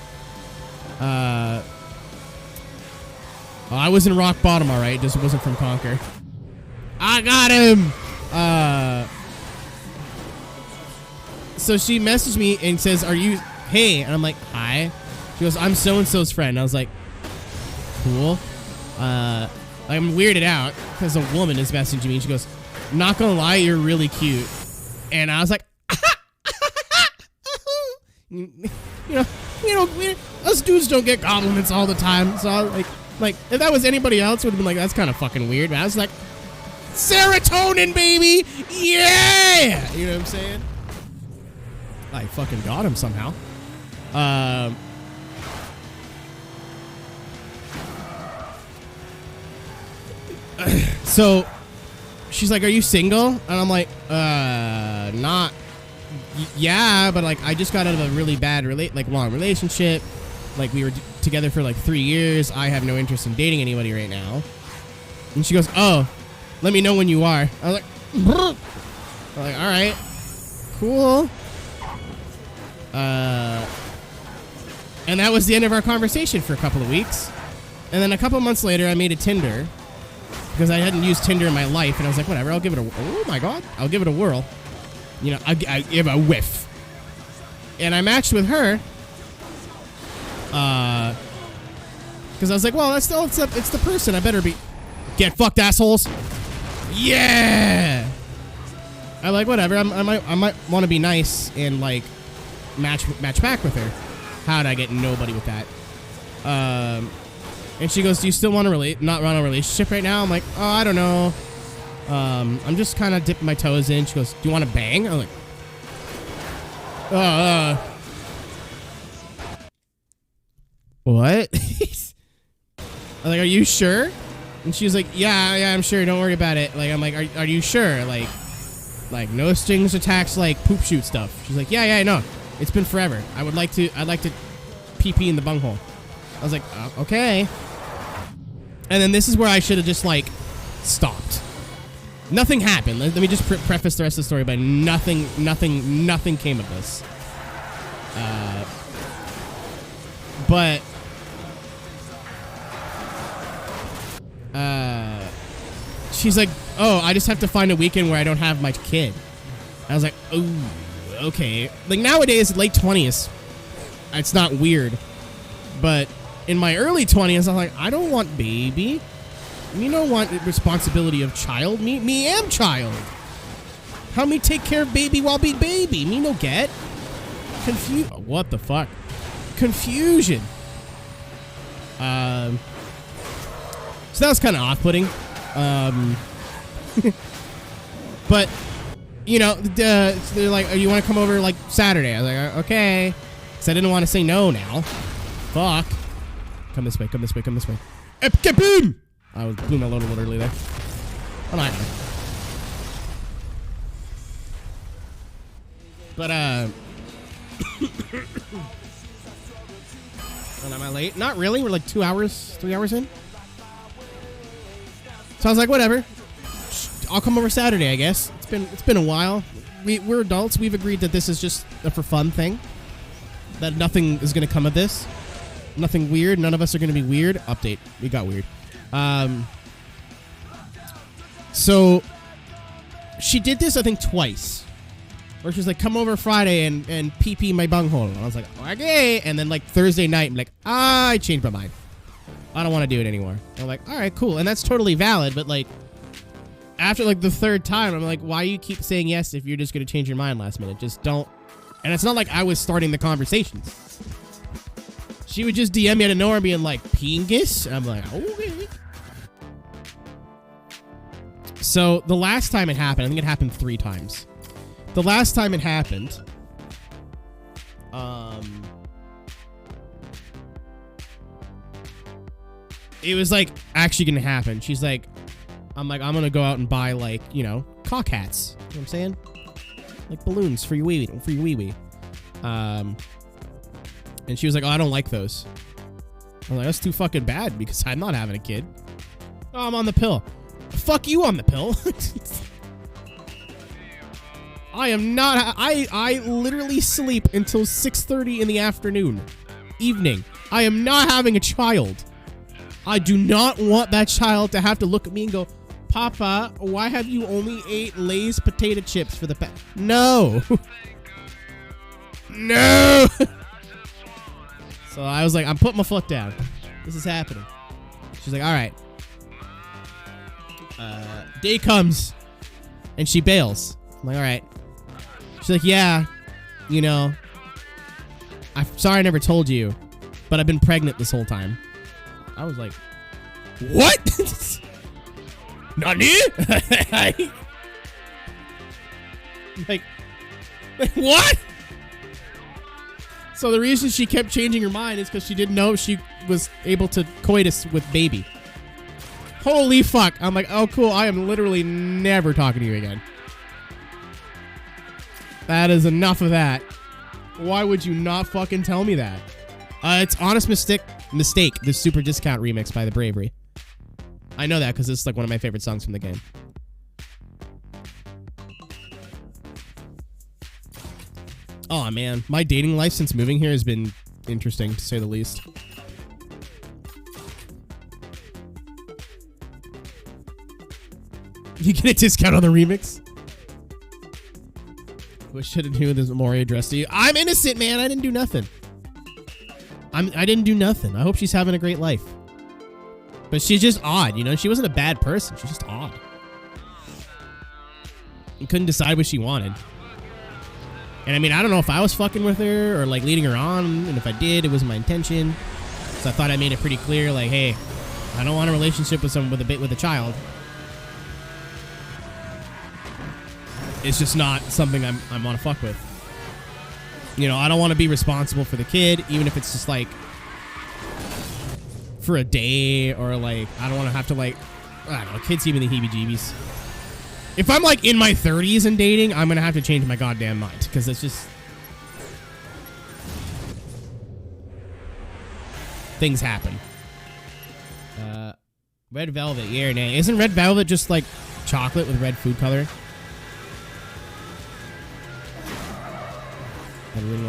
I was in rock bottom, all right. Just wasn't from Conquer. I got him. So she messaged me and says, "Are you? Hey?" And I'm like, "Hi." She goes, "I'm so and so's friend." I was like, "Cool." I'm weirded out because a woman is messaging me. She goes, "Not gonna lie, you're really cute." And I was like, you know, us dudes don't get compliments all the time. So I was like if that was anybody else, it would have been like, that's kind of fucking weird. But I was like, serotonin, baby, yeah. You know what I'm saying? I fucking got him somehow. So she's like, "Are you single?" And I'm like, not. Yeah, but like, I just got out of a really bad long relationship. Like, we were together for like 3 years. I have no interest in dating anybody right now. And she goes, "Oh, let me know when you are." I was like, all right, cool. And that was the end of our conversation for a couple of weeks. And then a couple months later, I made a Tinder because I hadn't used Tinder in my life, and I was like, whatever, I'll give it a. Oh my god, I'll give it a whirl. You know, I give a whiff. And I matched with her. Because I was like, well, it's the person. I better be. Get fucked, assholes. Yeah. I'm like, whatever. I might want to be nice and like match back with her. How'd I get nobody with that? And she goes, "Do you still want to not run a relationship right now?" I'm like, "Oh, I don't know. I'm just kind of dipping my toes in." She goes, "Do you want to bang?" I'm like, what? I'm like, "Are you sure?" And she was like, yeah, I'm sure. Don't worry about it. Like, I'm like, are you sure? Like no strings attached, like poop shoot stuff. She's like, yeah, I know. It's been forever. I'd like to pee in the bunghole. I was like, okay. And then this is where I should have just like stopped. Nothing happened. Let me just preface the rest of the story by nothing came of this. But she's like, "Oh, I just have to find a weekend where I don't have my kid." I was like, "Oh, okay." Like, nowadays, late 20s, it's not weird. But in my early 20s, I was like, I don't want baby. Me no want responsibility of child. Me am child. Help me take care of baby while be baby. Me no get. What the fuck? Confusion. So that was kind of off-putting. But, you know, they're like, "Oh, you want to come over like Saturday?" I was like, okay. Because I didn't want to say no now. Fuck. Come this way. Boom! I was blew my load a little early there. Oh, no, I know. But, well, am I late? Not really. We're like 3 hours in. So I was like, whatever. I'll come over Saturday, I guess. It's been a while. We're adults. We've agreed that this is just a for fun thing. That nothing is going to come of this. Nothing weird. None of us are going to be weird. Update. We got weird. So she did this, I think, twice. Where she's like, "Come over Friday and pee my bunghole." And I was like, okay. And then like Thursday night, I'm like, I changed my mind. I don't want to do it anymore. I'm like, all right, cool. And that's totally valid. But like, after like the third time, I'm like, why do you keep saying yes if you're just going to change your mind last minute? Just don't. And it's not like I was starting the conversations. She would just DM me out of nowhere being like, "Pingus?" And I'm like, okay. So the last time it happened, I think it happened 3 times. the last time it happened, it was like actually gonna happen. She's like, I'm gonna go out and buy like, you know, cock hats. You know what I'm saying? Like balloons for your wee wee. And she was like, oh, I don't like those. I was like, that's too fucking bad because I'm not having a kid. Oh, I'm on the pill. Fuck you on the pill. I am not. I literally sleep until 6:30 in the afternoon, evening. I am not having a child. I do not want that child to have to look at me and go, Papa, why have you only ate Lay's potato chips for the past? No. No. So I was like, I'm putting my foot down. This is happening. She's like, all right. Day comes and she bails. I'm like, all right. She's like, yeah, you know, I'm sorry I never told you, but I've been pregnant this whole time. I was like, what? Nani? like, what? So the reason she kept changing her mind is because she didn't know she was able to coitus with baby. Holy fuck. I'm like, oh, cool. I am literally never talking to you again. That is enough of that. Why would you not fucking tell me that? It's Honest Mistake, the Super Discount remix by The Bravery. I know that because it's like one of my favorite songs from the game. Oh man, my dating life since moving here has been interesting to say the least. You get a discount on the remix? What should have knew this Maury addressed to you? I'm innocent, man. I didn't do nothing. I didn't do nothing. I hope she's having a great life. But she's just odd, you know? She wasn't a bad person. She's just odd. And couldn't decide what she wanted. And I mean, I don't know if I was fucking with her or like leading her on. And if I did, it wasn't my intention. So I thought I made it pretty clear, like, hey, I don't want a relationship with someone with a child. It's just not something I want to fuck with. You know, I don't want to be responsible for the kid, even if it's just like for a day or like, I don't want to have to like, I don't know, kids give me the heebie-jeebies. If I'm like in my 30s and dating, I'm going to have to change my goddamn mind because it's just things happen. Red velvet, yeah or nay? Isn't red velvet just like chocolate with red food color?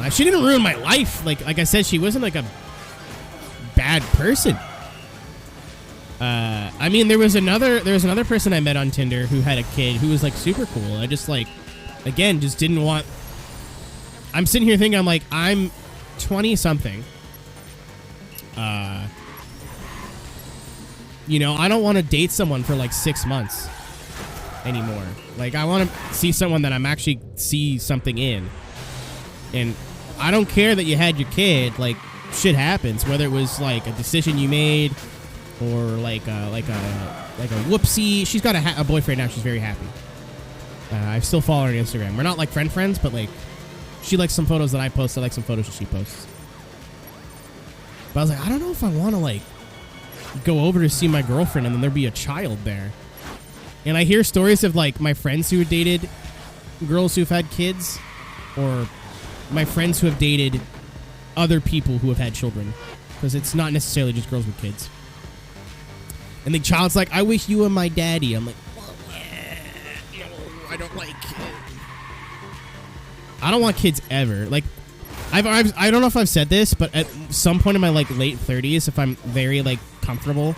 She didn't ruin my life. Like I said, she wasn't like a bad person. I mean, there was another person I met on Tinder who had a kid who was like super cool. I just like, again, just didn't want. I'm sitting here thinking, I'm like, I'm 20 something. You know, I don't want to date someone for like 6 months anymore. Like, I want to see someone that I'm actually see something in. And I don't care that you had your kid. Like, shit happens. Whether it was like a decision you made, or like a whoopsie. She's got a boyfriend now. She's very happy. I still follow her on Instagram. We're not like friends, but like, she likes some photos that I post. I like some photos that she posts. But I was like, I don't know if I want to like go over to see my girlfriend and then there be a child there. And I hear stories of like my friends who have dated girls who've had kids, or my friends who have dated other people who have had children, because it's not necessarily just girls with kids. And the child's like, I wish you were my daddy. I'm like, well, no, I don't like kids. I don't want kids ever. Like, I don't know if I've said this, but at some point in my like late 30s, if I'm very like comfortable,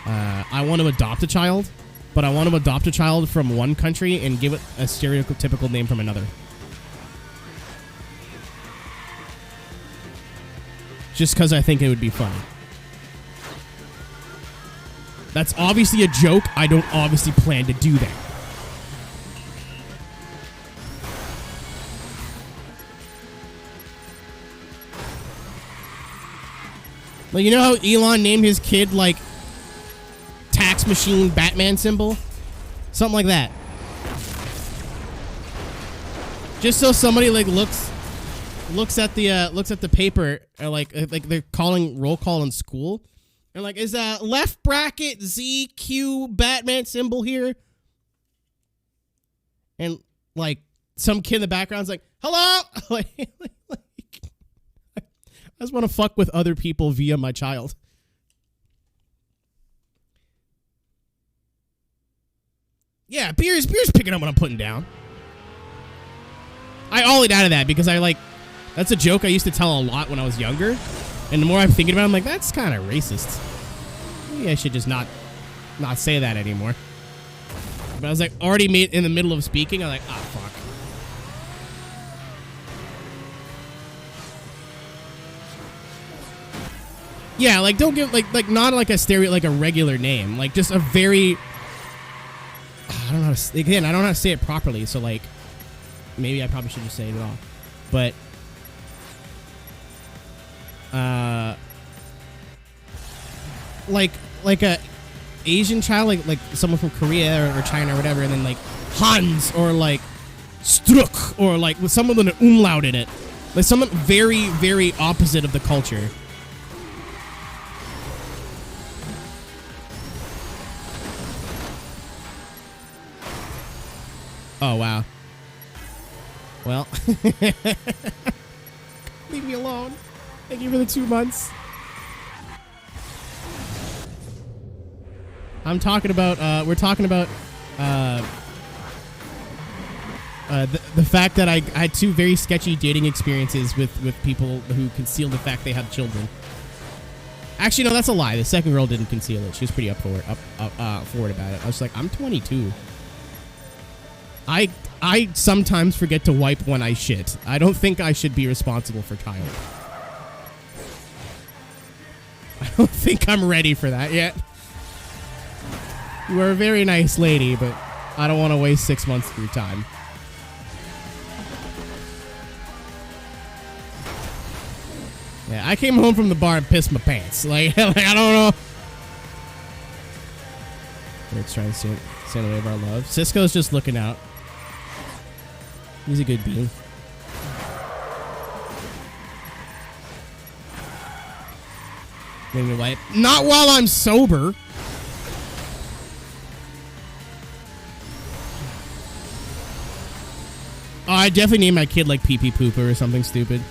I want to adopt a child, but I want to adopt a child from one country and give it a stereotypical name from another. Just because I think it would be funny. That's obviously a joke. I don't obviously plan to do that. Well, you know how Elon named his kid, like, tax machine Batman symbol? Something like that. Just so somebody like looks at the paper, like they're calling roll call in school, and like, is a left bracket ZQ Batman symbol here? And like some kid in the background's like, hello. like, I just want to fuck with other people via my child. Yeah, beer's picking up what I'm putting down. I ollied out of that because that's a joke I used to tell a lot when I was younger. And the more I'm thinking about it, I'm like, that's kind of racist. Maybe I should just not say that anymore. But I was like already in the middle of speaking. I'm like, ah, fuck. Yeah, like don't give like not like a like a regular name, like just a very. I don't know. Again, I don't know how to say it properly, so like maybe I probably should just say it all. But like a Asian child, like someone from Korea or China or whatever, and then like Hans or like Struck or like with someone with an umlaut in it, like someone very, very opposite of the culture. Oh, wow. Well. Leave me alone. Thank you for the 2 months. I'm talking about, we're talking about, the fact that I had 2 very sketchy dating experiences with people who concealed the fact they had children. Actually, no, that's a lie. The second girl didn't conceal it. She was pretty forward about it. I was like, I'm 22. I sometimes forget to wipe when I shit. I don't think I should be responsible for child. I don't think I'm ready for that yet. You are a very nice lady, but I don't want to waste 6 months of your time. Yeah, I came home from the bar and pissed my pants. Like I don't know. Let's try and stand away of our love. Cisco's just looking out. He's a good bean. Maybe wipe. Not while I'm sober. Oh, I definitely named my kid like Pee Pee Pooper or something stupid.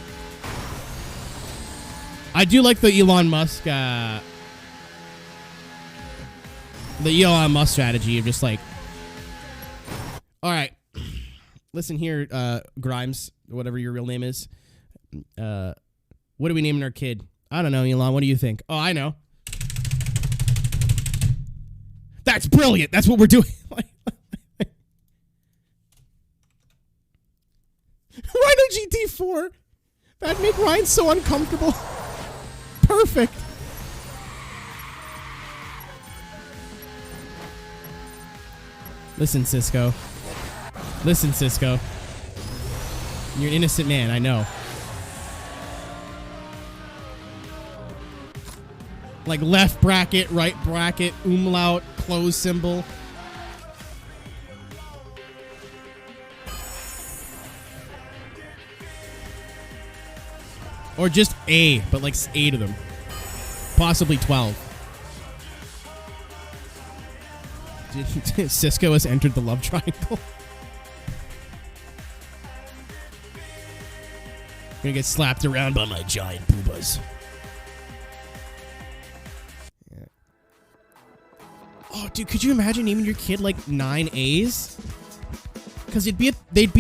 I do like the Elon Musk strategy of just like, all right, listen here, Grimes, whatever your real name is. What are we naming our kid? I don't know, Elon. What do you think? Oh, I know. That's brilliant. That's what we're doing. Rhino GT4. That'd make Ryan so uncomfortable. Perfect. Listen, Cisco. Listen, Cisco. You're an innocent man, I know. Like left bracket, right bracket, umlaut, close symbol. Or just A, but like 8 of them. Possibly 12. Cisco has entered the love triangle. Gonna get slapped around by my giant boobas. Yeah. Oh, dude, could you imagine naming your kid like 9 A's? Because they'd be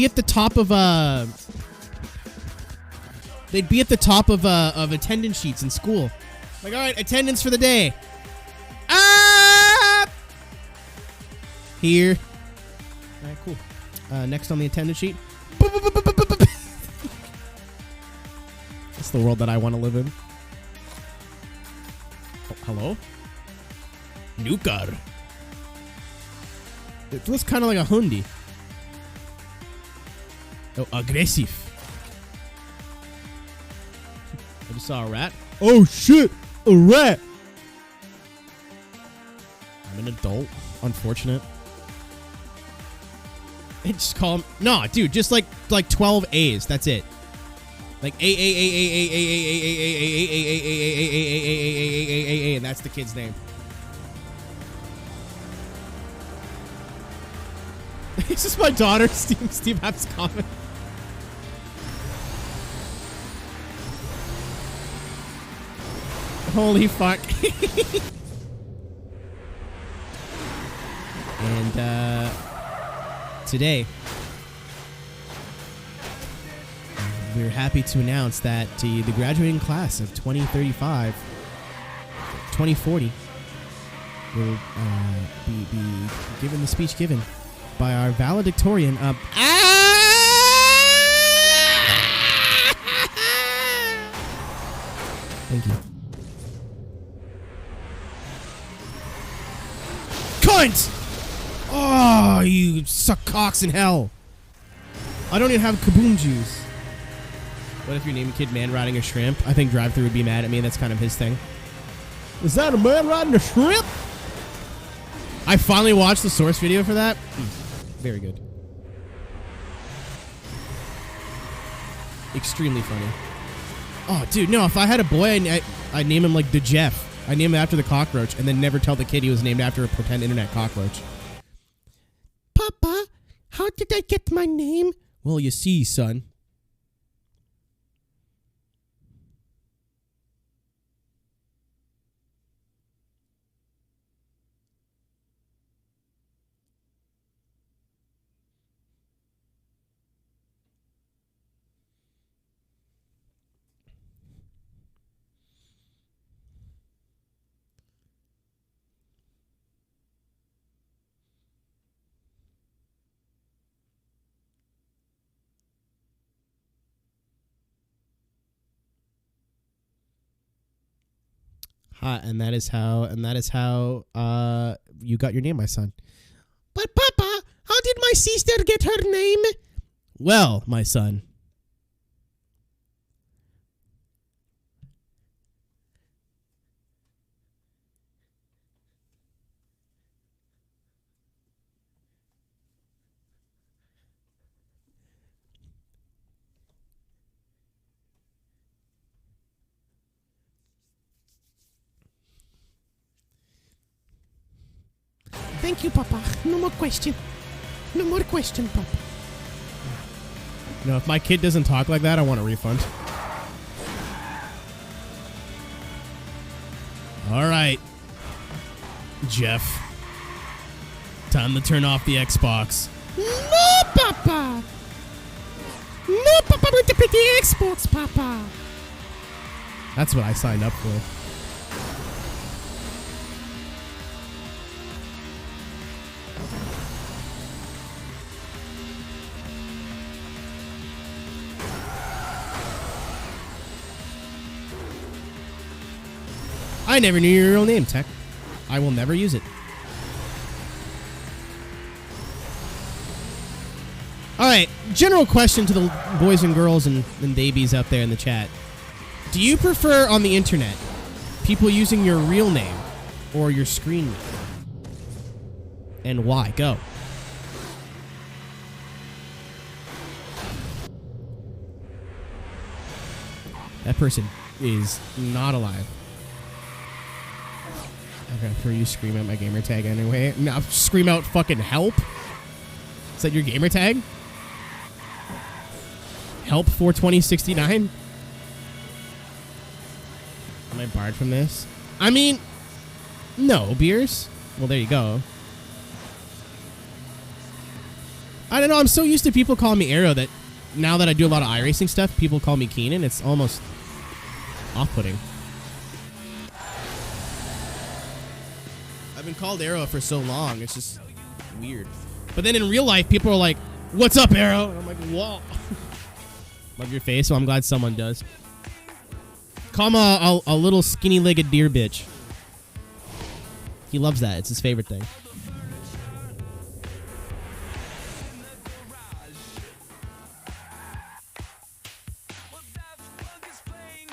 at the top of They'd be at the top of attendance sheets in school. Like, all right, attendance for the day. Ah! Here. All right, cool. Next on the attendance sheet. That's the world that I want to live in. Oh, hello? New car. It looks kind of like a Hyundai. Oh, aggressive. I just saw a rat. Oh shit, a rat. I'm an adult. Unfortunate. And just call him. No, dude, just like 12 A's. That's it. Like A, and that's the kid's name. This is my daughter, Steve App's comment. Holy fuck. And today we're happy to announce that the graduating class of 2040 will be given the speech given by our valedictorian. Thank you. Cunt! Oh, you suck cocks in hell. I don't even have kaboom juice. What if you name a kid Man Riding a Shrimp? I think Drive-Thru would be mad at me. That's kind of his thing. Is that a man riding a shrimp? I finally watched the source video for that. Very good. Extremely funny. Oh, dude, no. If I had a boy, I'd name him like the Jeff. I'd name him after the cockroach and then never tell the kid he was named after a pretend internet cockroach. Papa, how did I get my name? Well, you see, son. And that is how you got your name, my son. But Papa, how did my sister get her name? Well, my son. Thank you, Papa. No more question. No more question, Papa. No, if my kid doesn't talk like that, I want a refund. All right, Jeff. Time to turn off the Xbox. No, Papa. No, Papa, I want to play the Xbox, Papa. That's what I signed up for. I never knew your real name, Tech. I will never use it. All right, general question to the boys and girls and babies out there in the chat. Do you prefer on the internet people using your real name or your screen name? And why? Go. That person is not alive. Okay, for you scream out my gamer tag anyway. Now scream out fucking help. Is that your gamer tag? Help 42069? Am I barred from this? I mean, no, beers. Well, there you go. I don't know. I'm so used to people calling me Aero that now that I do a lot of iRacing stuff, people call me Keenan. It's almost off-putting. I've been called Aero for so long. It's just weird. But then in real life, people are like, "What's up, Aero?" And I'm like, "Whoa." Love your face, so I'm glad someone does. Call him a little skinny-legged deer bitch. He loves that. It's his favorite thing.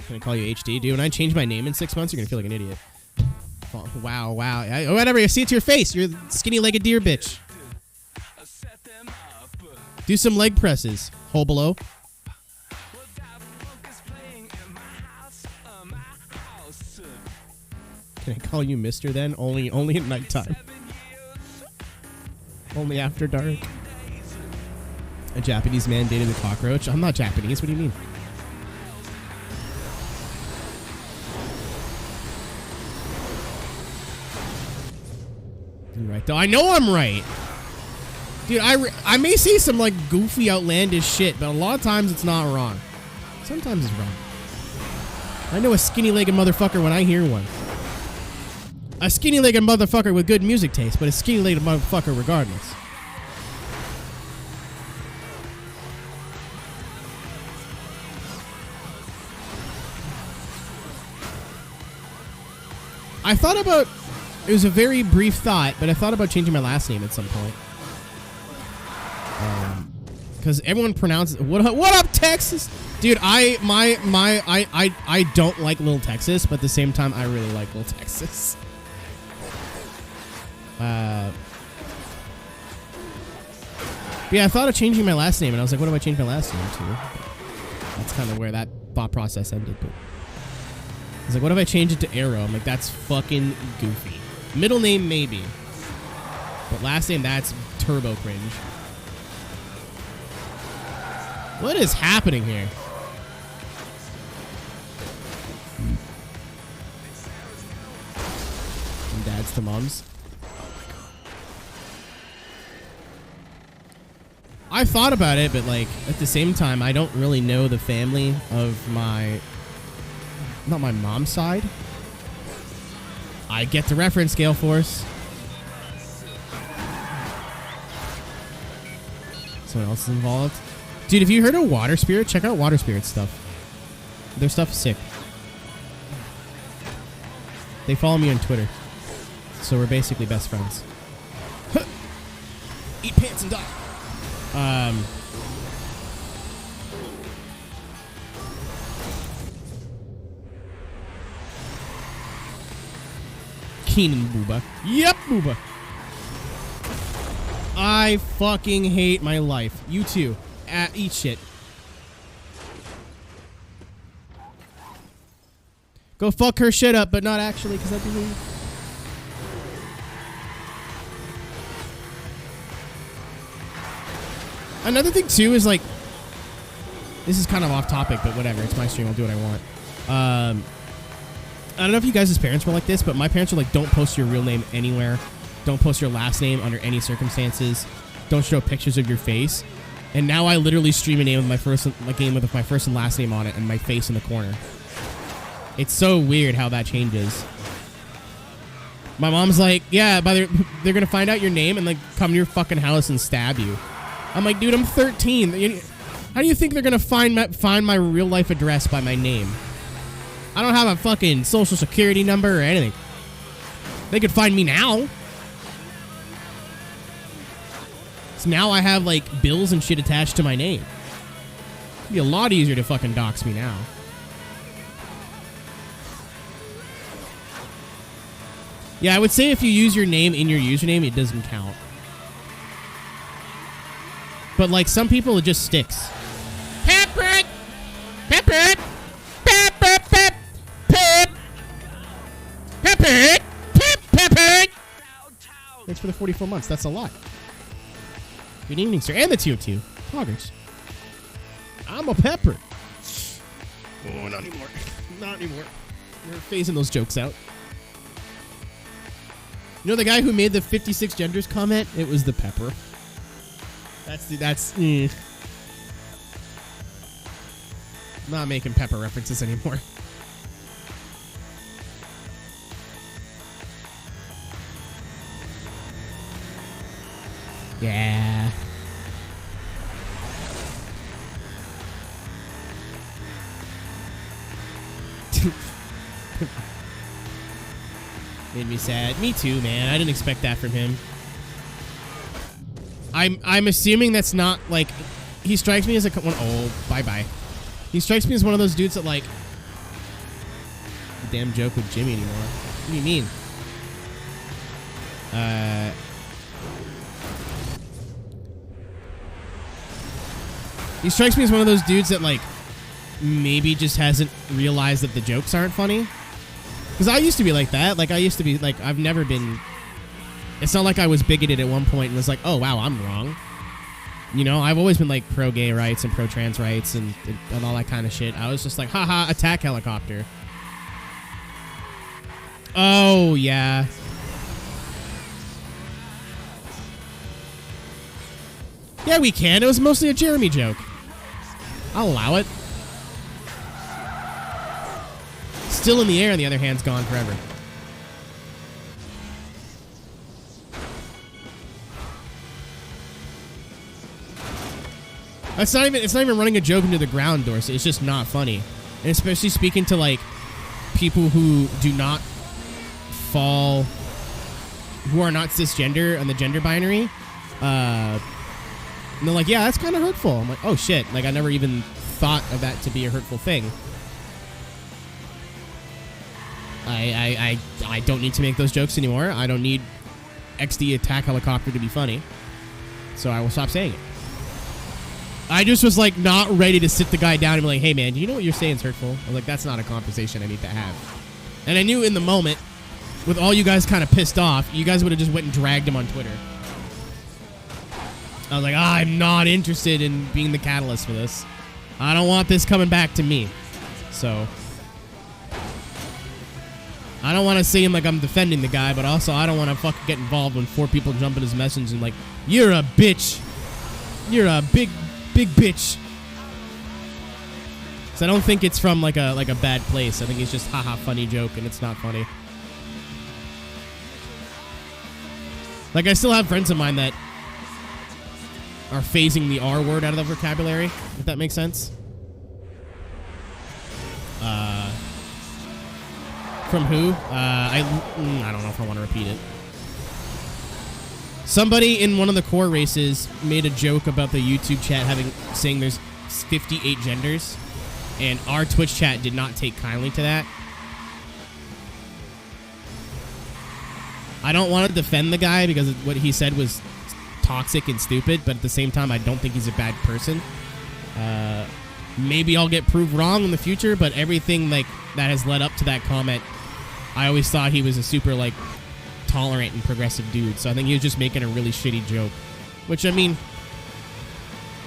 Can I call you HD? Dude, when I change my name in 6 months, you're going to feel like an idiot. Wow. Whatever. I see it to your face. You're a skinny-legged deer bitch. Do some leg presses. Hold below. Can I call you Mister then? Only at nighttime. Only after dark. A Japanese man dated a cockroach? I'm not Japanese. What do you mean? You're right, though. I know I'm right. Dude, I may say some, like, goofy, outlandish shit, but a lot of times it's not wrong. Sometimes it's wrong. I know a skinny-legged motherfucker when I hear one. A skinny-legged motherfucker with good music taste, but a skinny-legged motherfucker regardless. I thought about... It was a very brief thought, but I thought about changing my last name at some point. Because everyone pronounces what up Texas, dude. I don't like Little Texas, but at the same time I really like Little Texas. Yeah, I thought of changing my last name, and I was like, what do I change my last name to? That's kind of where that thought process ended. But I was like, what if I change it to Aero? I'm like, that's fucking goofy. Middle name maybe, but last name, that's turbo cringe. What is happening here? From dads to moms. I thought about it, but like at the same time, I don't really know the family of not my mom's side. I get the reference, Gale Force. Someone else is involved. Dude, if you heard of Water Spirit, check out Water Spirit stuff. Their stuff is sick. They follow me on Twitter. So we're basically best friends. Huh. Eat pants and die. Keenan Booba. Yep, Booba. I fucking hate my life. You too. Eat shit. Go fuck her shit up, but not actually, because that'd be weird. Another thing too is like, this is kind of off topic, but whatever. It's my stream. I'll do what I want. I don't know if you guys' parents were like this, but my parents were like, don't post your real name anywhere. Don't post your last name under any circumstances. Don't show pictures of your face. And now I literally stream a game with my first and last name on it and my face in the corner. It's so weird how that changes. My mom's like, yeah, but they're gonna find out your name and like come to your fucking house and stab you. I'm like, dude, I'm 13. How do you think they're gonna find my real life address by my name? I don't have a fucking social security number or anything. They could find me now. So now I have like bills and shit attached to my name. It'd be a lot easier to fucking dox me now. Yeah, I would say if you use your name in your username, it doesn't count. But like some people, it just sticks. Pepper! Pepper! Pepper! Pep! Pep! Pepper! Pep! Pepper! Thanks for the 44 months. That's a lot. Good evening, sir. And the TO2. Poggers. I'm a pepper. Oh, not anymore. Not anymore. We're phasing those jokes out. You know the guy who made the 56 genders comment? It was the pepper. That's not making pepper references anymore. Yeah. Made me sad. Me too, man. I didn't expect that from him. I'm assuming that's not like he strikes me as a one. Oh, bye. He strikes me as one of those dudes that like damn joke with Jimmy anymore. What do you mean? He strikes me as one of those dudes that, like, maybe just hasn't realized that the jokes aren't funny. Because I used to be like that. Like, I used to be, like, I've never been... It's not like I was bigoted at one point and was like, oh, wow, I'm wrong. You know, I've always been, like, pro-gay rights and pro-trans rights and all that kind of shit. I was just like, haha, attack helicopter. Oh, yeah. Yeah, we can. It was mostly a Jeremy joke. I'll allow it. Still in the air, on the other hand's gone forever. It's not even running a joke into the ground, Dorsey. It's just not funny. And especially speaking to, like, people who do not fall, who are not cisgender on the gender binary. And they're like, yeah, that's kind of hurtful. I'm like, oh, shit. Like, I never even thought of that to be a hurtful thing. I don't need to make those jokes anymore. I don't need XD attack helicopter to be funny. So I will stop saying it. I just was, like, not ready to sit the guy down and be like, hey, man, do you know what you're saying is hurtful? I was like, that's not a conversation I need to have. And I knew in the moment, with all you guys kind of pissed off, you guys would have just went and dragged him on Twitter. I was like, I'm not interested in being the catalyst for this. I don't want this coming back to me. So I don't want to seem like I'm defending the guy, but also I don't want to fucking get involved when 4 people jump in his message and like, you're a bitch. You're a big bitch. So I don't think it's from like a bad place. I think it's just haha funny joke and it's not funny. Like, I still have friends of mine that are phasing the R word out of the vocabulary, if that makes sense. From who? I don't know if I want to repeat it. Somebody in one of the core races made a joke about the YouTube chat saying there's 58 genders, and our Twitch chat did not take kindly to that. I don't want to defend the guy because what he said was toxic and stupid, but at the same time, I don't think he's a bad person. Maybe I'll get proved wrong in the future, but everything like that has led up to that comment, I always thought he was a super like tolerant and progressive dude. So I think he was just making a really shitty joke, which I mean,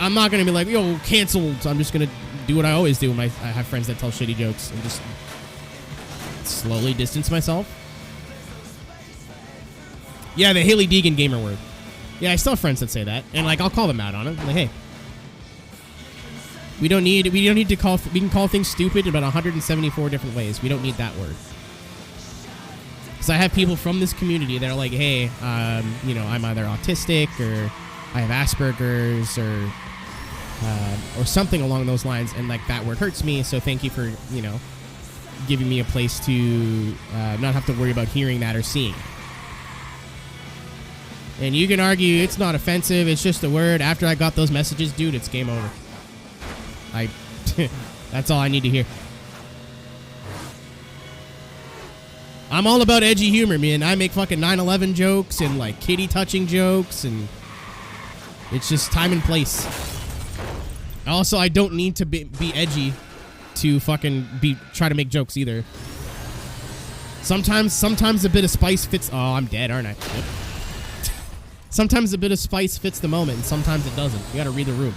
I'm not gonna be like, yo, canceled. I'm just gonna do what I always do when I have friends that tell shitty jokes and just slowly distance myself. Yeah, the Haley Deegan gamer word. Yeah, I still have friends that say that, and like I'll call them out on it. I'm like, hey, we don't need to call. We can call things stupid about 174 different ways. We don't need that word. Because I have people from this community that are like, hey, you know, I'm either autistic or I have Asperger's or something along those lines, and like that word hurts me. So thank you for, you know, giving me a place to not have to worry about hearing that or seeing it. And you can argue it's not offensive, it's just a word. After I got those messages, dude, it's game over. That's all I need to hear. I'm all about edgy humor, man. I make fucking 9/11 jokes and like kitty touching jokes, and it's just time and place. Also, I don't need to be edgy to fucking try to make jokes either. Sometimes a bit of spice fits. Oh, I'm dead, aren't I? Yep. Sometimes a bit of spice fits the moment, and sometimes it doesn't. You gotta read the room.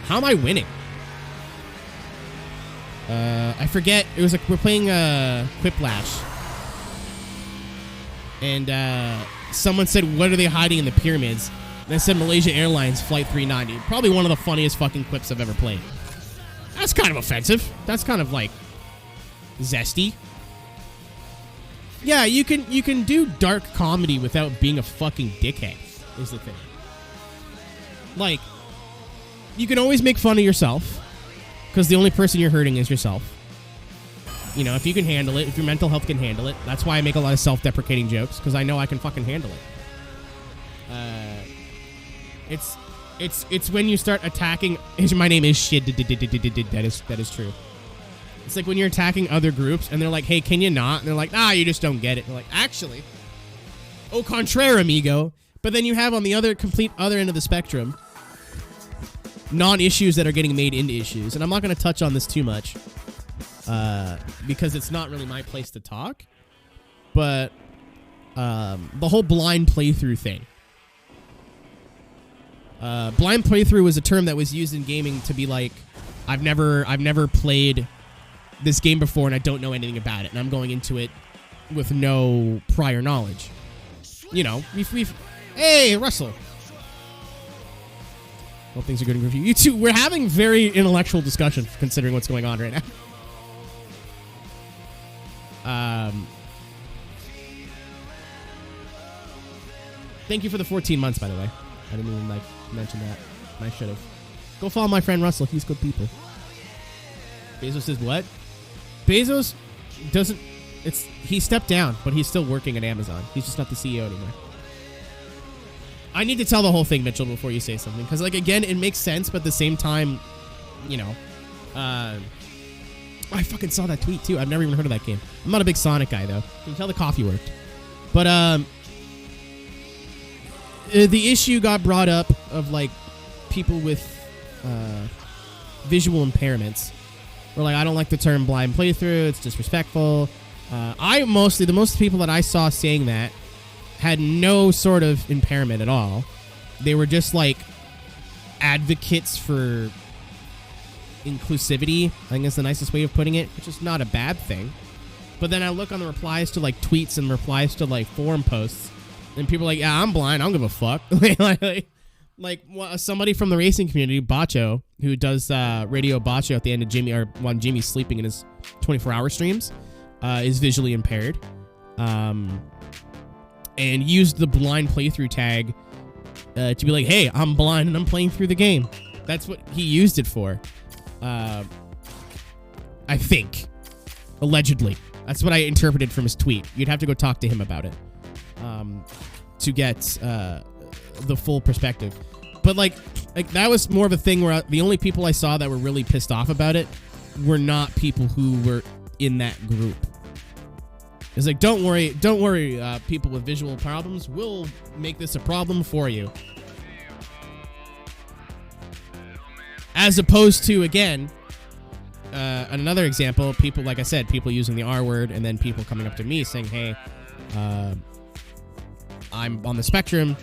How am I winning? I forget. It was like we're playing Quiplash. And someone said, what are they hiding in the pyramids? And I said Malaysia Airlines Flight 390. Probably one of the funniest fucking quips I've ever played. That's kind of offensive. That's kind of like zesty. Yeah, you can do dark comedy without being a fucking dickhead, is the thing. Like, you can always make fun of yourself, because the only person you're hurting is yourself. You know, if you can handle it, if your mental health can handle it. That's why I make a lot of self-deprecating jokes, because I know I can fucking handle it. It's when you start attacking. My name is shit. That is true. It's like when you're attacking other groups and they're like, hey, can you not? And they're like, nah, you just don't get it. And they're like, actually, Au contraire, amigo. But then you have on the complete other end of the spectrum, non-issues that are getting made into issues. And I'm not going to touch on this too much because it's not really my place to talk. But the whole blind playthrough thing. Blind playthrough was a term that was used in gaming to be like, I've never played this game before and I don't know anything about it, and I'm going into it with no prior knowledge. You know, hey, Russell. Hope things are good with you. You two, we're having very intellectual discussion considering what's going on right now. Thank you for the 14 months, by the way. I didn't even mention that. I should have. Go follow my friend Russell. He's good people. Bezos says what? Bezos doesn't. He stepped down, but he's still working at Amazon. He's just not the CEO anymore. I need to tell the whole thing, Mitchell, before you say something, because again, it makes sense, but at the same time, I fucking saw that tweet too. I've never even heard of that game. I'm not a big Sonic guy though. You can tell the coffee worked, but the issue got brought up of people with visual impairments. Or I don't like the term blind playthrough. It's disrespectful. The most people that I saw saying that had no sort of impairment at all. They were just advocates for inclusivity, I think is the nicest way of putting it, which is not a bad thing. But then I look on the replies to tweets and replies to forum posts, and people are like, yeah, I'm blind, I don't give a fuck. Somebody from the racing community, Bacho, who does Radio Bacho at the end of Jimmy, or when Jimmy's sleeping in his 24-hour streams, is visually impaired, and used the blind playthrough tag to be like, hey, I'm blind and I'm playing through the game. That's what he used it for. I think. Allegedly. That's what I interpreted from his tweet. You'd have to go talk to him about it to get the full perspective. But that was more of a thing where the only people I saw that were really pissed off about it were not people who were in that group. It's don't worry, people with visual problems, we'll make this a problem for you. As opposed to, again, another example, people, like I said, people using the R word, and then people coming up to me saying, hey, I'm on the spectrum,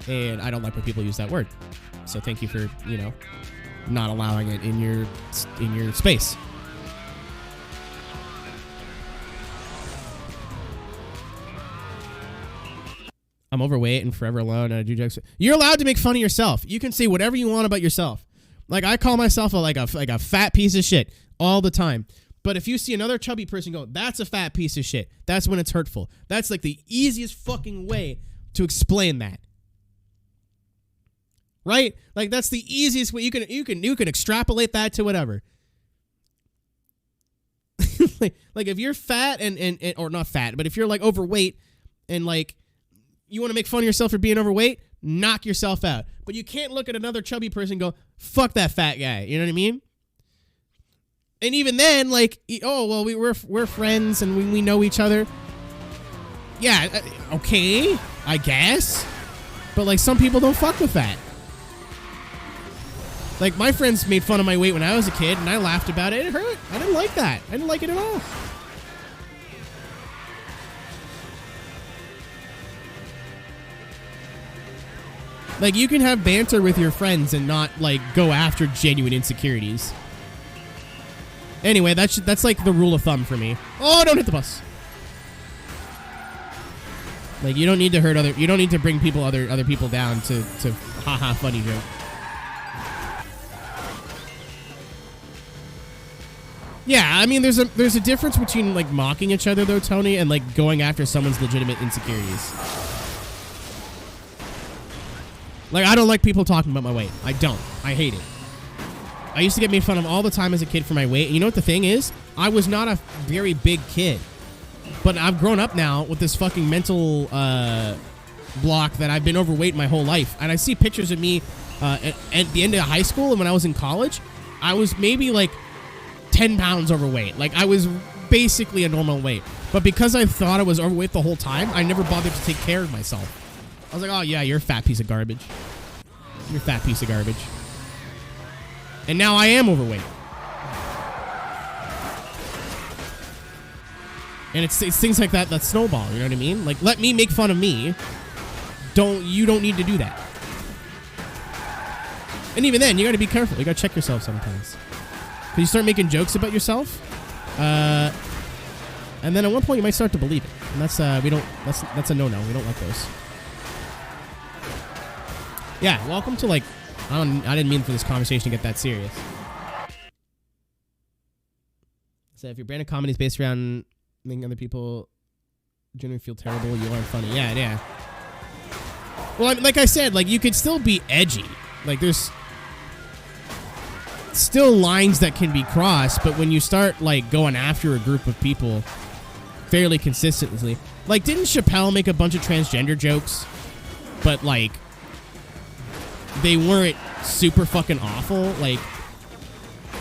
and I don't like when people use that word. So thank you for, not allowing it in your space. I'm overweight and forever alone, and I do jokes. You're allowed to make fun of yourself. You can say whatever you want about yourself. I call myself a fat piece of shit all the time. But if you see another chubby person go, that's a fat piece of shit, that's when it's hurtful. That's the easiest fucking way to explain that. Right? That's the easiest way. You can extrapolate that to whatever. If you're fat and or not fat, but if you're overweight and you want to make fun of yourself for being overweight, knock yourself out. But you can't look at another chubby person and go, fuck that fat guy. You know what I mean? And even then, oh, well, we're friends and we know each other. Yeah, okay, I guess. But some people don't fuck with that. My friends made fun of my weight when I was a kid, and I laughed about it. It hurt. I didn't like that. I didn't like it at all. You can have banter with your friends and not, go after genuine insecurities. Anyway, that's the rule of thumb for me. Oh, don't hit the bus. You don't need to hurt you don't need to bring other people down to haha funny joke. Yeah, I mean, there's a difference between mocking each other though, Tony, and going after someone's legitimate insecurities. I don't like people talking about my weight. I don't. I hate it. I used to get made fun of all the time as a kid for my weight. And you know what the thing is? I was not a very big kid. But I've grown up now with this fucking mental block that I've been overweight my whole life. And I see pictures of me at the end of high school and when I was in college. I was maybe 10 pounds overweight. I was basically a normal weight. But because I thought I was overweight the whole time, I never bothered to take care of myself. I was like, oh yeah, you're a fat piece of garbage. You're a fat piece of garbage. And now I am overweight. And it's things like that snowball, you know what I mean? Like, let me make fun of me. You don't need to do that. And even then, you gotta be careful. You gotta check yourself sometimes. Because you start making jokes about yourself, and then at one point you might start to believe it. And that's that's a no-no. We don't like those. Yeah, welcome to, like, I didn't mean for this conversation to get that serious. So if your brand of comedy is based around making other people genuinely feel terrible, you aren't funny. Yeah. Well, like I said, like, you could still be edgy. Like, there's still lines that can be crossed, but when you start, like, going after a group of people fairly consistently, like, didn't Chappelle make a bunch of transgender jokes, but, like, they weren't super fucking awful, like,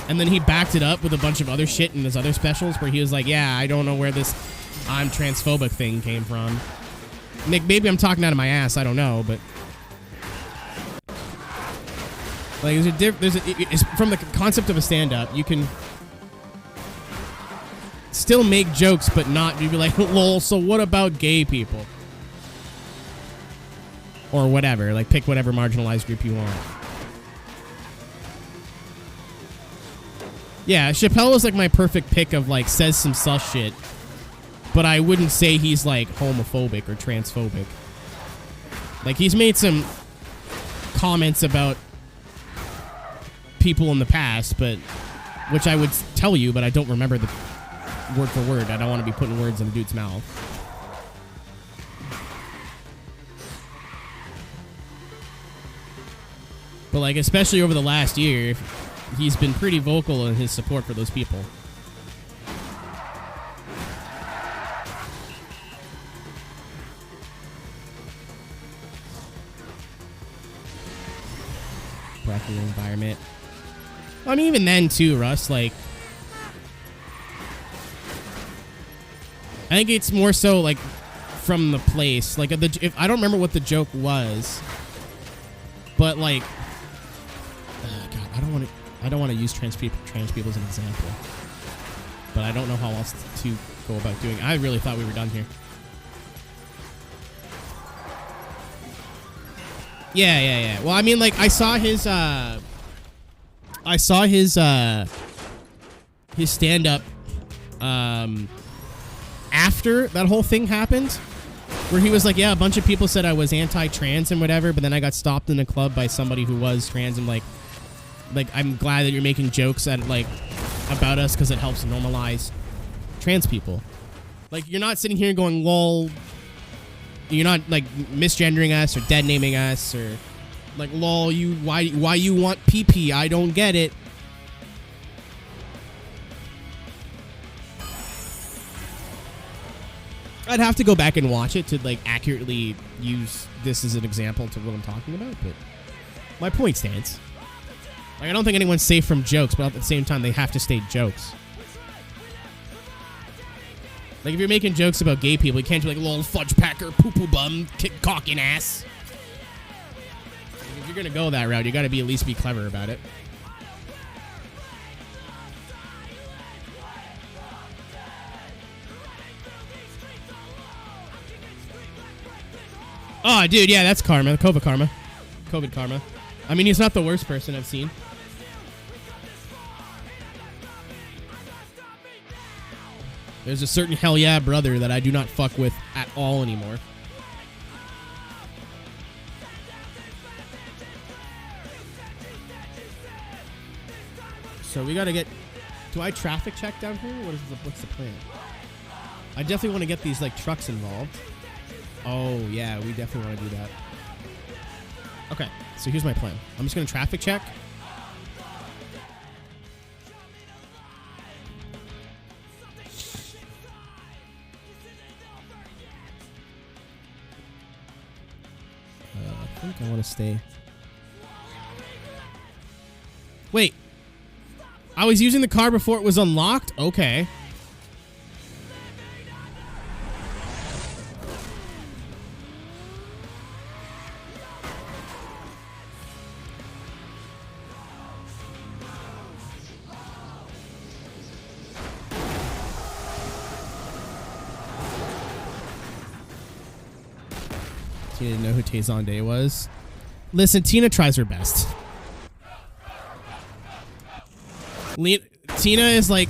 and then he backed it up with a bunch of other shit in his other specials where he was like, yeah, I don't know where this I'm transphobic thing came from. Nick, maybe I'm talking out of my ass, I don't know, but like, it's from the concept of a stand-up, you can still make jokes, but not be like, lol, so what about gay people? Or whatever, like, pick whatever marginalized group you want. Yeah, Chappelle is like my perfect pick of, like, says some sus shit, but I wouldn't say he's, like, homophobic or transphobic. Like, he's made some comments about people in the past, but which I would tell you, but I don't remember the word for word. I don't want to be putting words in the dude's mouth. But, like, especially over the last year, he's been pretty vocal in his support for those people. Practical environment. I mean, even then, too, Russ, like, I think it's more so, like, from the place. Like, if I don't remember what the joke was, but, like, God, I don't want to use trans people as an example, but I don't know how else to go about doing it. I really thought we were done here. Yeah. Well, I mean, like, I saw his stand-up after that whole thing happened, where he was like, yeah, a bunch of people said I was anti-trans and whatever, but then I got stopped in a club by somebody who was trans, and like I'm glad that you're making jokes about us because it helps normalize trans people. Like, you're not sitting here going, lol. You're not, like, misgendering us or dead naming us or, like, lol, why you want pee-pee? I don't get it. I'd have to go back and watch it to, like, accurately use this as an example to what I'm talking about, but my point stands. Like, I don't think anyone's safe from jokes, but at the same time, they have to stay jokes. Like, if you're making jokes about gay people, you can't be like, lol, fudge packer, poo-poo bum, cocking ass. Like, if you're gonna go that route, you gotta at least be clever about it. Oh, dude, yeah, that's karma. COVID karma. I mean, he's not the worst person I've seen. There's a certain hell yeah brother that I do not fuck with at all anymore. So we gotta get... Do I traffic check down here? What's the plan? I definitely want to get these, like, trucks involved. Oh, yeah, we definitely want to do that. Okay, so here's my plan. I'm just gonna traffic check. I think I want to stay. Wait. I was using the car before it was unlocked? Okay. Tina didn't know who Tazon Day was. Listen, Tina tries her best. Tina is like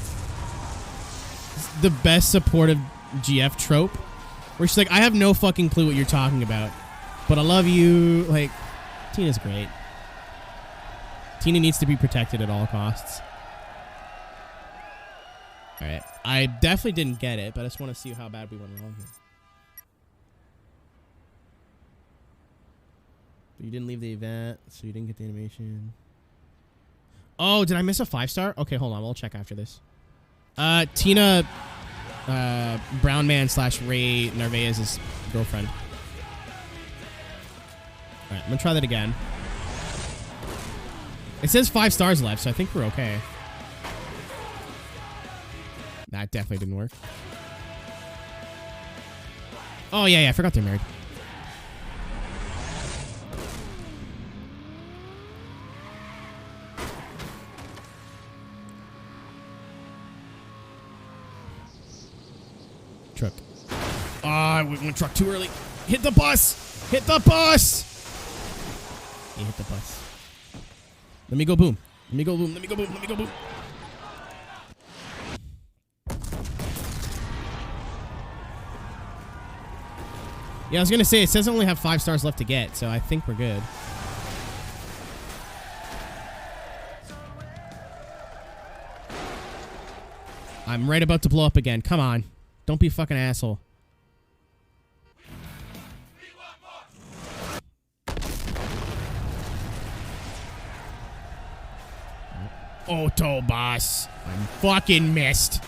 the best supportive GF trope, where she's like, I have no fucking clue what you're talking about, but I love you. Like, Tina's great. Tina needs to be protected at all costs. All right, I definitely didn't get it, but I just want to see how bad we went wrong here. You didn't leave the event, so you didn't get the animation. Oh, did I miss a 5-star? Okay, hold on. We'll check after this. Tina Brownman / Ray Narvaez's girlfriend. All right, I'm going to try that again. It says 5 stars left, so I think we're okay. That definitely didn't work. Oh, yeah, I forgot they're married. Truck. Ah, we went truck too early. Hit the bus! Hit the bus! You hit the bus. Let me go boom. Let me go boom. Let me go boom. Let me go boom. Yeah, I was gonna say, it says I only have 5 stars left to get, so I think we're good. I'm right about to blow up again. Come on. Don't be a fucking asshole. Auto boss. I'm fucking missed.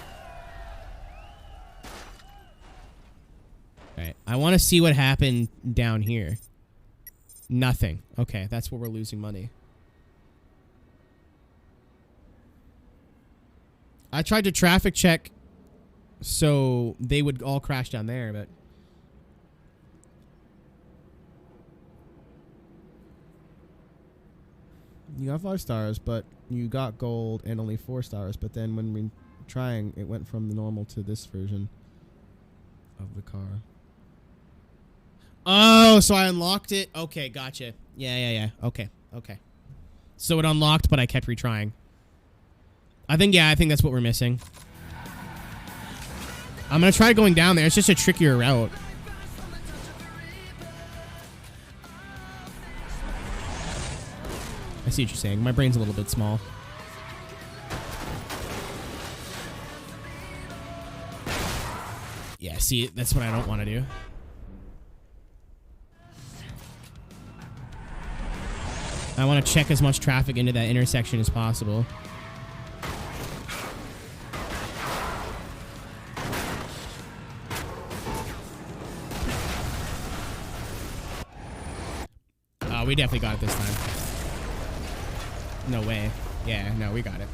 Alright, I want to see what happened down here. Nothing. Okay, that's where we're losing money. I tried to traffic check so they would all crash down there, but... You got 5 stars, but you got gold and only 4 stars. But then when we trying, it went from the normal to this version of the car. Oh, so I unlocked it. Okay, gotcha. Yeah. Okay. So it unlocked, but I kept retrying. I think that's what we're missing. I'm going to try going down there. It's just a trickier route. I see what you're saying. My brain's a little bit small. Yeah, see, that's what I don't want to do. I want to check as much traffic into that intersection as possible. Oh, we definitely got it this time. No way. Yeah, no, we got it.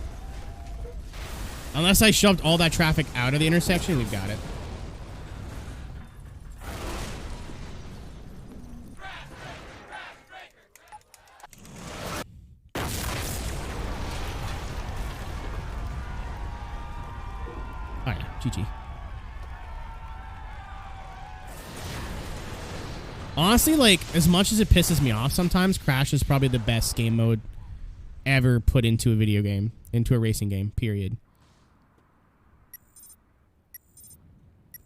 Unless I shoved all that traffic out of the intersection, we've got it. Alright, GG. Honestly, like, as much as it pisses me off sometimes, Crash is probably the best game mode ever put into a video game, into a racing game, period.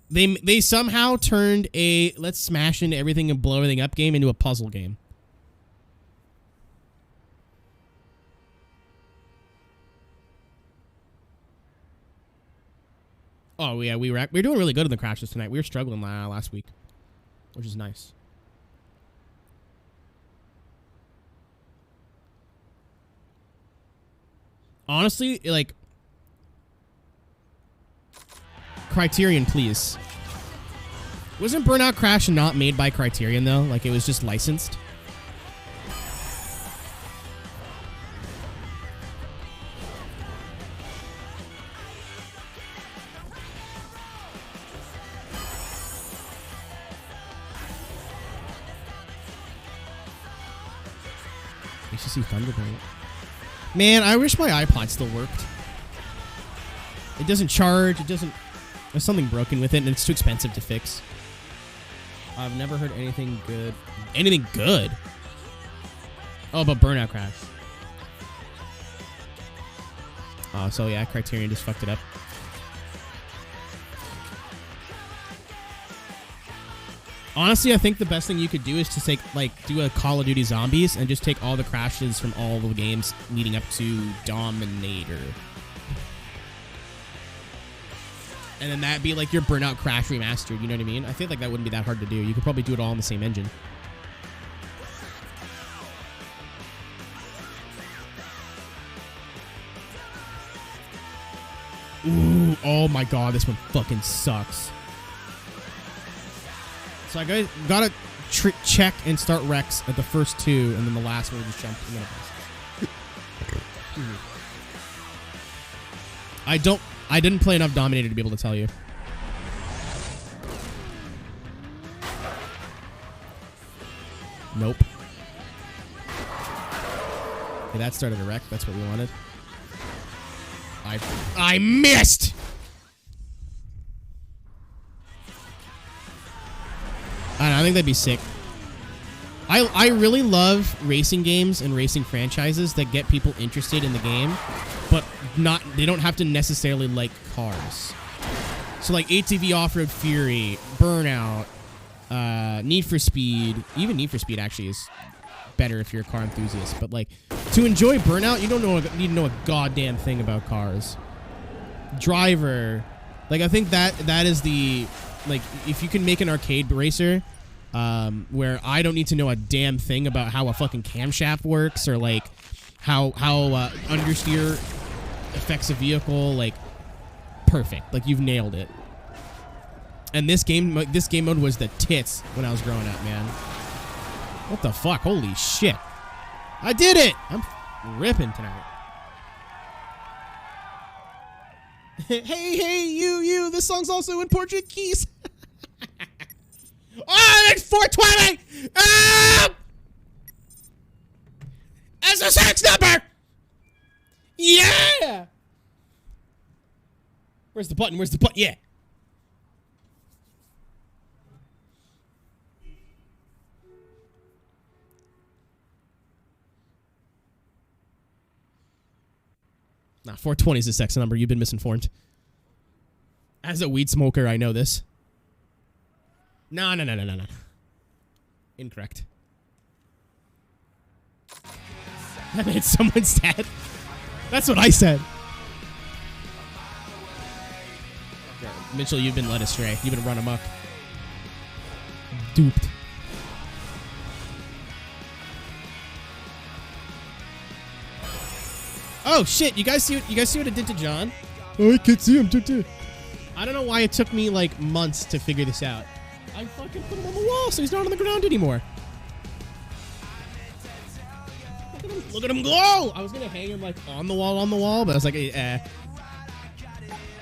They somehow turned a let's smash into everything and blow everything up game into a puzzle game. Oh yeah, we were doing really good in the crashes tonight. We were struggling last week, which is nice. Honestly, like, Criterion, please. Wasn't Burnout Crash not made by Criterion, though? Like, it was just licensed? You should see Thunderbolt. Man, I wish my iPod still worked. It doesn't charge. It doesn't... There's something broken with it, and it's too expensive to fix. I've never heard anything good. Anything good? Oh, but Burnout Crash. Oh, so yeah, Criterion just fucked it up. Honestly, I think the best thing you could do is to take, like, do a Call of Duty Zombies and just take all the crashes from all the games leading up to Dominator. And then that'd be like your Burnout Crash remastered, you know what I mean? I feel like that wouldn't be that hard to do. You could probably do it all on the same engine. Ooh, oh my god, this one fucking sucks. So I gotta check and start Rex at the first two, and then the last one just jump. I didn't play enough Dominator to be able to tell you. Nope. Okay, that started a wreck. That's what we wanted. I missed! I think that'd be sick. I really love racing games and racing franchises that get people interested in the game, but they don't have to necessarily like cars. So like ATV Off-Road Fury, Burnout, Need for Speed. Even Need for Speed actually is better if you're a car enthusiast. But like to enjoy Burnout, you don't need to know a goddamn thing about cars. Driver, like I think that is the, like, if you can make an arcade racer where I don't need to know a damn thing about how a fucking camshaft works or like how understeer affects a vehicle, like perfect. Like you've nailed it. And this game mode was the tits when I was growing up, man. What the fuck? Holy shit. I did it! I'm ripping tonight. Hey, you, this song's also in Portuguese. Oh, it's 420! Ah! That's a sex number! Yeah! Where's the button? Yeah. Nah, 420 is a sex number. You've been misinformed. As a weed smoker, I know this. No. Incorrect. I mean, someone's dead. That's what I said. Mitchell, you've been led astray. You've been run amok. Duped. Oh shit! You guys see what it did to John? Oh, I can't see him. I don't know why it took me like months to figure this out. I fucking put him on the wall, so he's not on the ground anymore. Look at him glow! I was gonna hang him like on the wall, but I was like,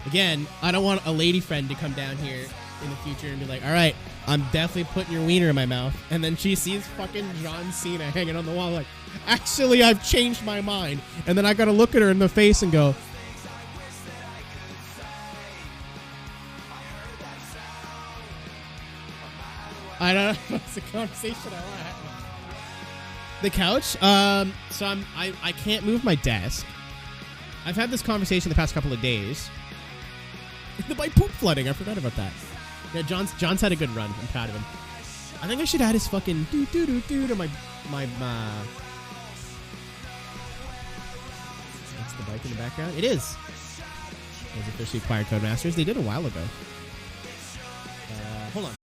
Again, I don't want a lady friend to come down here in the future and be like, all right, I'm definitely putting your wiener in my mouth. And then she sees fucking John Cena hanging on the wall like, actually, I've changed my mind. And then I gotta look at her in the face and go, I don't know. What's the conversation I want? The couch? So I can't move my desk. I've had this conversation the past couple of days. By poop flooding, I forgot about that. Yeah, John's had a good run. I'm proud of him. I think I should add his fucking do to my That's the bike in the background. It is. Those officially acquired Codemasters. They did a while ago. Hold on.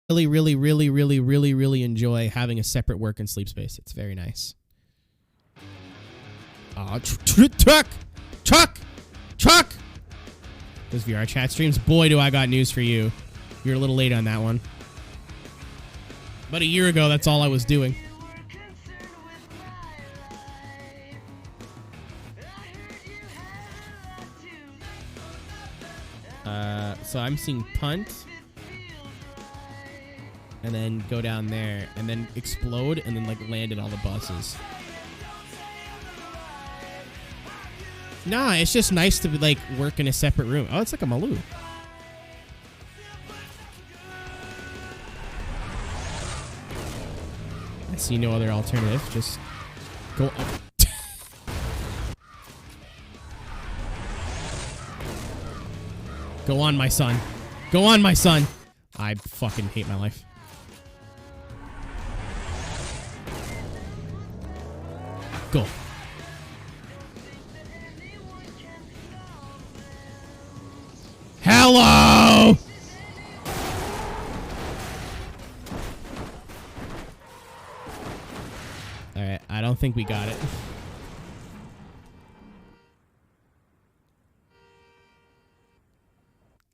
Really, really, really, really, really, really enjoy having a separate work and sleep space. It's very nice. Truck! Those VR chat streams. Boy, do I got news for you. You're a little late on that one. About a year ago, that's all I was doing. So I'm seeing punt. And then go down there. And then explode. And then, like, land in all the buses. Nah, it's just nice to, like, work in a separate room. Oh, it's like a Maloo. I see no other alternative. Just go up. Go on, my son. Go on, my son. I fucking hate my life. Go. Hello! Alright, I don't think we got it.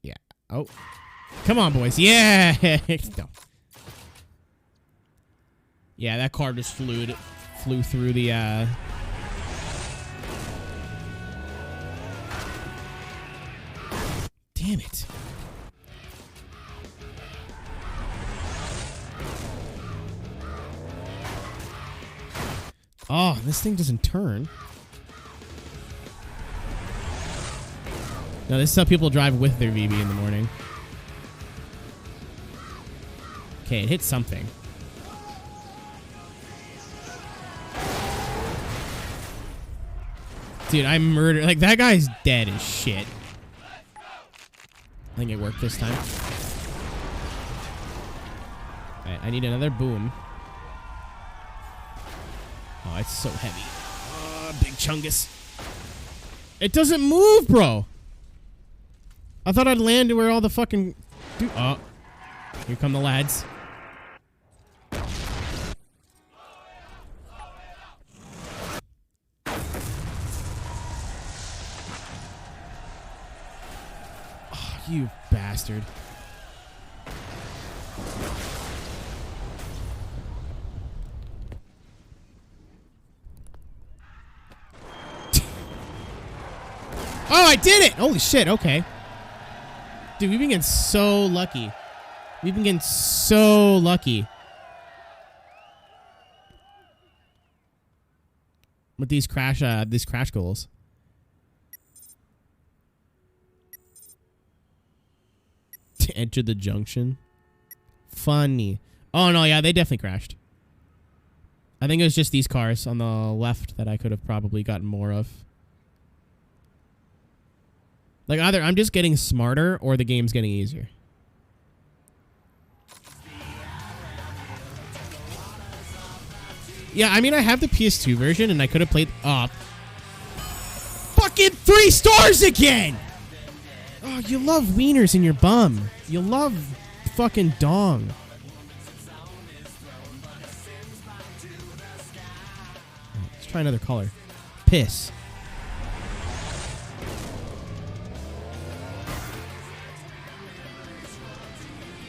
Yeah. Oh. Come on, boys. Yeah! No. Yeah, that car just flew through the, Damn it. Oh, this thing doesn't turn. No, this is how people drive with their VB in the morning. Okay, it hit something. Dude, I murdered... Like, that guy's dead as shit. I think it worked this time. Alright, I need another boom. Oh, it's so heavy. Big chungus. It doesn't move, bro. I thought I'd land where all the fucking... Dude, oh. Here come the lads. Oh, you bastard. Oh, I did it! Holy shit, okay. Dude, we've been getting so lucky. We've been getting so lucky. With these crash goals. To enter the junction. Funny. Oh, no, yeah, they definitely crashed. I think it was just these cars on the left that I could have probably gotten more of. Like, either I'm just getting smarter or the game's getting easier. Yeah, I mean, I have the PS2 version, and I could have played... fucking 3 stars again! Oh, you love wieners in your bum. You love fucking dong. Let's try another color. Piss.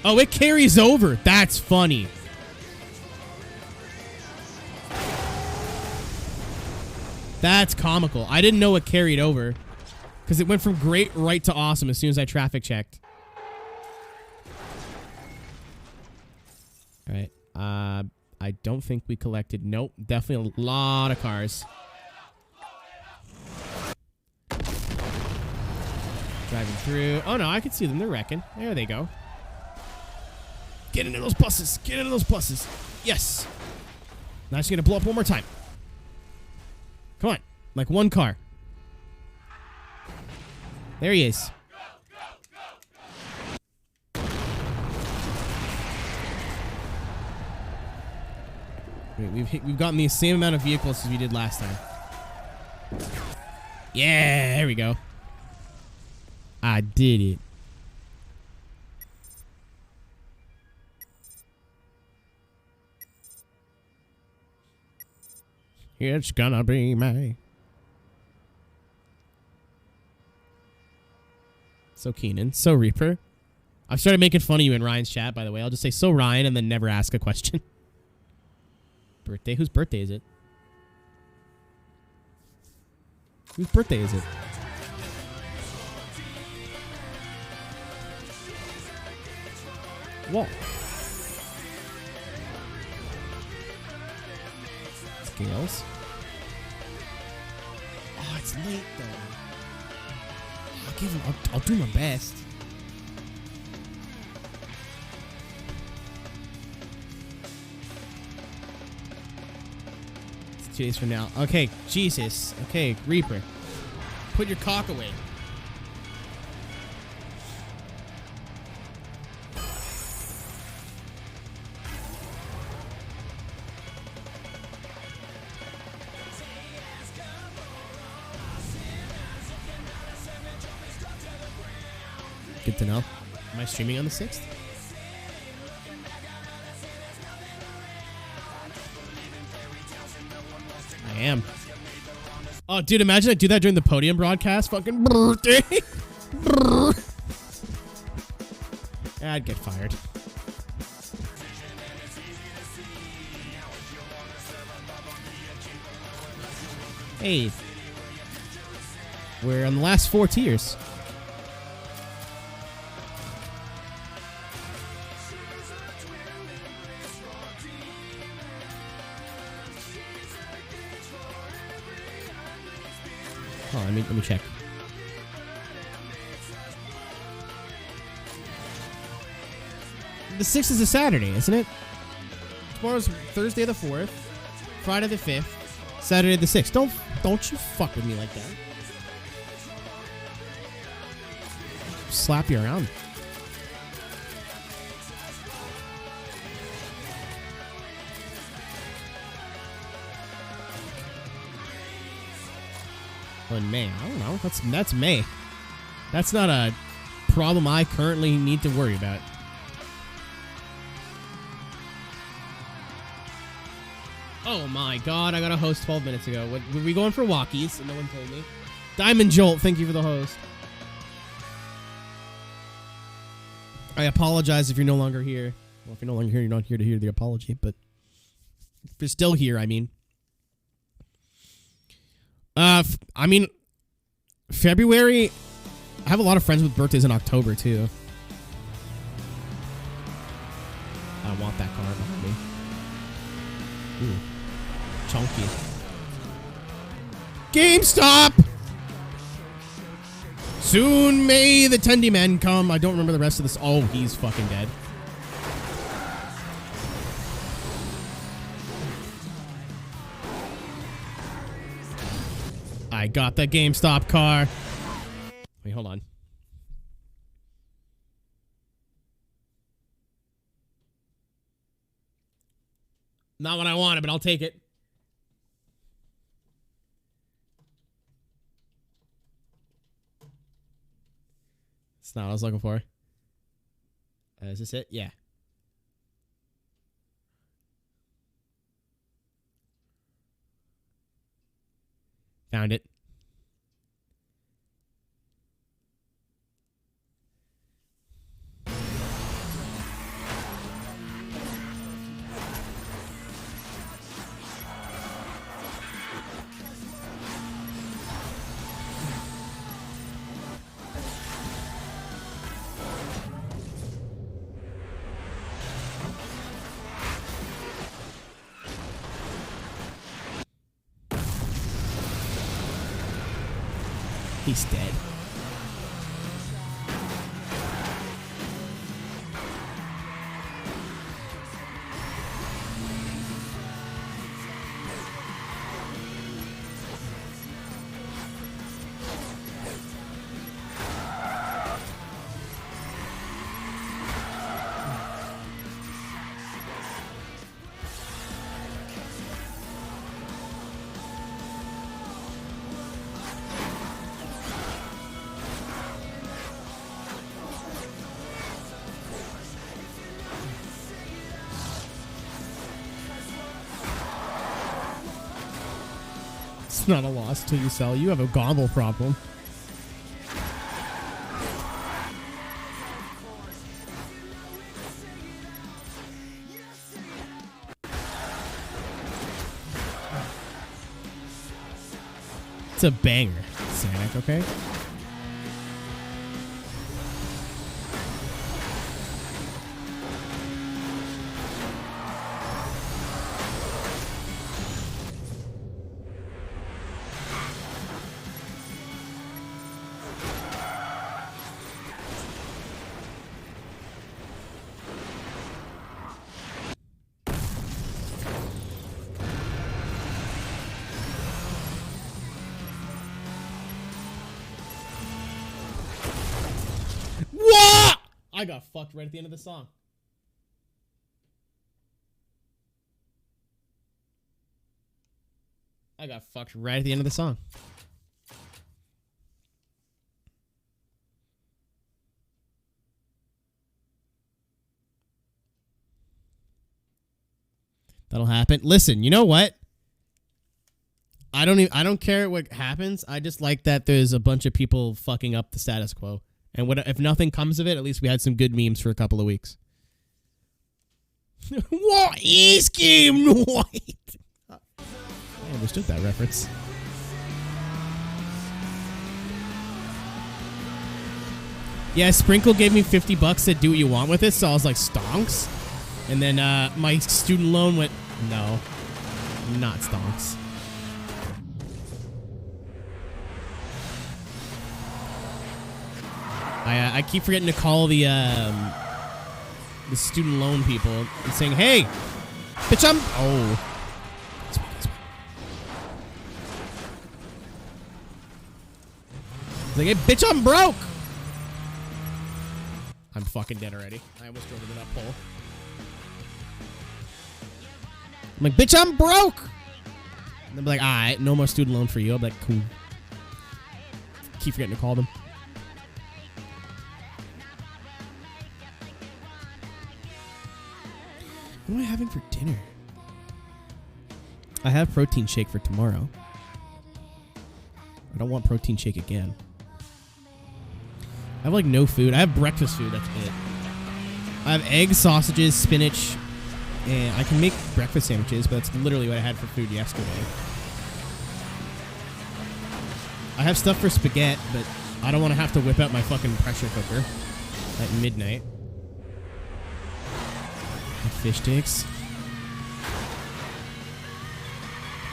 Oh, it carries over. That's funny. That's comical. I didn't know it carried over. Because it went from great right to awesome as soon as I traffic checked. Alright. I don't think we collected... Nope. Definitely a lot of cars. Driving through. Oh, no. I can see them. They're wrecking. There they go. Get into those buses. Get into those buses. Yes. Now it's going to blow up one more time. Come on. Like one car. There he is. Wait, we've gotten the same amount of vehicles as we did last time. Yeah, there we go. I did it. It's gonna be May. So Keenan. So Reaper. I've started making fun of you in Ryan's chat, by the way. I'll just say, so Ryan, and then never ask a question. Birthday? Whose birthday is it? Whose birthday is it? Whoa. Scales. Oh, it's late, though. I'll do my best. It's 2 days from now. Okay, Jesus. Okay, Reaper. Put your cock away. Good to know. Am I streaming on the 6th? I am. Oh, dude, imagine I do that during the podium broadcast. Fucking birthday. I'd get fired. Hey. We're on the last 4 tiers. Oh, let me check. The 6th is a Saturday, isn't it? Tomorrow's Thursday the 4th, Friday the 5th, Saturday the 6th. Don't you fuck with me like that. Slap you around. Well, in May, I don't know. That's May. That's not a problem I currently need to worry about. Oh my god, I got a host 12 minutes ago. Were we going for walkies? And no one told me. Diamond Jolt, thank you for the host. I apologize if you're no longer here. Well, if you're no longer here, you're not here to hear the apology, but if you're still here, I mean. February, I have a lot of friends with birthdays in October, too. I want that car behind me. Ooh. Chunky. GameStop! Soon may the Tendy Man come. I don't remember the rest of this. Oh, he's fucking dead. I got the GameStop car. Wait, hold on. Not what I wanted, but I'll take it. It's not what I was looking for. Is this it? Yeah. Found it. He's dead. It's not a loss till you sell. You have a gobble problem. It's a banger, Sanic, okay? I got fucked right at the end of the song. I got fucked right at the end of the song. That'll happen. Listen, you know what? I don't care what happens. I just like that there's a bunch of people fucking up the status quo. And if nothing comes of it, at least we had some good memes for a couple of weeks. What is Game White? I understood that reference. Yeah, Sprinkle gave me $50 to do what you want with it, so I was like, stonks? And then my student loan went, no, not stonks. I keep forgetting to call the student loan people and saying, "Hey, bitch, I'm This way. It's like, hey, bitch, I'm broke." I'm fucking dead already. I almost drove into that pole. I'm like, bitch, I'm broke. And they'll be like, all right, no more student loan for you. I'll be like, cool. Keep forgetting to call them. What am I having for dinner? I have protein shake for tomorrow. I don't want protein shake again. I have like no food. I have breakfast food. That's it. I have eggs, sausages, spinach, and I can make breakfast sandwiches, but that's literally what I had for food yesterday. I have stuff for spaghetti, but I don't want to have to whip out my fucking pressure cooker at midnight. Fish sticks.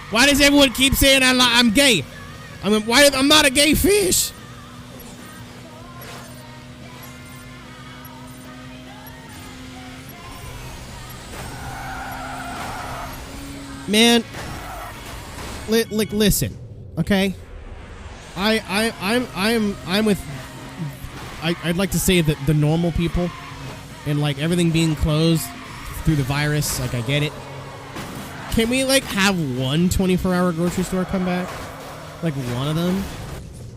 Why does everyone keep saying I'm gay? I'm not a gay fish. Man, listen, okay? I'm with. I'd like to say that the normal people, and like everything being closed through the virus, like I get it. Can we like have one 24-hour grocery store come back? Like one of them?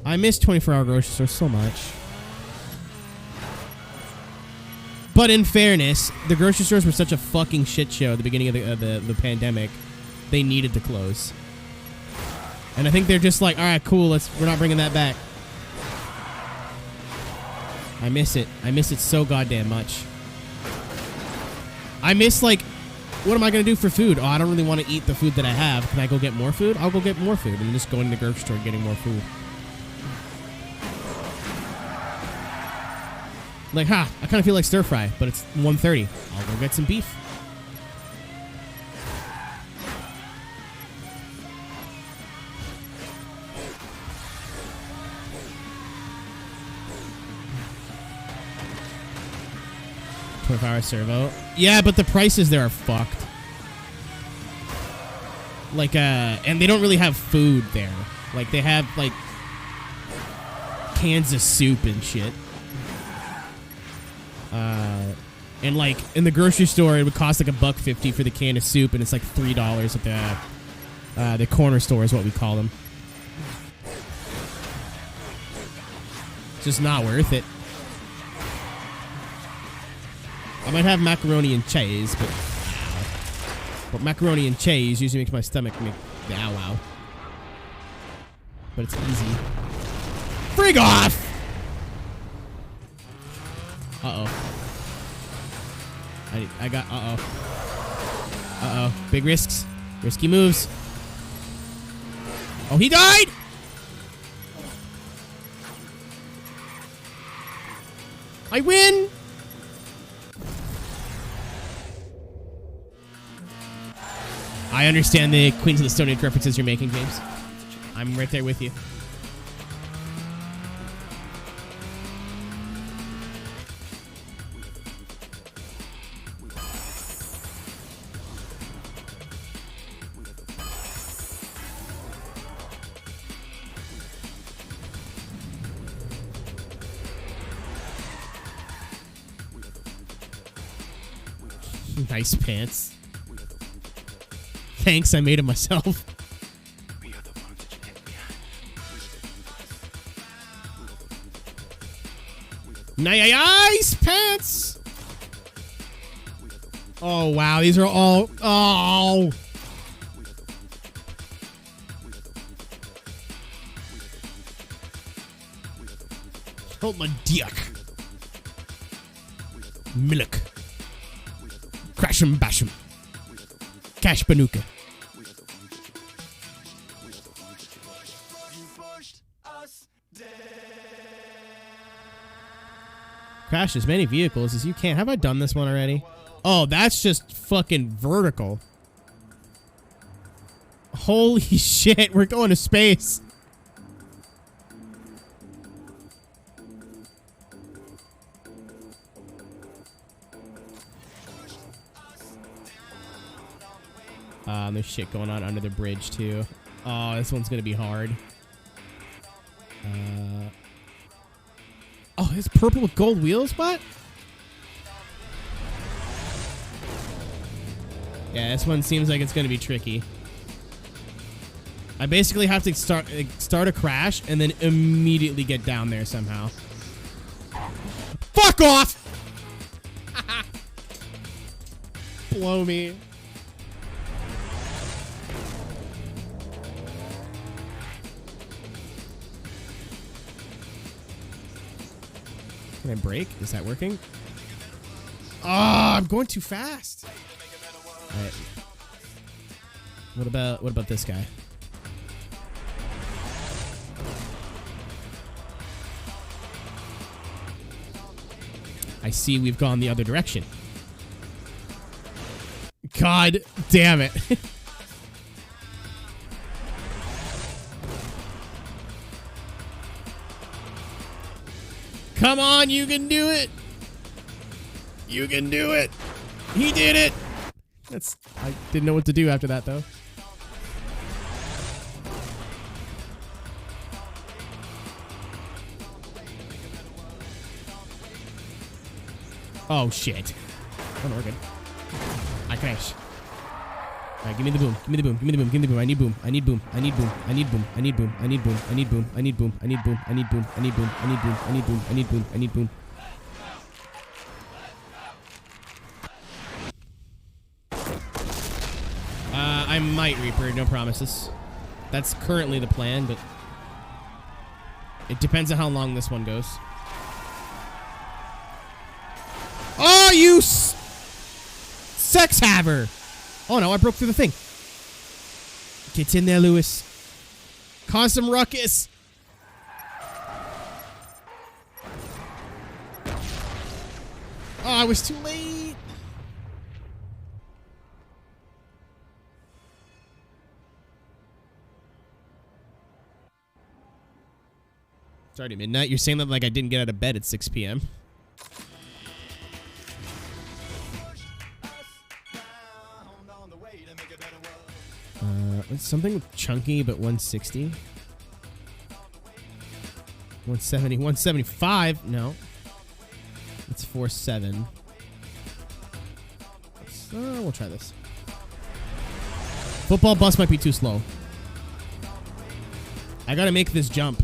I miss 24-hour grocery stores so much. But in fairness, the grocery stores were such a fucking shit show at the beginning of the pandemic. They needed to close. And I think they're just like, all right, cool, we're not bringing that back. I miss it. I miss it so goddamn much. I miss, like, what am I going to do for food? Oh, I don't really want to eat the food that I have. Can I go get more food? I'll go get more food and just go into the grocery store and getting more food. Like, I kind of feel like stir fry, but it's 1:30. I'll go get some beef. $25 servo. Yeah, but the prices there are fucked. Like, and they don't really have food there. Like, they have, like, cans of soup and shit. And, like, in the grocery store, it would cost, like, $1.50 for the can of soup, and it's, like, $3 at the corner store is what we call them. It's just not worth it. I might have macaroni and cheese, but macaroni and cheese usually makes my stomach make the ow. but it's easy. Frig off! Uh-oh. I got, uh-oh. Uh-oh. Big risks. Risky moves. Oh, he died! I win! I understand the Queens of the Stone Age references you're making, James. I'm right there with you. Nice pants. Thanks, I made it myself. Nice pants! Oh, wow. These are all... Oh! Hold my dick. Milk. Crash 'em, bash 'em. Cash Banuka. Crash as many vehicles as you can. Have I done this one already? Oh, that's just fucking vertical. Holy shit, we're going to space. There's shit going on under the bridge, too. Oh, this one's gonna be hard. Oh, it's purple with gold wheels? What? Yeah, this one seems like it's gonna be tricky. I basically have to start a crash and then immediately get down there somehow. Fuck off! Blow me. Can I brake? Is that working? Oh, I'm going too fast. All right. What about this guy? I see we've gone the other direction. God damn it. Come on, you can do it. You can do it. He did it. I didn't know what to do after that, though. Oh, shit. Oh, no, we're good. I crash. All right, give me the boom. Give me the boom. Give me the boom. Give me the boom. I need boom. I need boom. I need boom. I need boom. I need boom. I need boom. I need boom. I need boom. I need boom. I need boom. I need boom. I need boom. I need boom. I need boom. I need boom. I might Reaper. No promises. That's currently the plan, but it depends on how long this one goes. Oh, you sex haver! Oh no, I broke through the thing. Get in there, Lewis. Cause some ruckus. Oh, I was too late. It's already midnight. You're saying that like I didn't get out of bed at 6 p.m. It's something chunky, but 160. 170, 175. No. It's 47. We'll try this. Football bus might be too slow. I gotta make this jump.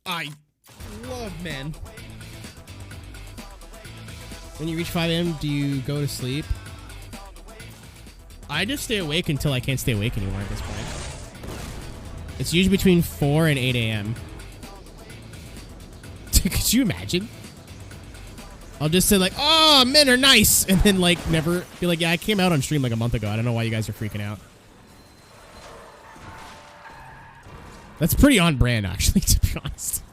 I love men. When you reach 5 a.m., do you go to sleep? I just stay awake until I can't stay awake anymore at this point. It's usually between 4 and 8 a.m. Could you imagine? I'll just say like, oh, men are nice. And then like never be like, yeah, I came out on stream like a month ago. I don't know why you guys are freaking out. That's pretty on brand, actually, to be honest.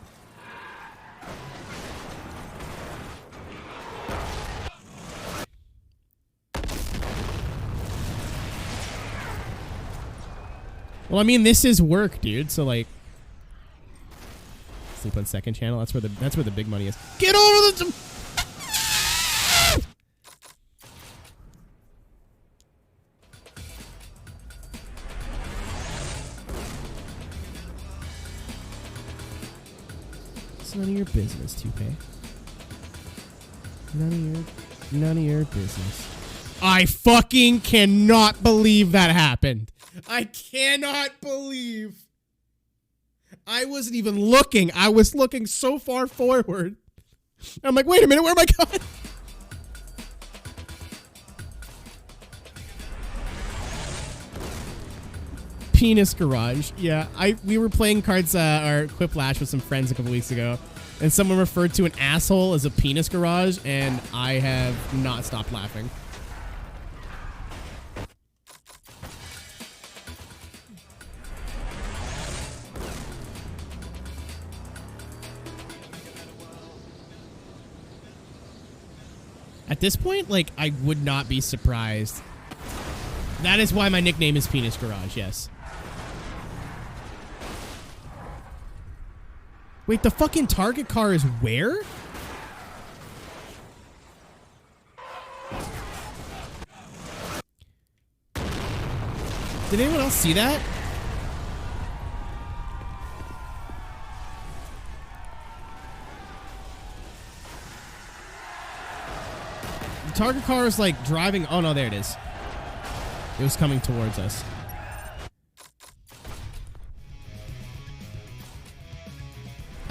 Well, I mean, this is work, dude. So like, sleep on second channel. That's where the big money is. Get over the. It's none of your business, 2K. None of your business. I fucking cannot believe that happened. I cannot believe. I wasn't even looking. I was looking so far forward. I'm like, wait a minute, where am I going? Penis garage. Yeah, we were playing cards or Quiplash with some friends a couple weeks ago, and someone referred to an asshole as a penis garage, and I have not stopped laughing. At this point, like, I would not be surprised. That is why my nickname is Penis Garage, yes. Wait, the fucking target car is where? Did anyone else see that? The target car is like driving. Oh no, there it is. It was coming towards us.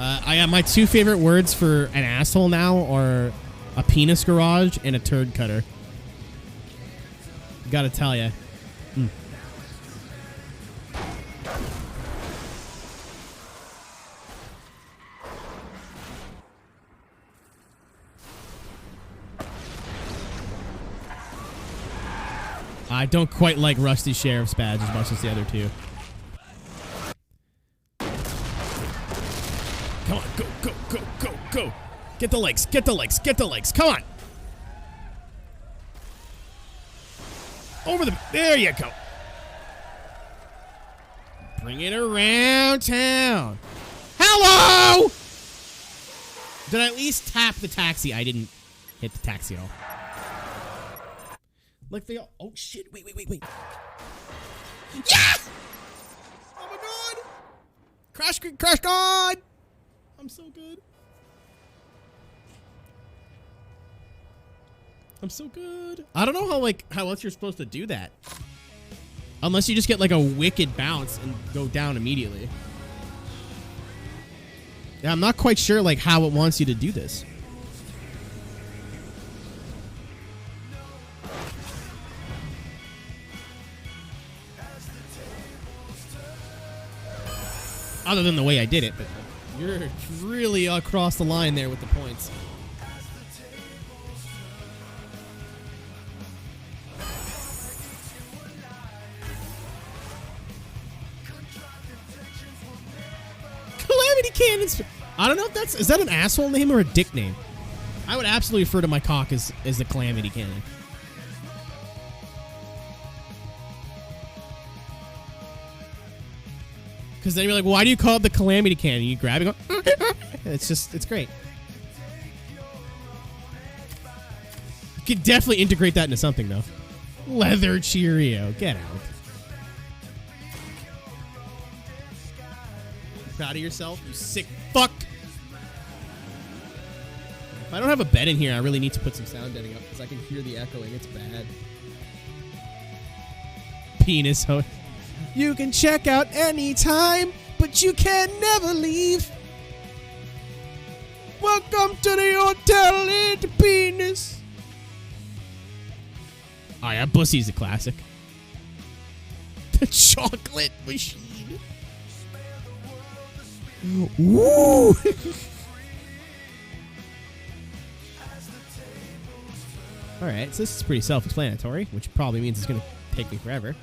I got my two favorite words for an asshole now are a penis garage and a turd cutter. Gotta tell ya. I don't quite like Rusty Sheriff's badge as much as the other two. Come on, go, go, go, go, go. Get the legs, get the legs, get the legs. Come on. Over the... There you go. Bring it around town. Hello! Did I at least tap the taxi? I didn't hit the taxi at all. Like they all... Oh, shit. Wait. Yeah! Oh, my God. Crash God. I'm so good. I'm so good. I don't know how else you're supposed to do that. Unless you just get like a wicked bounce and go down immediately. Yeah, I'm not quite sure like how it wants you to do this. Other than the way I did it, but you're really across the line there with the points. Calamity Cannons. I don't know if is that an asshole name or a dick name? I would absolutely refer to my cock as the Calamity Cannon. Because then you're like, why do you call it the Calamity Cannon? You grab it and go, it's great. You could definitely integrate that into something, though. Leather Cheerio. Get out. You proud of yourself, you sick fuck? If I don't have a bed in here, I really need to put some sound deadening up because I can hear the echoing. It's bad. Penis ho. You can check out anytime, but you can never leave. Welcome to the hotel in the penis. Oh yeah, Bussy's a classic. The chocolate machine. Woo! Alright, so this is pretty self-explanatory, which probably means it's going to take me forever.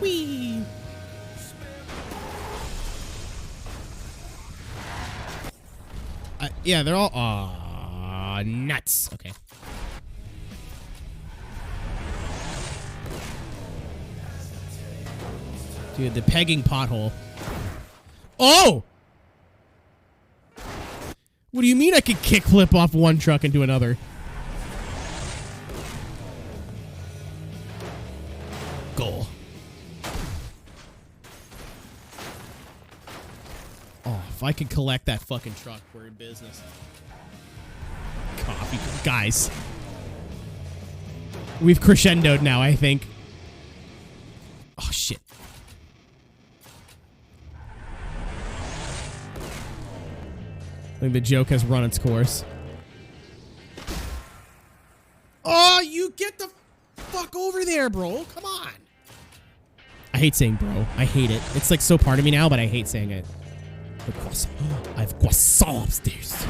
Whee! Yeah, they're all... nuts. Okay. Dude, the pegging pothole. Oh! What do you mean I could kickflip off one truck into another? Goal. Oh, if I could collect that fucking truck, we're in business. Coffee. Guys. We've crescendoed now, I think. Oh, shit. I think the joke has run its course. Oh, you get the fuck over there, bro. Come on. I hate saying bro. I hate it. It's like so part of me now, but I hate saying it. I have croissant upstairs.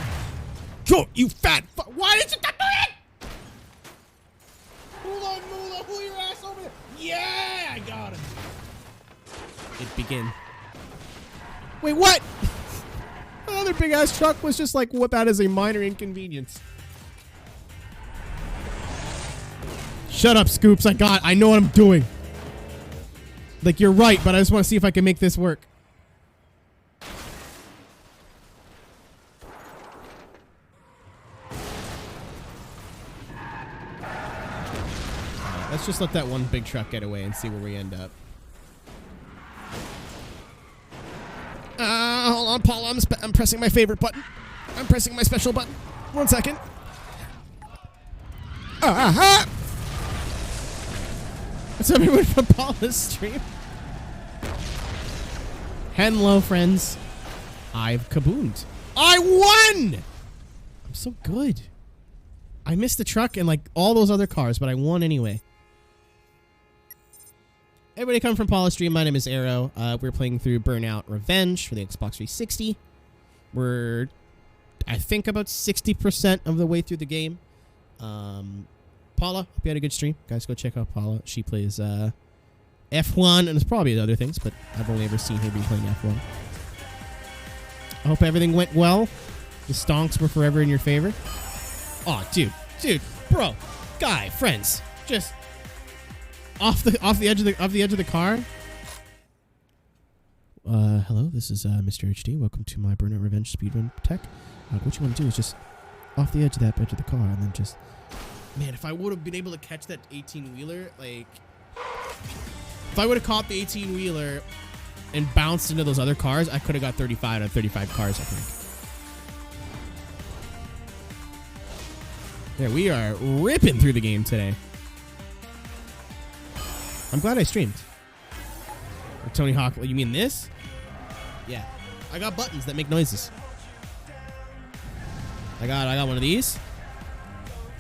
Yo, you fat fuck. Why did you do it? Mula, pull your ass over there. Yeah, I got him. It begin. Wait, what? Another big ass truck was just like, what? That is a minor inconvenience. Shut up, Scoops. I know what I'm doing. Like, you're right, but I just want to see if I can make this work. Let's just let that one big truck get away and see where we end up. Hold on, Paul. I'm pressing my favorite button. I'm pressing my special button. 1 second. What's up, everyone from Paula's stream? Hello, friends. I've kabooned. I won! I'm so good. I missed the truck and like all those other cars, but I won anyway. Everybody come from Paula's stream. My name is Aero. We're playing through Burnout Revenge for the Xbox 360. We're, I think, about 60% of the way through the game. Paula, hope you had a good stream. Guys, go check out Paula. She plays F1, and there's probably other things, but I've only ever seen her be playing F1. I hope everything went well. The stonks were forever in your favor. Oh, dude, bro, guy, friends, just off the edge of the car. Hello, this is Mr. HD. Welcome to my Burnout Revenge speedrun tech. What you want to do is just off the edge of the car, and then just, man, if I would have been able to catch that 18-wheeler, like, if I would have caught the 18-wheeler and bounced into those other cars, I could have got 35 out of 35 cars, I think. There, we are ripping through the game today. I'm glad I streamed. Or Tony Hawk, you mean this? Yeah. I got buttons that make noises. I got one of these.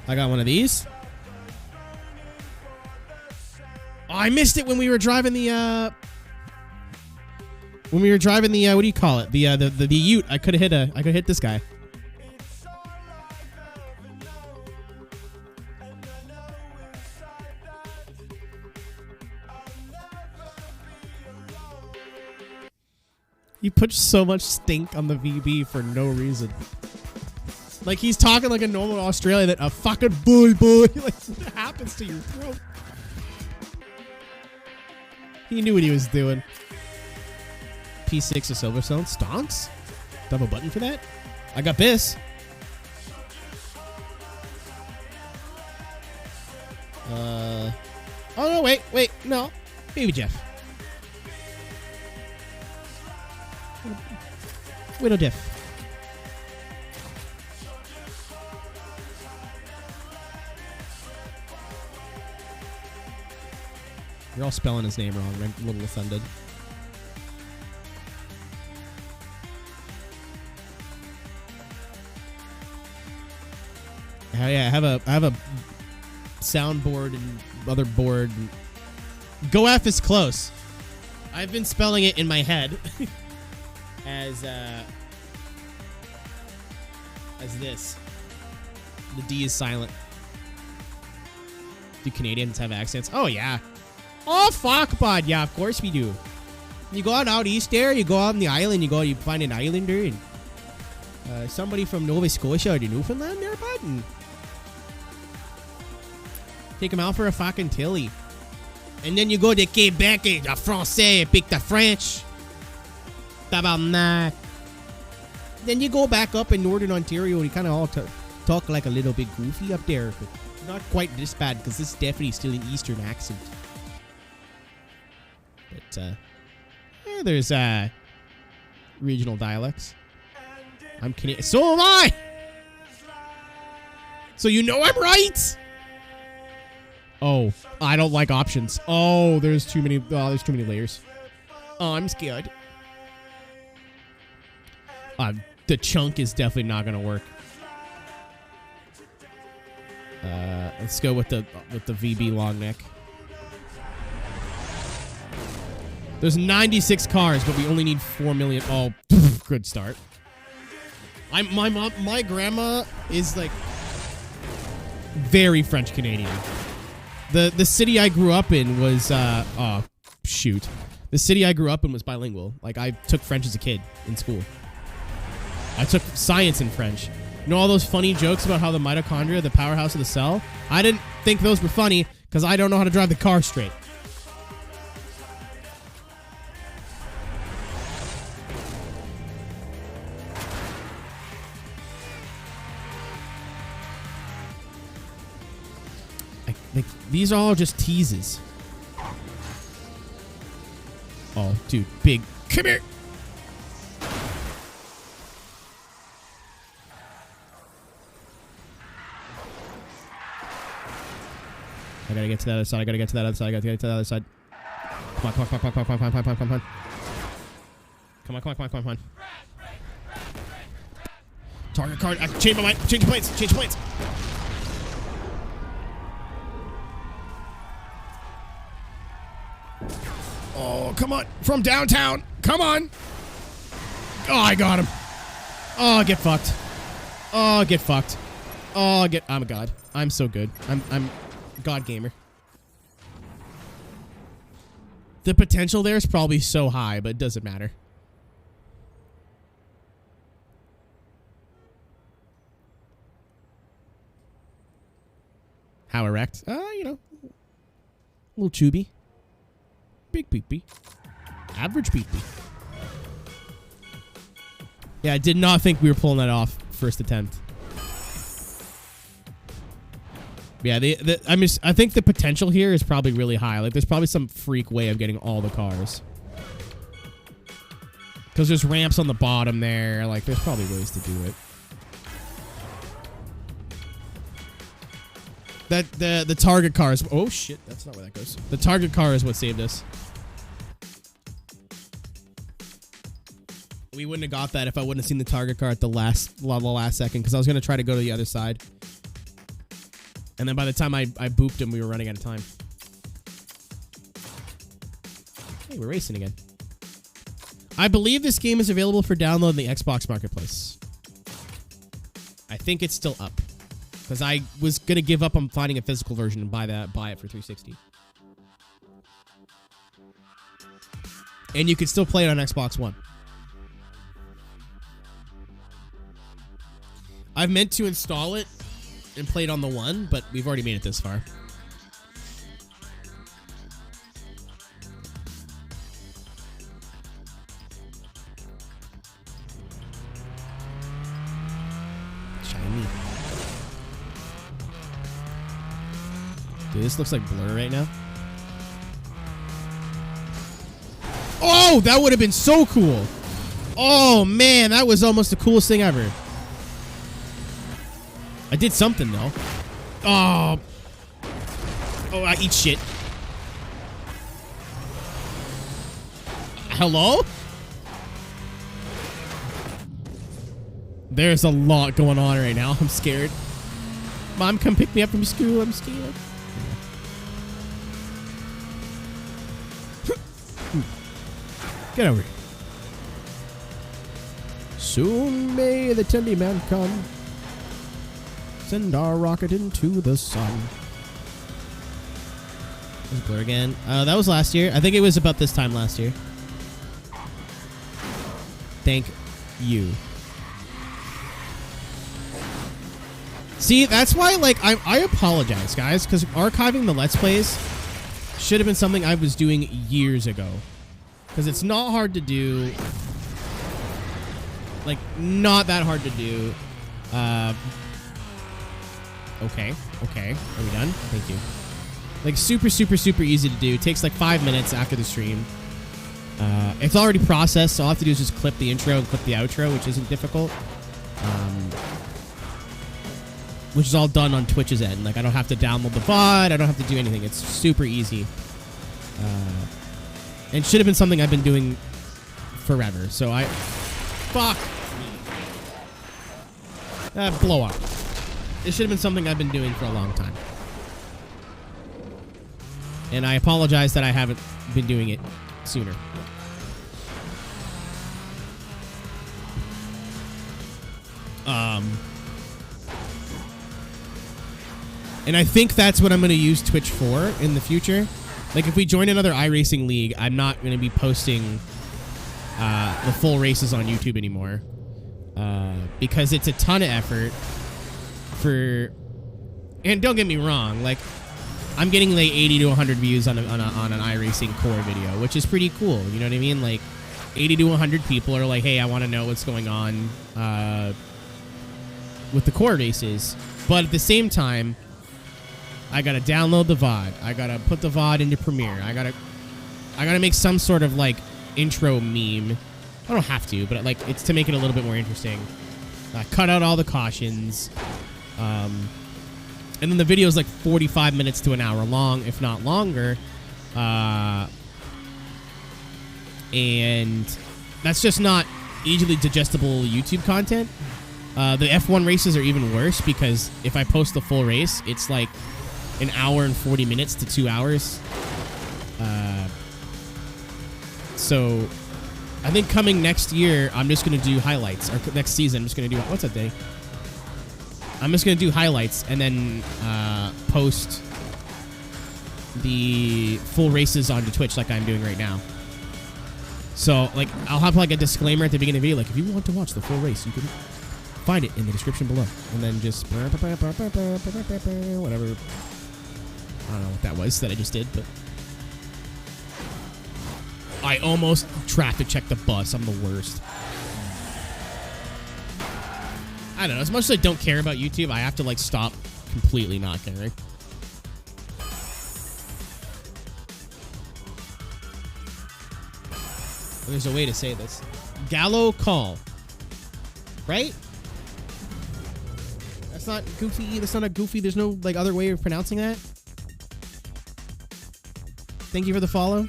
I got one of these. Oh, I missed it when we were driving the what do you call it? The Ute. I could have hit this guy. You put so much stink on the VB for no reason. Like, he's talking like a normal Australian that a fucking boy. Like, what happens to your throat? He knew what he was doing. P6 of Silverstone. Stonks? Do I have a button for that? I got this. Oh, no, wait. No. Baby Jeff. Widow Diff. You're all spelling his name wrong. I'm a little offended. Yeah, I have a soundboard and other board. Go F is close. I've been spelling it in my head as this. The D is silent. Do Canadians have accents? Oh, yeah. Oh, fuck, bud. Yeah, of course we do. You go out east there, you go out on the island, you find an islander, and somebody from Nova Scotia or Newfoundland there, bud, and take them out for a fucking tilly. And then you go to Quebec, and the Francais, and pick the French. Tabarnak. Then you go back up in Northern Ontario, and you kind of all talk like a little bit goofy up there, but not quite this bad, because this is definitely still an Eastern accent. But, there's regional dialects. I'm Canadian. So am I! So you know I'm right! Oh, I don't like options. Oh, there's too many layers. Oh, I'm scared. The chunk is definitely not gonna work. Let's go with the VB long neck. There's 96 cars, but we only need 4 million. Oh, good start. My grandma is like very French Canadian. The city I grew up in was oh shoot. The city I grew up in was bilingual. Like I took French as a kid in school. I took science in French. You know all those funny jokes about how the mitochondria, the powerhouse of the cell? I didn't think those were funny because I don't know how to drive the car straight. These are all just teases. Oh, dude, big. Come here. I gotta get to the other side. I gotta get to that other side. I gotta get to the other side. Come on. Come on. Target card. I can change my mind. Change planes. Oh, come on. From downtown. Come on. Oh, I got him. Oh, get fucked. Oh, I'm a god. I'm so good. I'm god gamer. The potential there is probably so high, but it doesn't matter. How erect? You know, a little chubby. Big peepee. Average peepee. Yeah, I did not think we were pulling that off first attempt. Yeah, I think the potential here is probably really high. Like, there's probably some freak way of getting all the cars. Because there's ramps on the bottom there. Like, there's probably ways to do it. The target car is... Oh, shit. That's not where that goes. The target car is what saved us. We wouldn't have got that if I wouldn't have seen the target car at the last second, because I was going to try to go to the other side. And then by the time I booped him, we were running out of time. Hey, we're racing again. I believe this game is available for download in the Xbox Marketplace. I think it's still up. Because I was going to give up on finding a physical version and buy it for 360. And you could still play it on Xbox One. I've meant to install it and play it on the One, but we've already made it this far. Shiny. Dude, this looks like Blur right now. Oh, that would have been so cool. Oh, man, that was almost the coolest thing ever. I did something, though. Oh. Oh, I eat shit. Hello? There's a lot going on right now. I'm scared. Mom, come pick me up from school. I'm scared. Get over here. Soon may the Tendy Man come. Send our rocket into the sun. There's Blur again. That was last year. I think it was about this time last year. Thank you. See, that's why, like, I apologize, guys, because archiving the Let's Plays should have been something I was doing years ago. Because it's not hard to do. Like, not that hard to do. Okay. Are we done? Thank you. Like, super, super, super easy to do. It takes, like, 5 minutes after the stream. It's already processed, so all I have to do is just clip the intro and clip the outro, which isn't difficult. Which is all done on Twitch's end. Like, I don't have to download the VOD. I don't have to do anything. It's super easy. And should have been something I've been doing forever. So fuck. Blow up. It should have been something I've been doing for a long time. And I apologize that I haven't been doing it sooner. And I think that's what I'm going to use Twitch for in the future. Like, if we join another iRacing league, I'm not going to be posting the full races on YouTube anymore. Because it's a ton of effort for... And don't get me wrong, like, I'm getting like 80 to 100 views on an iRacing core video, which is pretty cool. You know what I mean? Like, 80 to 100 people are like, hey, I want to know what's going on with the core races. But at the same time, I gotta download the VOD. I gotta put the VOD into Premiere. I gotta make some sort of, like, intro meme. I don't have to, but, like, it's to make it a little bit more interesting. Cut out all the cautions. And then the video is like 45 minutes to an hour long, if not longer. And that's just not easily digestible YouTube content. The F1 races are even worse because if I post the full race, it's like an hour and 40 minutes to 2 hours. So I think coming next year, I'm just going to do highlights. Or next season, I'm just going to do... What's up, Dave? I'm just going to do highlights and then post the full races onto Twitch like I'm doing right now. So, like, I'll have, like, a disclaimer at the beginning of the video. Like, if you want to watch the full race, you can find it in the description below. And then just... Whatever. I don't know what that was that I just did, but... I almost traffic checked the bus. I'm the worst. I don't know. As much as I don't care about YouTube, I have to, like, stop completely not caring. There's a way to say this. Gallo call. Right? That's not goofy. That's not a goofy. There's no, like, other way of pronouncing that. Thank you for the follow.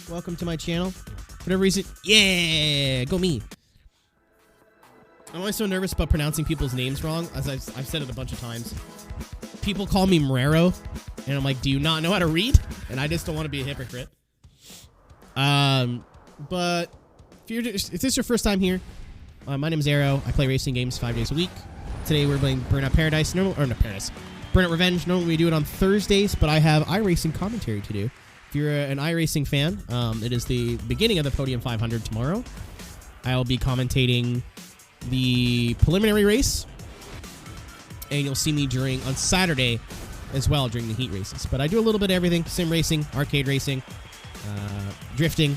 Welcome to my channel. For whatever reason, yeah, go me. I'm always so nervous about pronouncing people's names wrong, as I've said it a bunch of times. People call me Morero, and I'm like, do you not know how to read? And I just don't want to be a hypocrite. But if this is your first time here, my name is Aero. I play racing games 5 days a week. Today we're playing Burnout Paradise, Burnout Revenge. Normally we do it on Thursdays, but I have iRacing commentary to do. If you're an iRacing fan, it is the beginning of the Podium 500 tomorrow. I'll be commentating the preliminary race, and you'll see me on Saturday as well during the heat races. But I do a little bit of everything: sim racing, arcade racing, drifting.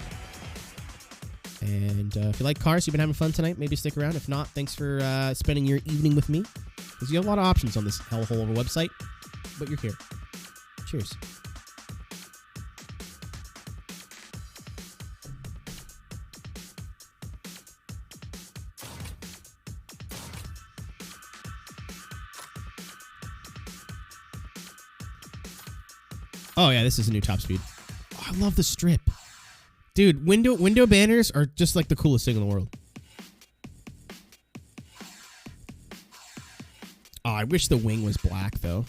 And if you like cars, you've been having fun tonight, maybe stick around. If not, thanks for spending your evening with me, because you have a lot of options on this hellhole of a website, but you're here. Cheers. Oh, yeah, this is a new top speed. Oh, I love the strip. Dude, window banners are just like the coolest thing in the world. Oh, I wish the wing was black, though.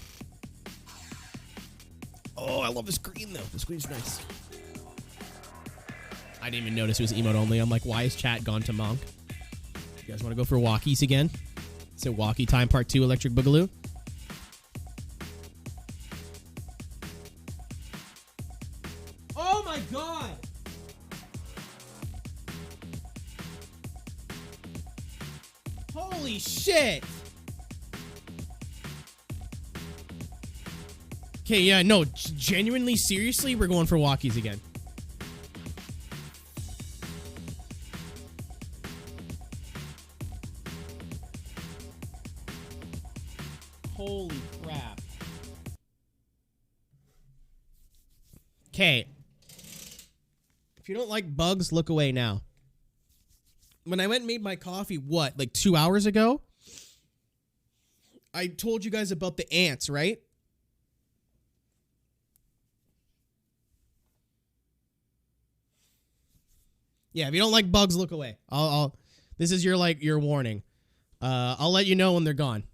Oh, I love this green, though. This green's nice. I didn't even notice it was emote only. I'm like, why is chat gone to Monk? You guys want to go for walkies again? So walkie time part 2 Electric Boogaloo. Oh my god! Holy shit! Okay, yeah, no, genuinely, seriously, we're going for walkies again. Holy crap. Okay. If you don't like bugs, look away now. When I went and made my coffee, what, like 2 hours ago? I told you guys about the ants, right? Yeah, if you don't like bugs, look away. This is your warning. I'll let you know when they're gone.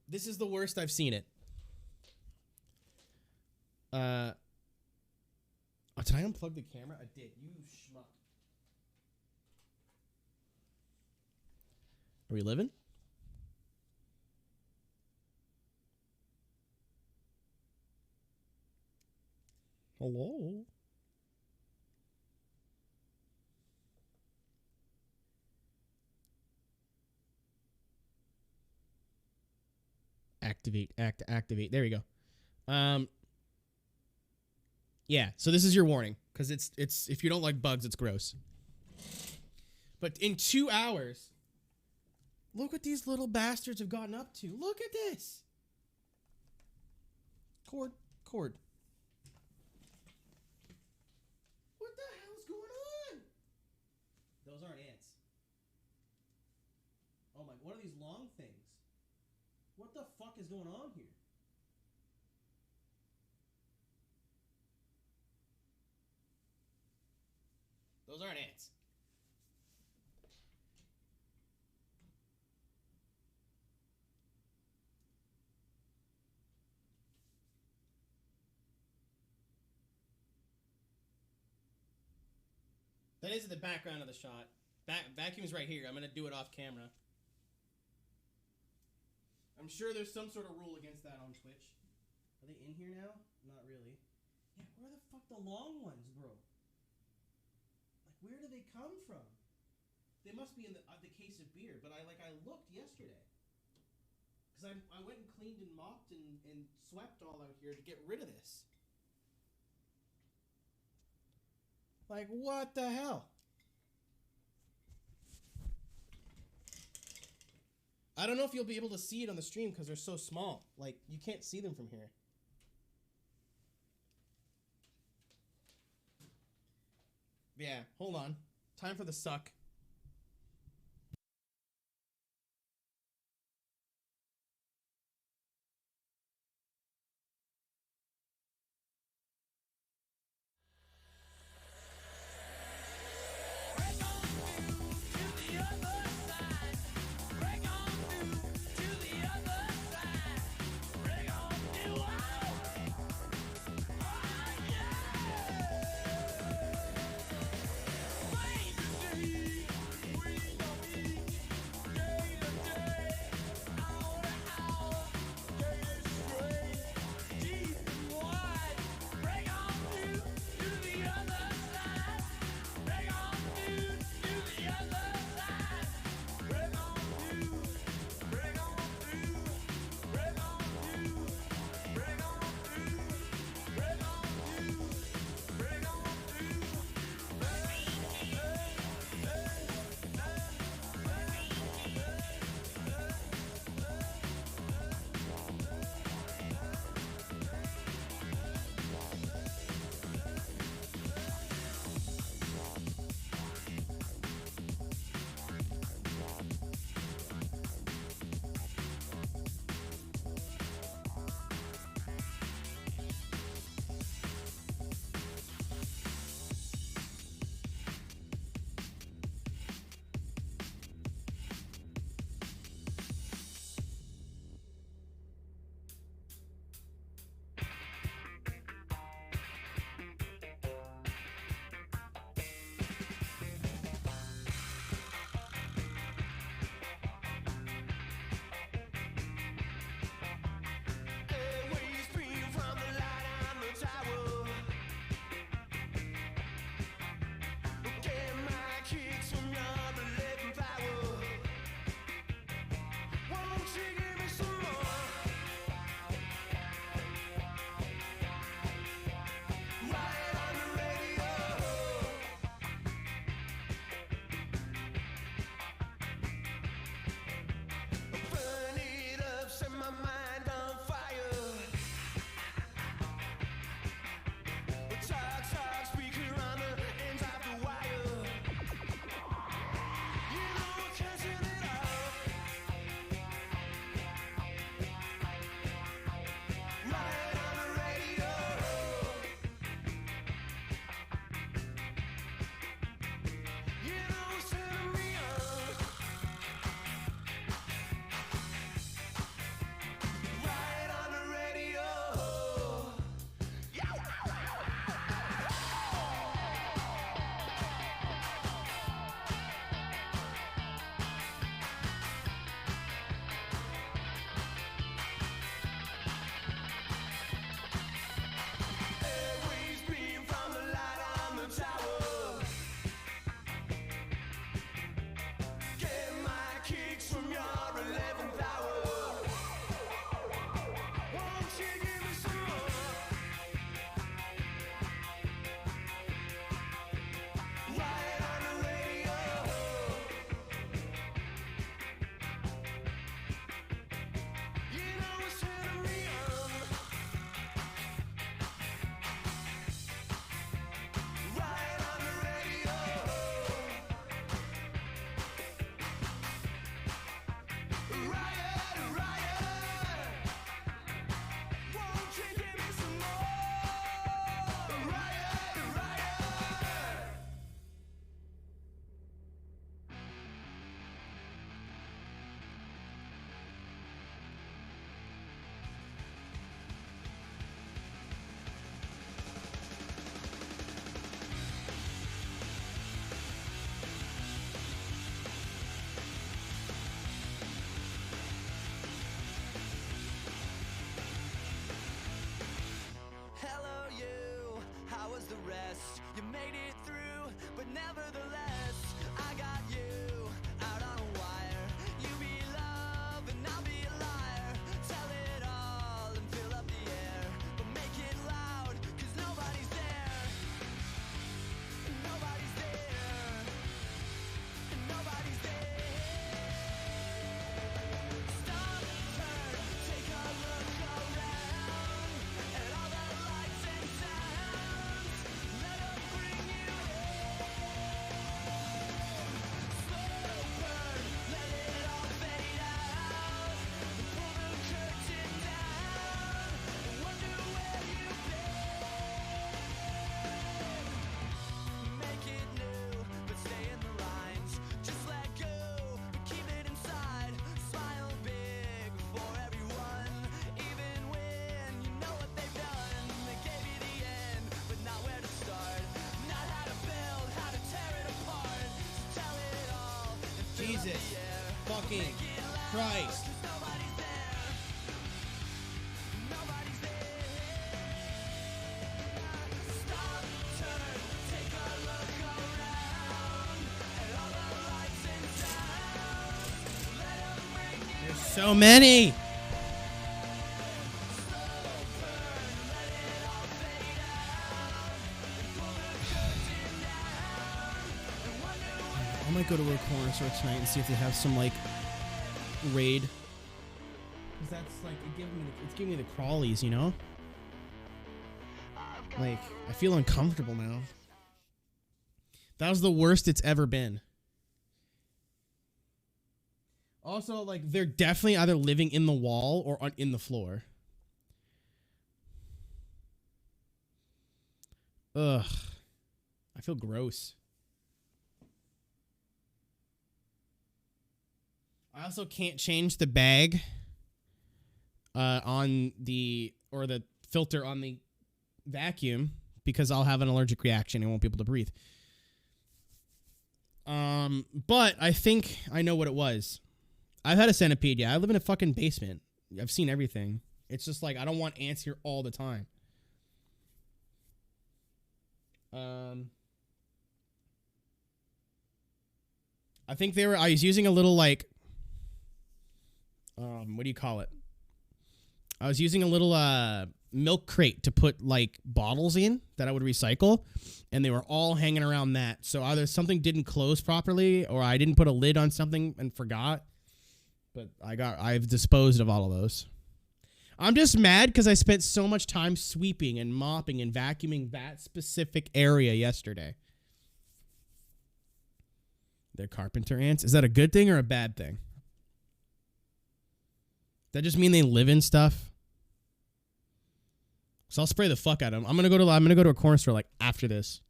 This is the worst I've seen it. Oh, did I unplug the camera? I did. You schmuck. Are we living? Hello? Activate. There we go. Yeah, so this is your warning, because it's if you don't like bugs, it's gross. But in 2 hours, look what these little bastards have gotten up to. Look at this. Cord. What the hell's going on? Those aren't ants. Oh my, what are these long things? What the fuck is going on here? Those aren't ants. That is the background of the shot. Vacuum's right here. I'm going to do it off camera. I'm sure there's some sort of rule against that on Twitch. Are they in here now? Not really. Yeah, where the fuck the long ones, bro? Like, where do they come from? They must be in the case of beer, but I looked yesterday. Because I went and cleaned and mopped and swept all out here to get rid of this. Like, what the hell? I don't know if you'll be able to see it on the stream because they're so small. Like, you can't see them from here. Yeah, hold on. Time for the suck. Jesus fucking Christ. There's so many. I might go to a corner store tonight and see if they have some like raid. Cause that's like it's giving me the crawlies, you know? Like, I feel uncomfortable now. That was the worst it's ever been. Also, like, they're definitely either living in the wall or in the floor. Ugh. I feel gross. I also can't change the bag on the filter on the vacuum because I'll have an allergic reaction and won't be able to breathe. But I think I know what it was. I've had a centipede. Yeah, I live in a fucking basement. I've seen everything. It's just like I don't want ants here all the time. I think I was using a little like what do you call it? I was using a little milk crate to put like bottles in that I would recycle, and they were all hanging around that. So either something didn't close properly or I didn't put a lid on something and forgot. But I've disposed of all of those. I'm just mad because I spent so much time sweeping and mopping and vacuuming that specific area yesterday. They're carpenter ants. Is that a good thing or a bad thing? Does that just mean they live in stuff? So I'll spray the fuck out of them. I'm gonna go to a corner store like after this.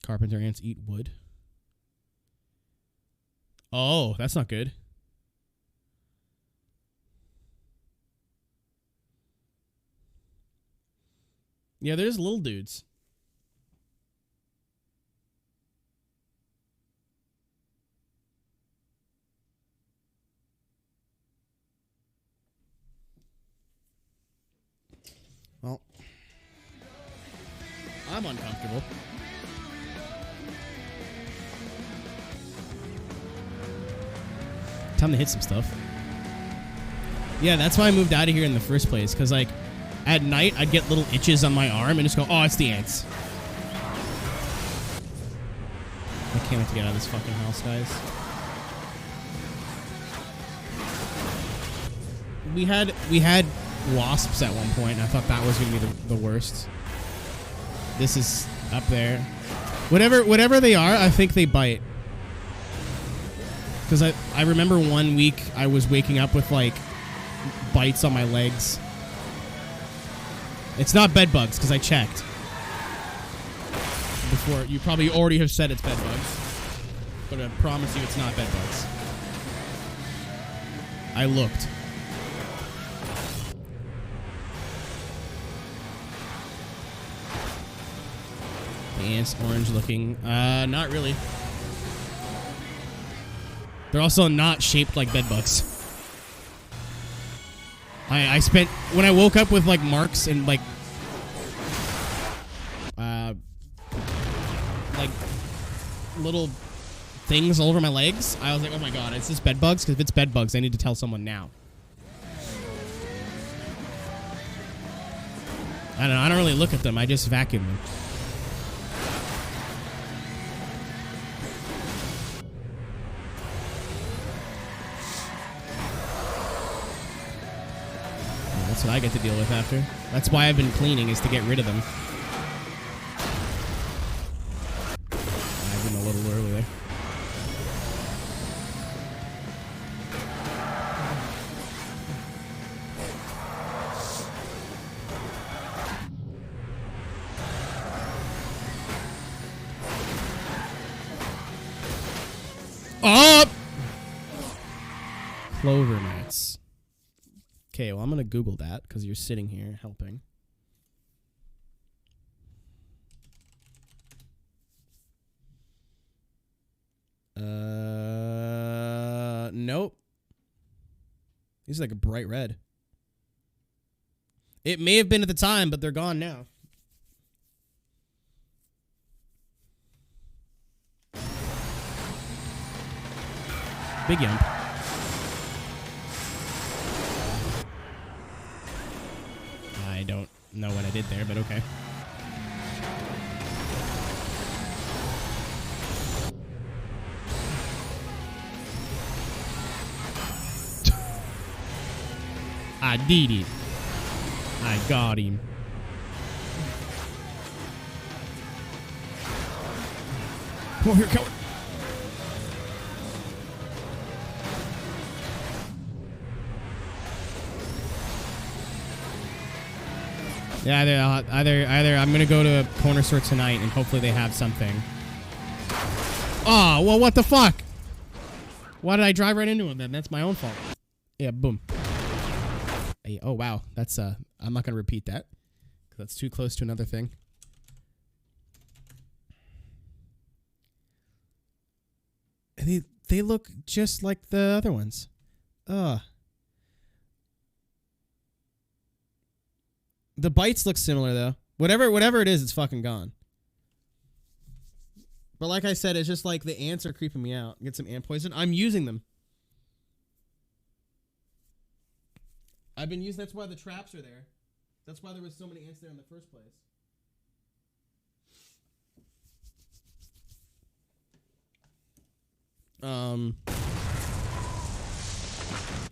Carpenter ants eat wood. Oh, that's not good. Yeah, there's little dudes. Well, I'm uncomfortable. Time to hit some stuff. Yeah, that's why I moved out of here in the first place, because like at night I'd get little itches on my arm and just go, oh, it's the ants. I can't wait to get out of this fucking house, guys. We had wasps at one point, and I thought that was gonna be the worst. This is up there. Whatever they are, I think they bite. Because I remember one week I was waking up with like bites on my legs. It's not bed bugs because I checked before. You probably already have said it's bed bugs, but I promise you it's not bed bugs. I looked. The ants orange looking. Not really. They're also not shaped like bedbugs. I spent when I woke up with like marks and like little things all over my legs. I was like, oh my god, is this bedbugs? Because if it's bedbugs, I need to tell someone now. I don't know. I don't really look at them. I just vacuum them. That's what I get to deal with after. That's why I've been cleaning, is to get rid of them. I've been a little early there. Up! Clover nuts. Okay, well, I'm going to Google that because you're sitting here helping. Nope. These are like a bright red. It may have been at the time, but they're gone now. Big yump. I don't know what I did there, but okay. I did it. I got him. Oh, here, come on. Yeah, either I'm gonna go to a corner store tonight and hopefully they have something. Oh, well, what the fuck? Why did I drive right into him then? That's my own fault. Yeah, boom. Hey, oh wow, that's I'm not gonna repeat that because that's too close to another thing. They look just like the other ones. Ugh. The bites look similar though. Whatever it is, it's fucking gone. But like I said, it's just like the ants are creeping me out. Get some ant poison. I'm using them. I've been using. That's why the traps are there. That's why there was so many ants there in the first place. Hold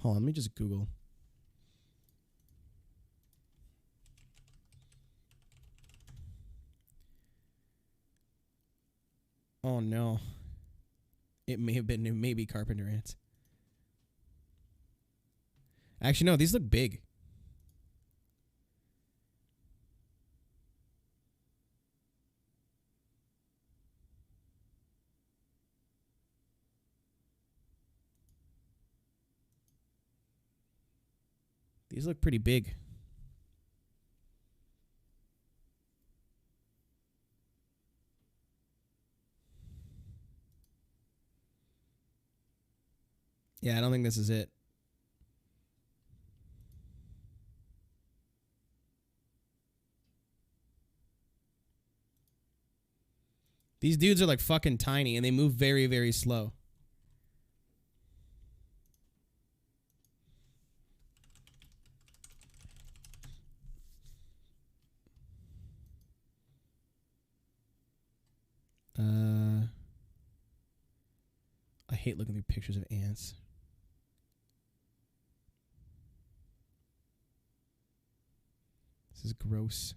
on, let me just Google. Oh no. It may have been maybe carpenter ants. Actually, no, these look big. These look pretty big. Yeah, I don't think this is it. These dudes are like fucking tiny and they move very, very slow. I hate looking through pictures of ants. This is gross.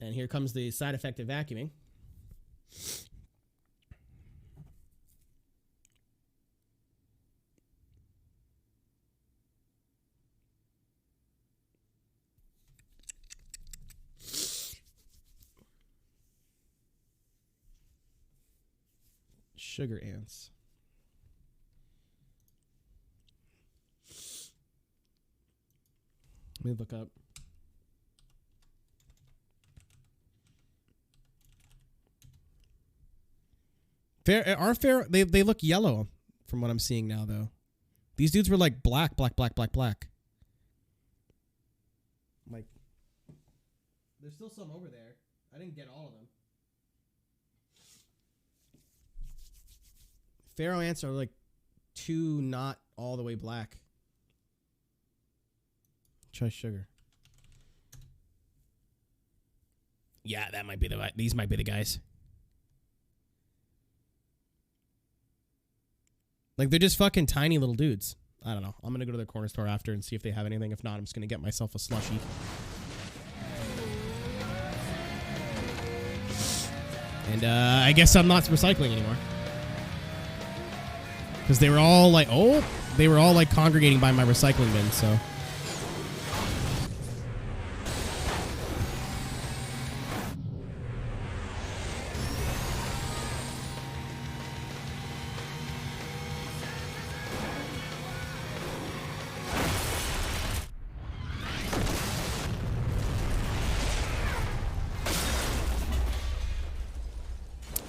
And here comes the side effect of vacuuming. Sugar ants. Let me look up. They look yellow from what I'm seeing now though. These dudes were like black. Like there's still some over there. I didn't get all of them. Pharaoh ants are like not all the way black. Try sugar. Yeah, that might be these might be the guys. Like, they're just fucking tiny little dudes. I don't know. I'm going to go to the corner store after and see if they have anything. If not, I'm just going to get myself a slushie. And I guess I'm not recycling anymore. Because they were all like, congregating by my recycling bin, so.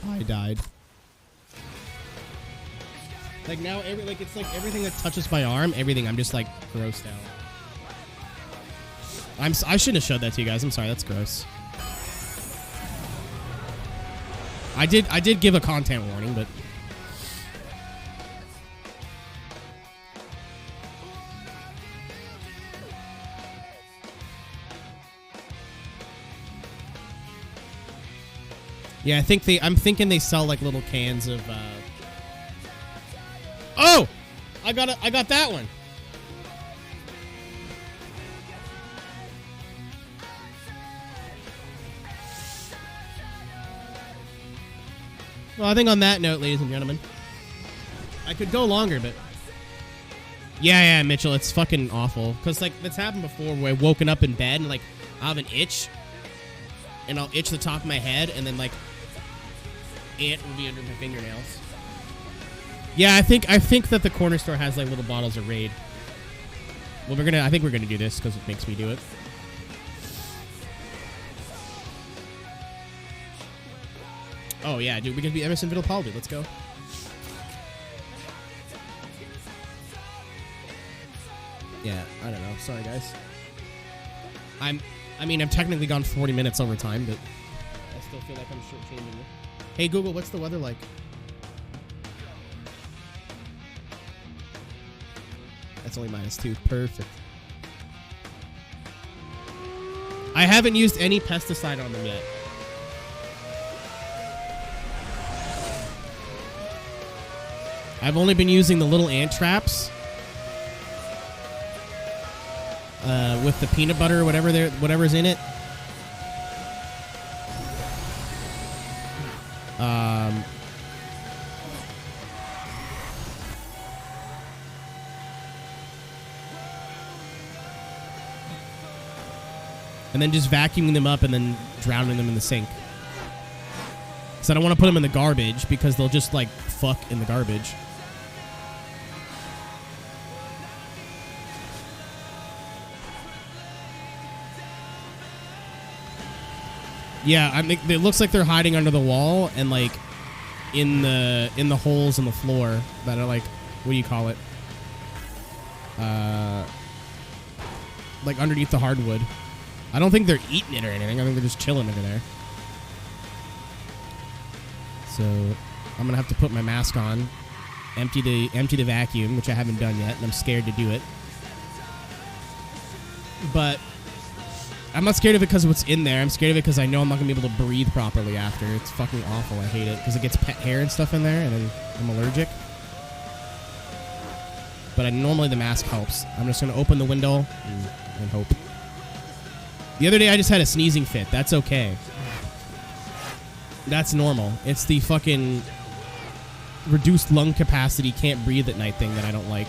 I died. Like now, it's like everything that touches my arm, everything, I'm just like grossed out. I shouldn't have showed that to you guys. I'm sorry, that's gross. I did give a content warning, but yeah, I'm thinking they sell like little cans of Oh! I got that one. Well, I think on that note, ladies and gentlemen, I could go longer, but yeah, Mitchell, it's fucking awful. Cause like that's happened before where I've woken up in bed and like I have an itch, and I'll itch the top of my head, and then like it will be under my fingernails. Yeah, I think that the corner store has like little bottles of Raid. Well, I think we're gonna do this because it makes me do it. Oh yeah, dude, we can be Emerson Fittipaldi. Let's go. Yeah, I don't know. Sorry, guys. I'm technically gone 40 minutes over time, but I still feel like I'm shortchanging you. Hey Google, what's the weather like? That's only -2. Perfect. I haven't used any pesticide on them yet. I've only been using the little ant traps with the peanut butter or whatever's in it. And then just vacuuming them up and then drowning them in the sink. So I don't want to put them in the garbage because they'll just like fuck in the garbage. Yeah, I think it looks like they're hiding under the wall and like in the holes in the floor that are like, what do you call it? Like underneath the hardwood. I don't think they're eating it or anything. I think they're just chilling over there. So I'm gonna have to put my mask on, empty the vacuum, which I haven't done yet, and I'm scared to do it. But I'm not scared of it because of what's in there. I'm scared of it because I know I'm not gonna be able to breathe properly after. It's fucking awful. I hate it because it gets pet hair and stuff in there, and then I'm allergic. But normally the mask helps. I'm just gonna open the window and hope. The other day I just had a sneezing fit. That's okay. That's normal. It's the fucking reduced lung capacity, can't breathe at night thing that I don't like.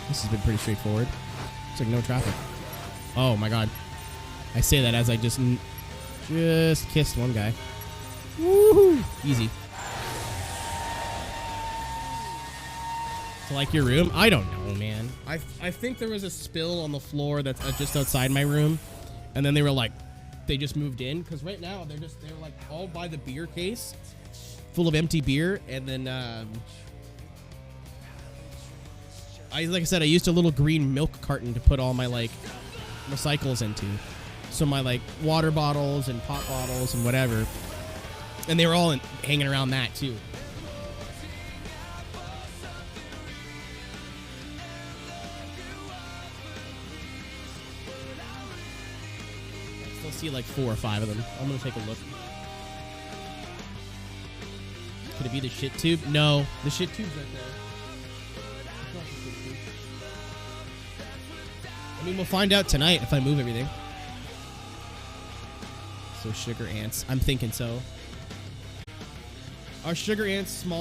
This has been pretty straightforward. It's like no traffic. Oh my god. I say that as I just kissed one guy. Woohoo! Easy. To like your room? I don't know, man. I think there was a spill on the floor that's just outside my room, and then they were like, they just moved in because right now they're like all by the beer case, full of empty beer, and then like I said, I used a little green milk carton to put all my like recycles into. So my like water bottles and pop bottles and whatever. And they were all hanging around that too. I still see like 4 or 5 of them. I'm gonna take a look. Could it be the shit tube? No, the shit tube's right there. I mean, we'll find out tonight if I move everything. So sugar ants. I'm thinking so. Are sugar ants small?